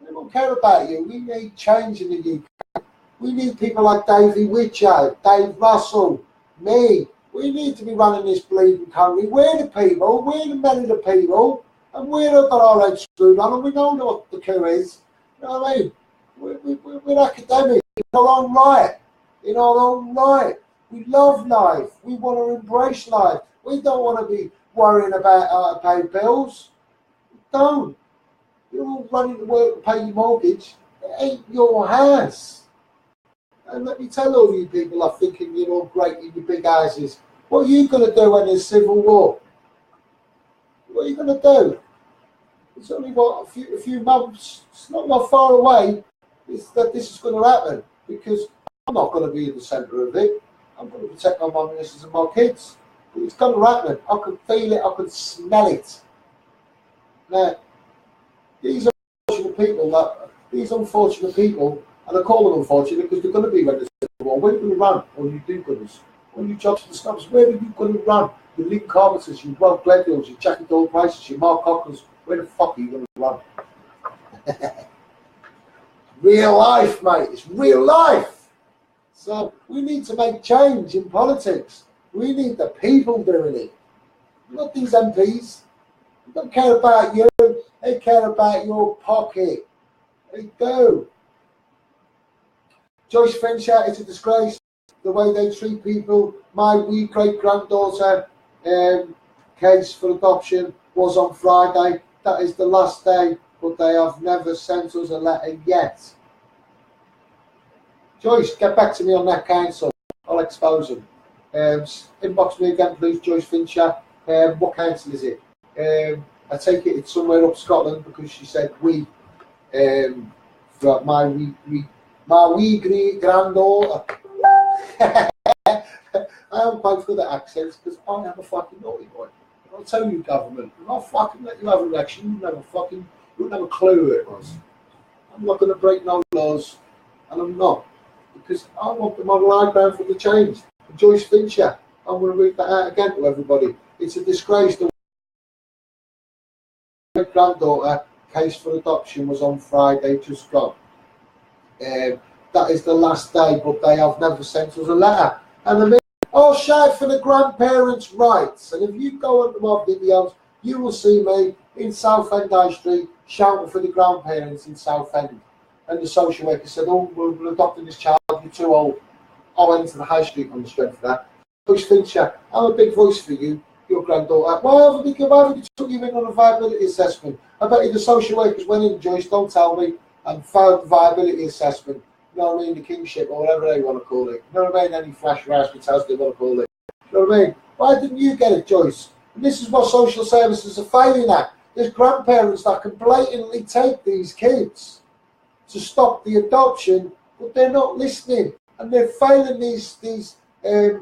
[SPEAKER 1] They won't care about you. We need change in the UK. We need people like Davey Witcher, Dave Russell, me. We need to be running this bleeding country. We're the people. We're the men of the people. And we're got our heads screwed on, and we know what the coup is. You know what I mean? We're academics in our own right. In our own right. We love life. We want to embrace life. We don't want to be worrying about how to pay bills. We don't. You're all running to work to pay your mortgage. It ain't your house. And let me tell all you people are thinking you're all great in your big houses. What are you going to do when there's civil war? What are you going to do? It's only a few months. It's not far away. That this is going to happen, because I'm not going to be in the centre of it. I'm going to protect my mum and sisters and my kids. But it's going to happen. I can feel it. I can smell it. Now, these unfortunate people, and I call them unfortunate because they're going to be when there's civil war. Where are you going to run? All you do-gooders. All you jobs and snobs. Where are you going to run? Your Lynn Carpenters, your Rob Gledhills, your Jackie Doyle Prices, your Mark Cockers. Where the fuck are you going to run? Real life, mate. It's real life. So we need to make change in politics. We need the people doing it. Not these MPs. They don't care about you. They care about your pocket. They do. Joyce Fincher, it's a disgrace the way they treat people. My wee great-granddaughter case for adoption was on Friday. That is the last day, but they have never sent us a letter yet. Joyce, get back to me on that council. I'll expose them. Inbox me again, please, Joyce Fincher. What council is it? I take it it's somewhere up Scotland, because she said we. For my wee granddaughter. I am quite good at accents, because I am a fucking naughty boy. I'll tell you, government, if I fucking let you have an election, you wouldn't have a clue who it was. I'm not going to break no laws, and I'm not, because I want the model high ground for the change. And Joyce Fincher, I'm going to read that out again to everybody. It's a disgrace. The granddaughter case for adoption was on Friday, just gone. That is the last day, but they have never sent us a letter. And I mean, I'll shout for the grandparents' rights. And if you go onto my videos, you will see me in Southend High Street shouting for the grandparents in Southend. And the social worker said, "Oh, we're adopting this child, you're too old." I went into the High Street on the strength of that. Joyce Fincher, I'm a big voice for you, your granddaughter. Why haven't you took you in on a viability assessment? I bet you the social workers went in, Joyce, don't tell me, and failed the viability assessment. You know what I mean? The kingship, or whatever they want to call it. You know what I mean? Any flash house they want to call it. You know what I mean? Why didn't you get it, Joyce? And this is what social services are failing at. There's grandparents that can blatantly take these kids to stop the adoption, but they're not listening, and they're failing these value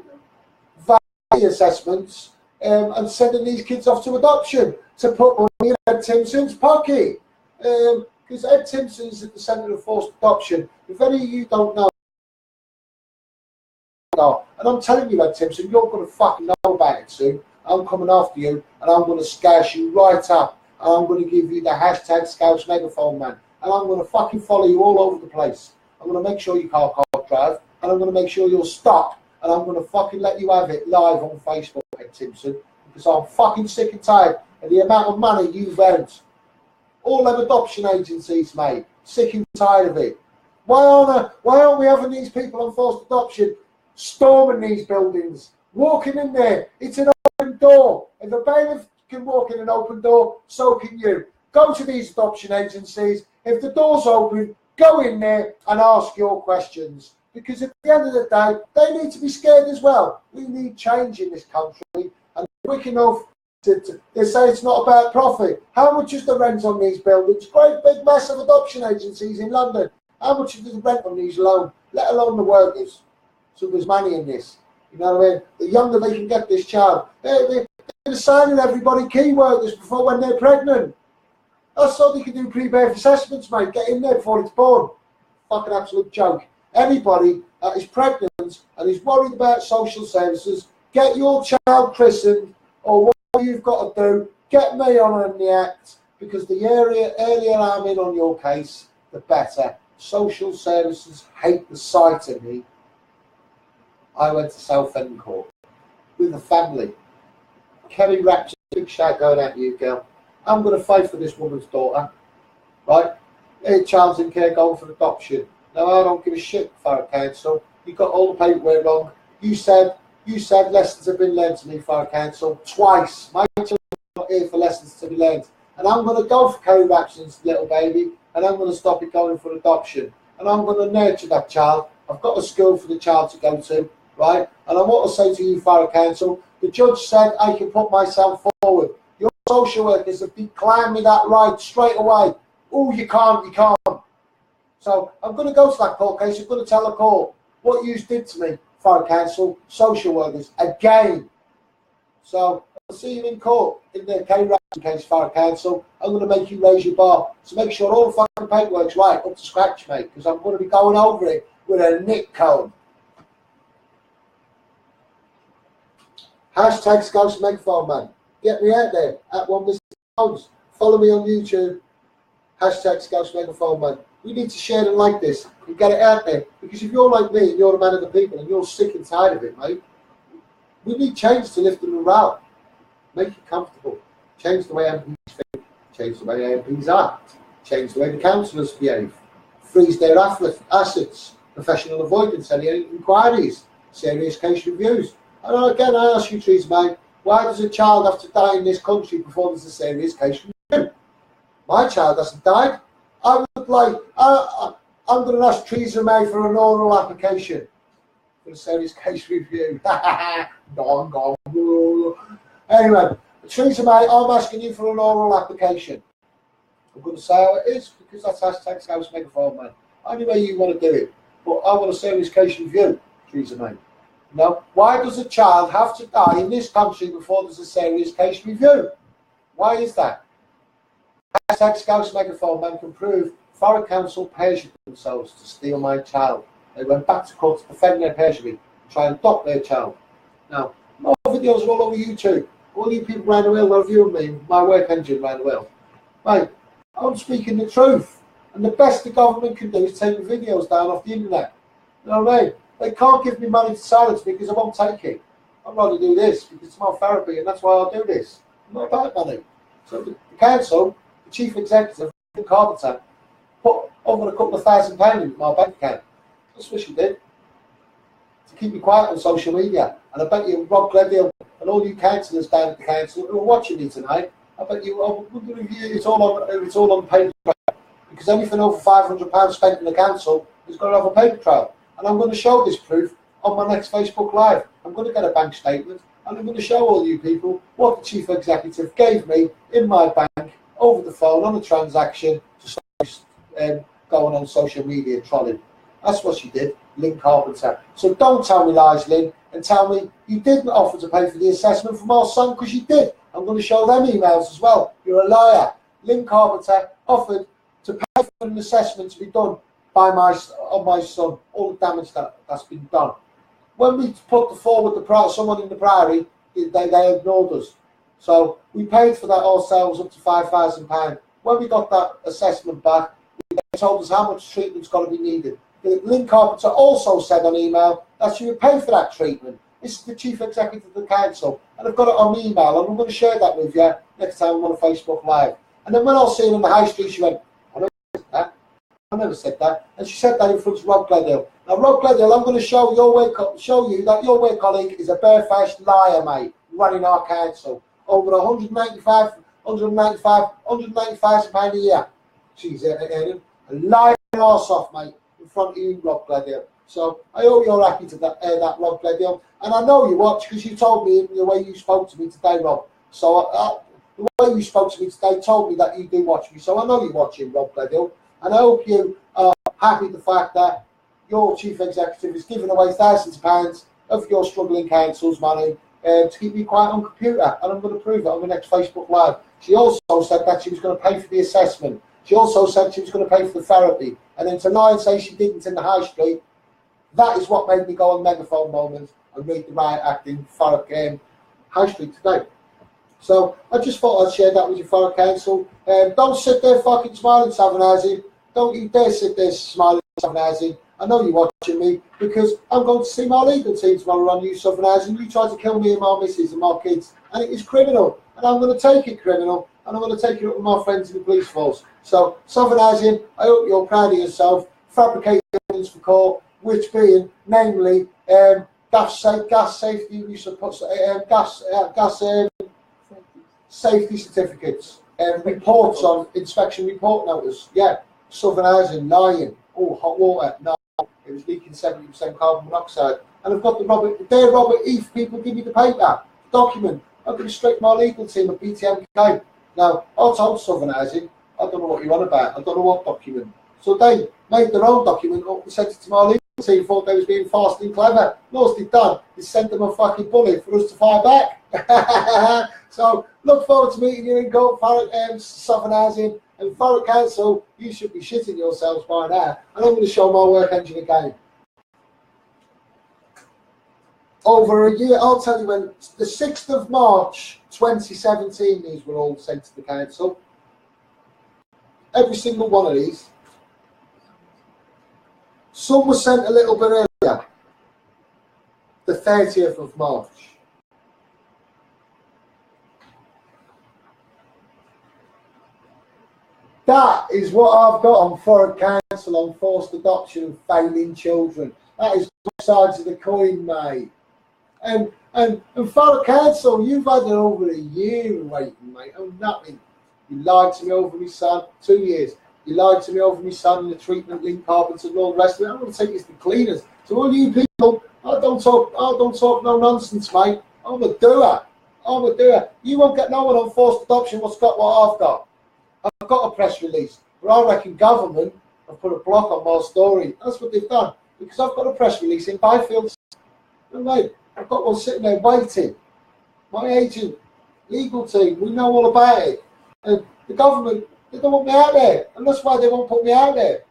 [SPEAKER 1] assessments and sending these kids off to adoption to put money in Ed Timpson's pocket. Because Ed Timpson is at the centre of forced adoption. If any of you don't know, and I'm telling you, Ed Timpson, you're going to fucking know about it soon. I'm coming after you, and I'm going to scash you right up, and I'm going to give you the hashtag SCOUSE megaphone man, and I'm going to fucking follow you all over the place. I'm going to make sure you can't drive, and I'm going to make sure you'll stop, and I'm going to fucking let you have it live on Facebook, Ed Timpson, because I'm fucking sick and tired of the amount of money you've earned. All them adoption agencies, mate, sick and tired of it. Why aren't we having these people on forced adoption storming these buildings, walking in there? It's an open door. If a bailiff can walk in an open door, so can you. Go to these adoption agencies. If the door's open, go in there and ask your questions. Because at the end of the day, they need to be scared as well. We need change in this country. And quick enough they say it's not about profit. How much is the rent on these buildings? Great big massive adoption agencies in London. How much is the rent on these alone, let alone the workers? So there's money in this. You know what I mean? The younger they can get this child. They're assigning everybody key workers before when they're pregnant. That's so they can do pre-birth assessments, mate. Get in there before it's born. Fucking absolute joke. Anybody that is pregnant and is worried about social services, get your child christened, or what you've got to do, get me on the act, because the earlier I'm in on your case, the better. Social services hate the sight of me. I went to Southend Court with the family. Kerry Rapture, big shout going at you, girl. I'm going to fight for this woman's daughter, right? Her child's in care going for adoption. Now, I don't give a shit, Borough Council. You got all the paperwork wrong. You said lessons have been learned to me, Borough Council, twice. My children are not here for lessons to be learned. And I'm going to go for Kerry Raption's little baby, and I'm going to stop it going for adoption. And I'm going to nurture that child. I've got a school for the child to go to, right? And I want to say to you, Borough Council, the judge said I can put myself forward. Your social workers have declined me that right straight away. Oh, you can't. So I'm going to go to that court case. I'm going to tell the court what you did to me, Borough Council, social workers, again. So I'll see you in court in the Kerry Raption case, Borough Council. I'm going to make you raise your bar. So make sure all the fucking paperwork's right, up to scratch, mate, because I'm going to be going over it with a nick cone. Hashtag SCOUSE Megaphone, man. Get me out there at 1 Mr. Jones. Follow me on YouTube. Hashtag SCOUSE Megaphone, man. We need to share and like this and get it out there. Because if you're like me and you're a man of the people and you're sick and tired of it, mate, we need change to lift the morale. Make it comfortable. Change the way MPs think. Change the way MPs act. Change the way the councillors behave. Freeze their assets. Professional avoidance, any inquiries. Serious case reviews. And again, I ask you, Theresa May, why does a child have to die in this country before there's a serious case review? My child hasn't died. I would like, I'm going to ask Theresa May for an oral application for a serious case review. Gone. Anyway, Theresa May, I'm asking you for an oral application. I'm going to say how it is, because that's hashtag SCOUSE Megaphone, man. Any way you want to do it. But I want a serious case review, Theresa May. No, why does a child have to die in this country before there's a serious case review? Why is that? Hashtag SCOUSE Megaphone, man, can prove Borough Council perjured themselves to steal my child. They went back to court to defend their perjury and try and adopt their child. Now, my videos are all over YouTube. All you people around the world are viewing me, my work engine around the world. Mate, I'm speaking the truth. And the best the government can do is take the videos down off the internet. You know what I mean? They can't give me money to silence me because I won't take it. I'd rather do this because it's my therapy and that's why I'll do this. I'm not about money. So the council, the chief executive, Carpenter, put over a couple of £1,000 in my bank account. That's what she did. To keep me quiet on social media. And I bet you Rob Gledhill and all you councillors down at the council who are watching me tonight, I bet you, it's all on paper trail. Because anything over £500 spent in the council is going to have a paper trail. And I'm going to show this proof on my next Facebook Live. I'm going to get a bank statement and I'm going to show all you people what the chief executive gave me in my bank over the phone on a transaction to start going on social media trolling. That's what she did, Lynn Carpenter. So don't tell me lies, Lynn, and tell me you didn't offer to pay for the assessment from our son, because you did. I'm going to show them emails as well. You're a liar. Lynn Carpenter offered to pay for an assessment to be done by my son, all the damage that's been done. When we put forward someone in the Priory, they ignored us. So we paid for that ourselves up to £5,000. When we got that assessment back, they told us how much treatment's got to be needed. Lynn Carpenter also said on email that she would pay for that treatment. This is the chief executive of the council, and I've got it on email, and I'm going to share that with you next time I'm on a Facebook Live. And then when I was seeing her on the high street, she went, I know that. I never said that. And she said that in front of Rob Gledhill. Now, Rob Gledhill, I'm going to show you that your work colleague is a barefaced liar, mate, running our council. Over 195,000 pounds a year. She's earning a lying arse off, mate, in front of you, Rob Gledhill. So I hope you're happy to hear that, Rob Gledhill. And I know you watch because you told me in the way you spoke to me today, Rob. So the way you spoke to me today told me that you do watch me. So I know you're watching, Rob Gledhill. And I hope you are happy with the fact that your chief executive is giving away thousands of pounds of your struggling council's money to keep you quiet on computer. And I'm going to prove it on the next Facebook Live. She also said that she was going to pay for the assessment. She also said she was going to pay for the therapy. And then to lie and say she didn't in the high street, that is what made me go on Megaphone Moment and read the riot acting Thurrock High Street today. So I just thought I'd share that with your Thurrock Council. Don't sit there fucking smiling, Savanazi. Don't you dare sit there smiling, Savanazi. I know you're watching me because I'm going to see my legal team tomorrow on you, Savanazi. You tried to kill me and my missus and my kids. And it is criminal. And I'm going to take it criminal. And I'm going to take it up with my friends in the police force. So, Savanazi, I hope you're proud of yourself. Fabricating evidence for court, which being, namely, gas safety, safety certificates, reports on inspection report notice. Yeah, Southern Housing, lying. Oh, hot water. No, it was leaking 70% carbon monoxide. And I've got the Robert Heath people give me the paper, document. I've got straight to my legal team at BTMK. Now, I told Southern Housing, I don't know what you're on about. I don't know what document. So they made their own document up and sent it to my legal team, thought they was being fast and clever. Most they've done is sent them a fucking bullet for us to fire back. So look forward to meeting you in court, Southern Housing and Thurrock Council. You should be shitting yourselves by now. And I'm going to show my work engine again. Over a year, I'll tell you when, the 6th of March 2017, these were all sent to the council. Every single one of these. Some were sent a little bit earlier, the 30th of March. That is what I've got on Thurrock Council on forced adoption and failing children. That is both sides of the coin, mate. And Thurrock Council, you've had it over a year waiting, mate. Oh, nothing. You lied to me over my son, 2 years. You lied to me over my son and the treatment link carpenter and all the rest of it. I'm going to take this to cleaners. So all you people, I don't talk no nonsense, mate. I'm a doer. You won't get no one on forced adoption what's got what I've got. I've got a press release, but I reckon government have put a block on my story. That's what they've done, because I've got a press release in Byfield. And mate, I've got one sitting there waiting. My agent, legal team, we know all about it. And the government, they don't want me out there, and that's why they won't put me out there,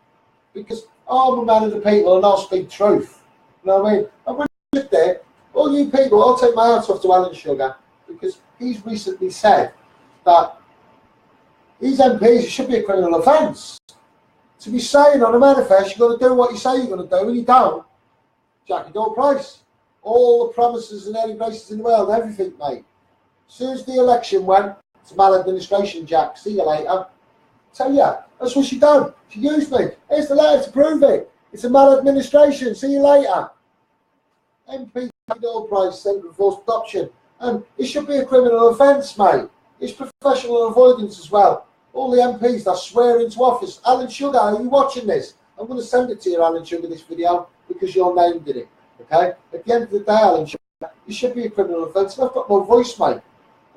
[SPEAKER 1] because I'm a man of the people and I'll speak truth. You know what I mean? And when I sit there, all you people, I'll take my hat off to Alan Sugar, because he's recently said that these MPs, it should be a criminal offence. To be saying on a manifest, you've got to do what you say you're going to do, and you don't. Jackie Dole Price. All the promises and early bases in the world, everything, mate. As soon as the election went, it's maladministration, Jack. See you later. Tell ya, that's what she done. She used me. Here's the letter to prove it. It's a maladministration. See you later. MP Jackie Dole Price sent for forced adoption. And it should be a criminal offence, mate. It's professional avoidance as well. All the MPs that swear into office. Alan Sugar, are you watching this? I'm going to send it to you, Alan Sugar, this video, because your name did it. Okay? At the end of the day, Alan Sugar, it should be a criminal offence. I've got no voice, mate.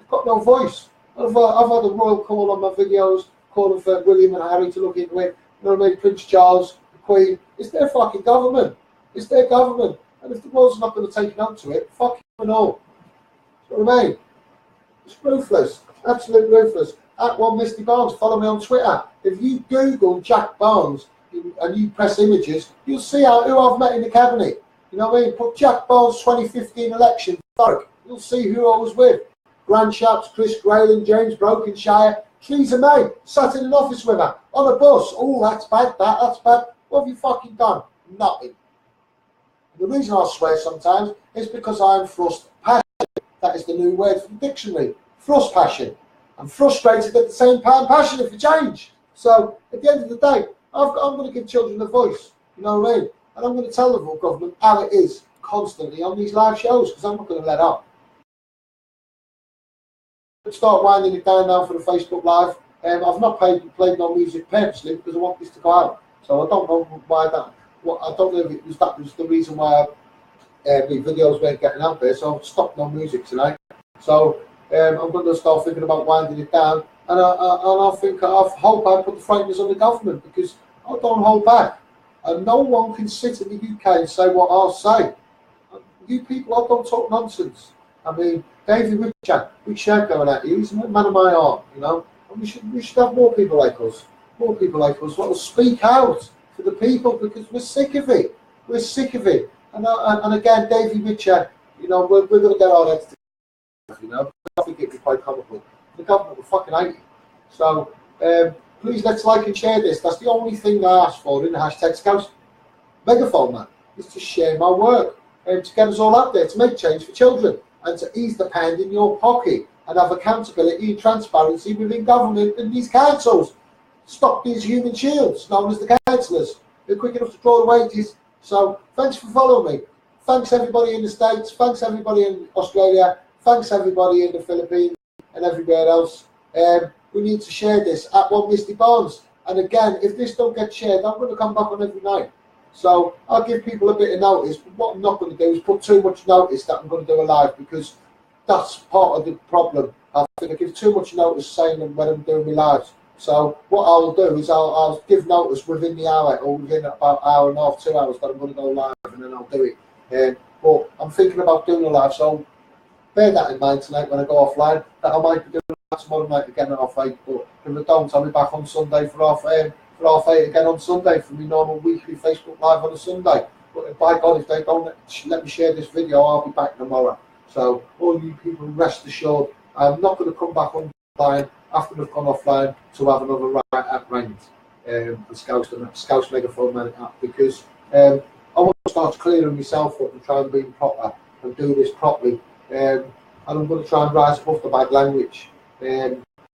[SPEAKER 1] I've got no voice. I've had a royal call on my videos, calling for William and Harry to look into it. You know what I mean? Prince Charles, the Queen. It's their fucking government. It's their government. And if the world's not going to take note to it, fuck you and all. You know what I mean? It's ruthless. Absolutely ruthless. At one Misty Barnes, follow me on Twitter. If you Google Jack Barnes and you press images, you'll see who I've met in the cabinet. You know what I mean? Put Jack Barnes 2015 election, Thurrock. You'll see who I was with. Grant Shapps, Chris Grayling, James Brokenshire, Theresa May, sat in an office with her, on a bus. Oh, that's bad, that's bad. What have you fucking done? Nothing. The reason I swear sometimes is because I'm thrust passion. That is the new word for the dictionary. Thrust passion. I'm frustrated at the same time passionate for change. So at the end of the day, I'm going to give children a voice, you know what I mean? And I'm going to tell the government how it is constantly on these live shows, because I'm not going to let up. Start winding it down now for the Facebook Live. I've not played no music purposely because I want this to go out. So I don't know why that. I don't know if that was the reason why the videos weren't getting out there. So I've stopped no music tonight. So I'm going to start thinking about winding it down. And I hope I put the frighteners on the government, because I don't hold back. And no one can sit in the UK and say what I'll say. You people, I don't talk nonsense. I mean, David Richard, big shout going at you. He's a man of my heart, you know. And we should have more people like us. More people like us that will speak out for the people, because we're sick of it. We're sick of it. And again, David Richard, you know, we're going to get our heads together, you know. I think it'd be quite comical. The government will fucking hate you. So please, let's like and share this. That's the only thing I ask for in the hashtag SCOUSE megaphone, man, is to share my work and to get us all out there to make change for children and to ease the pound in your pocket and have accountability and transparency within government and these councils. Stop these human shields known as the councillors. They're quick enough to draw the wages. So thanks for following me. Thanks everybody in the States. Thanks everybody in Australia. Thanks everybody in the Philippines and everywhere else. We need to share this at One Misty Barnes. And again, if this don't get shared, I'm going to come back on every night. So I'll give people a bit of notice, but what I'm not going to do is put too much notice that I'm going to do a live, because that's part of the problem. I think I give too much notice saying them when I'm doing my lives. So what I'll do is I'll give notice within the hour, or within about an hour and a half, 2 hours, that I'm going to go live, and then I'll do it. But I'm thinking about doing a live, so bear that in mind tonight when I go offline, that I might be doing that tomorrow night again at 8:30. But if I don't, I'll be back on Sunday for 8:30 again on Sunday for my normal weekly Facebook Live on a Sunday. But by God, if they don't let me share this video, I'll be back tomorrow. So all you people, rest assured, I'm not going to come back online after I've gone offline to have another rant and SCOUSE megaphone man app, because I want to start clearing myself up and try and be proper and do this properly. And I'm going to try and rise above the bad language.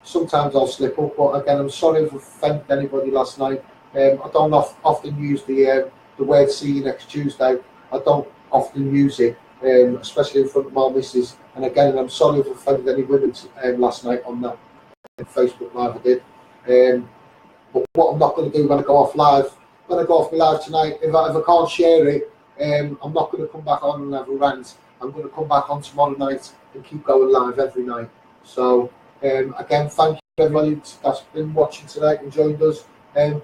[SPEAKER 1] Sometimes I'll slip up, but again, I'm sorry if I offended anybody last night. I don't often use the word "see you next Tuesday." I don't often use it, especially in front of my missus. And again, I'm sorry if I offended any women last night on that Facebook Live I did. But what I'm not going to do when I go off live, when I go off my live tonight, if I can't share it, I'm not going to come back on and have a rant. I'm going to come back on tomorrow night and keep going live every night. So again, thank you everybody that's been watching tonight and joined us.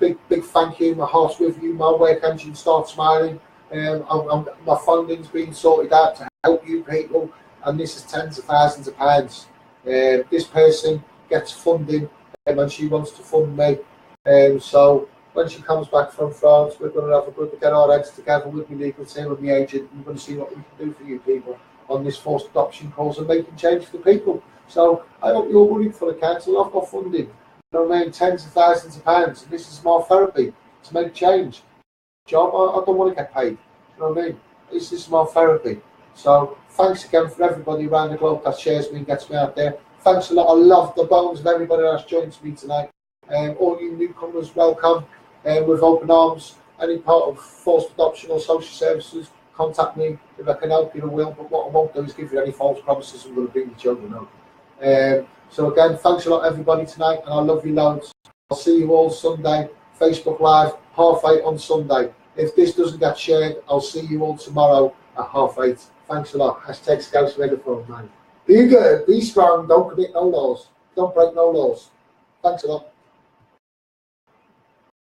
[SPEAKER 1] Big thank you. My heart's with you. My work engine starts smiling. My funding's being sorted out to help you people, and this is tens of thousands of pounds. This person gets funding and she wants to fund me. So when she comes back from France, we're going to have a good get our heads together with my legal team and my agent. We're going to see what we can do for you people on this forced adoption cause and making change for the people. So I hope you're worried for the council. I've got funding, you know what I mean, tens of thousands of pounds. And this is my therapy to make change. Job, I don't want to get paid. You know what I mean? This is my therapy. So thanks again for everybody around the globe that shares me and gets me out there. Thanks a lot. I love the bones of everybody that's joined me tonight. All you newcomers, welcome with open arms. Any part of forced adoption or social services, contact me. If I can help you, I will. But what I won't do is give you any false promises. I'm going to bring the children home. So again, thanks a lot everybody tonight, and I love you loads. I'll see you all Sunday, Facebook Live, 8:30 on Sunday. If this doesn't get shared, I'll see you all tomorrow at 8:30. Thanks a lot. Hashtag SCOUSE megaphone, man. Be good, be strong, don't commit no laws. Don't break no laws. Thanks a lot.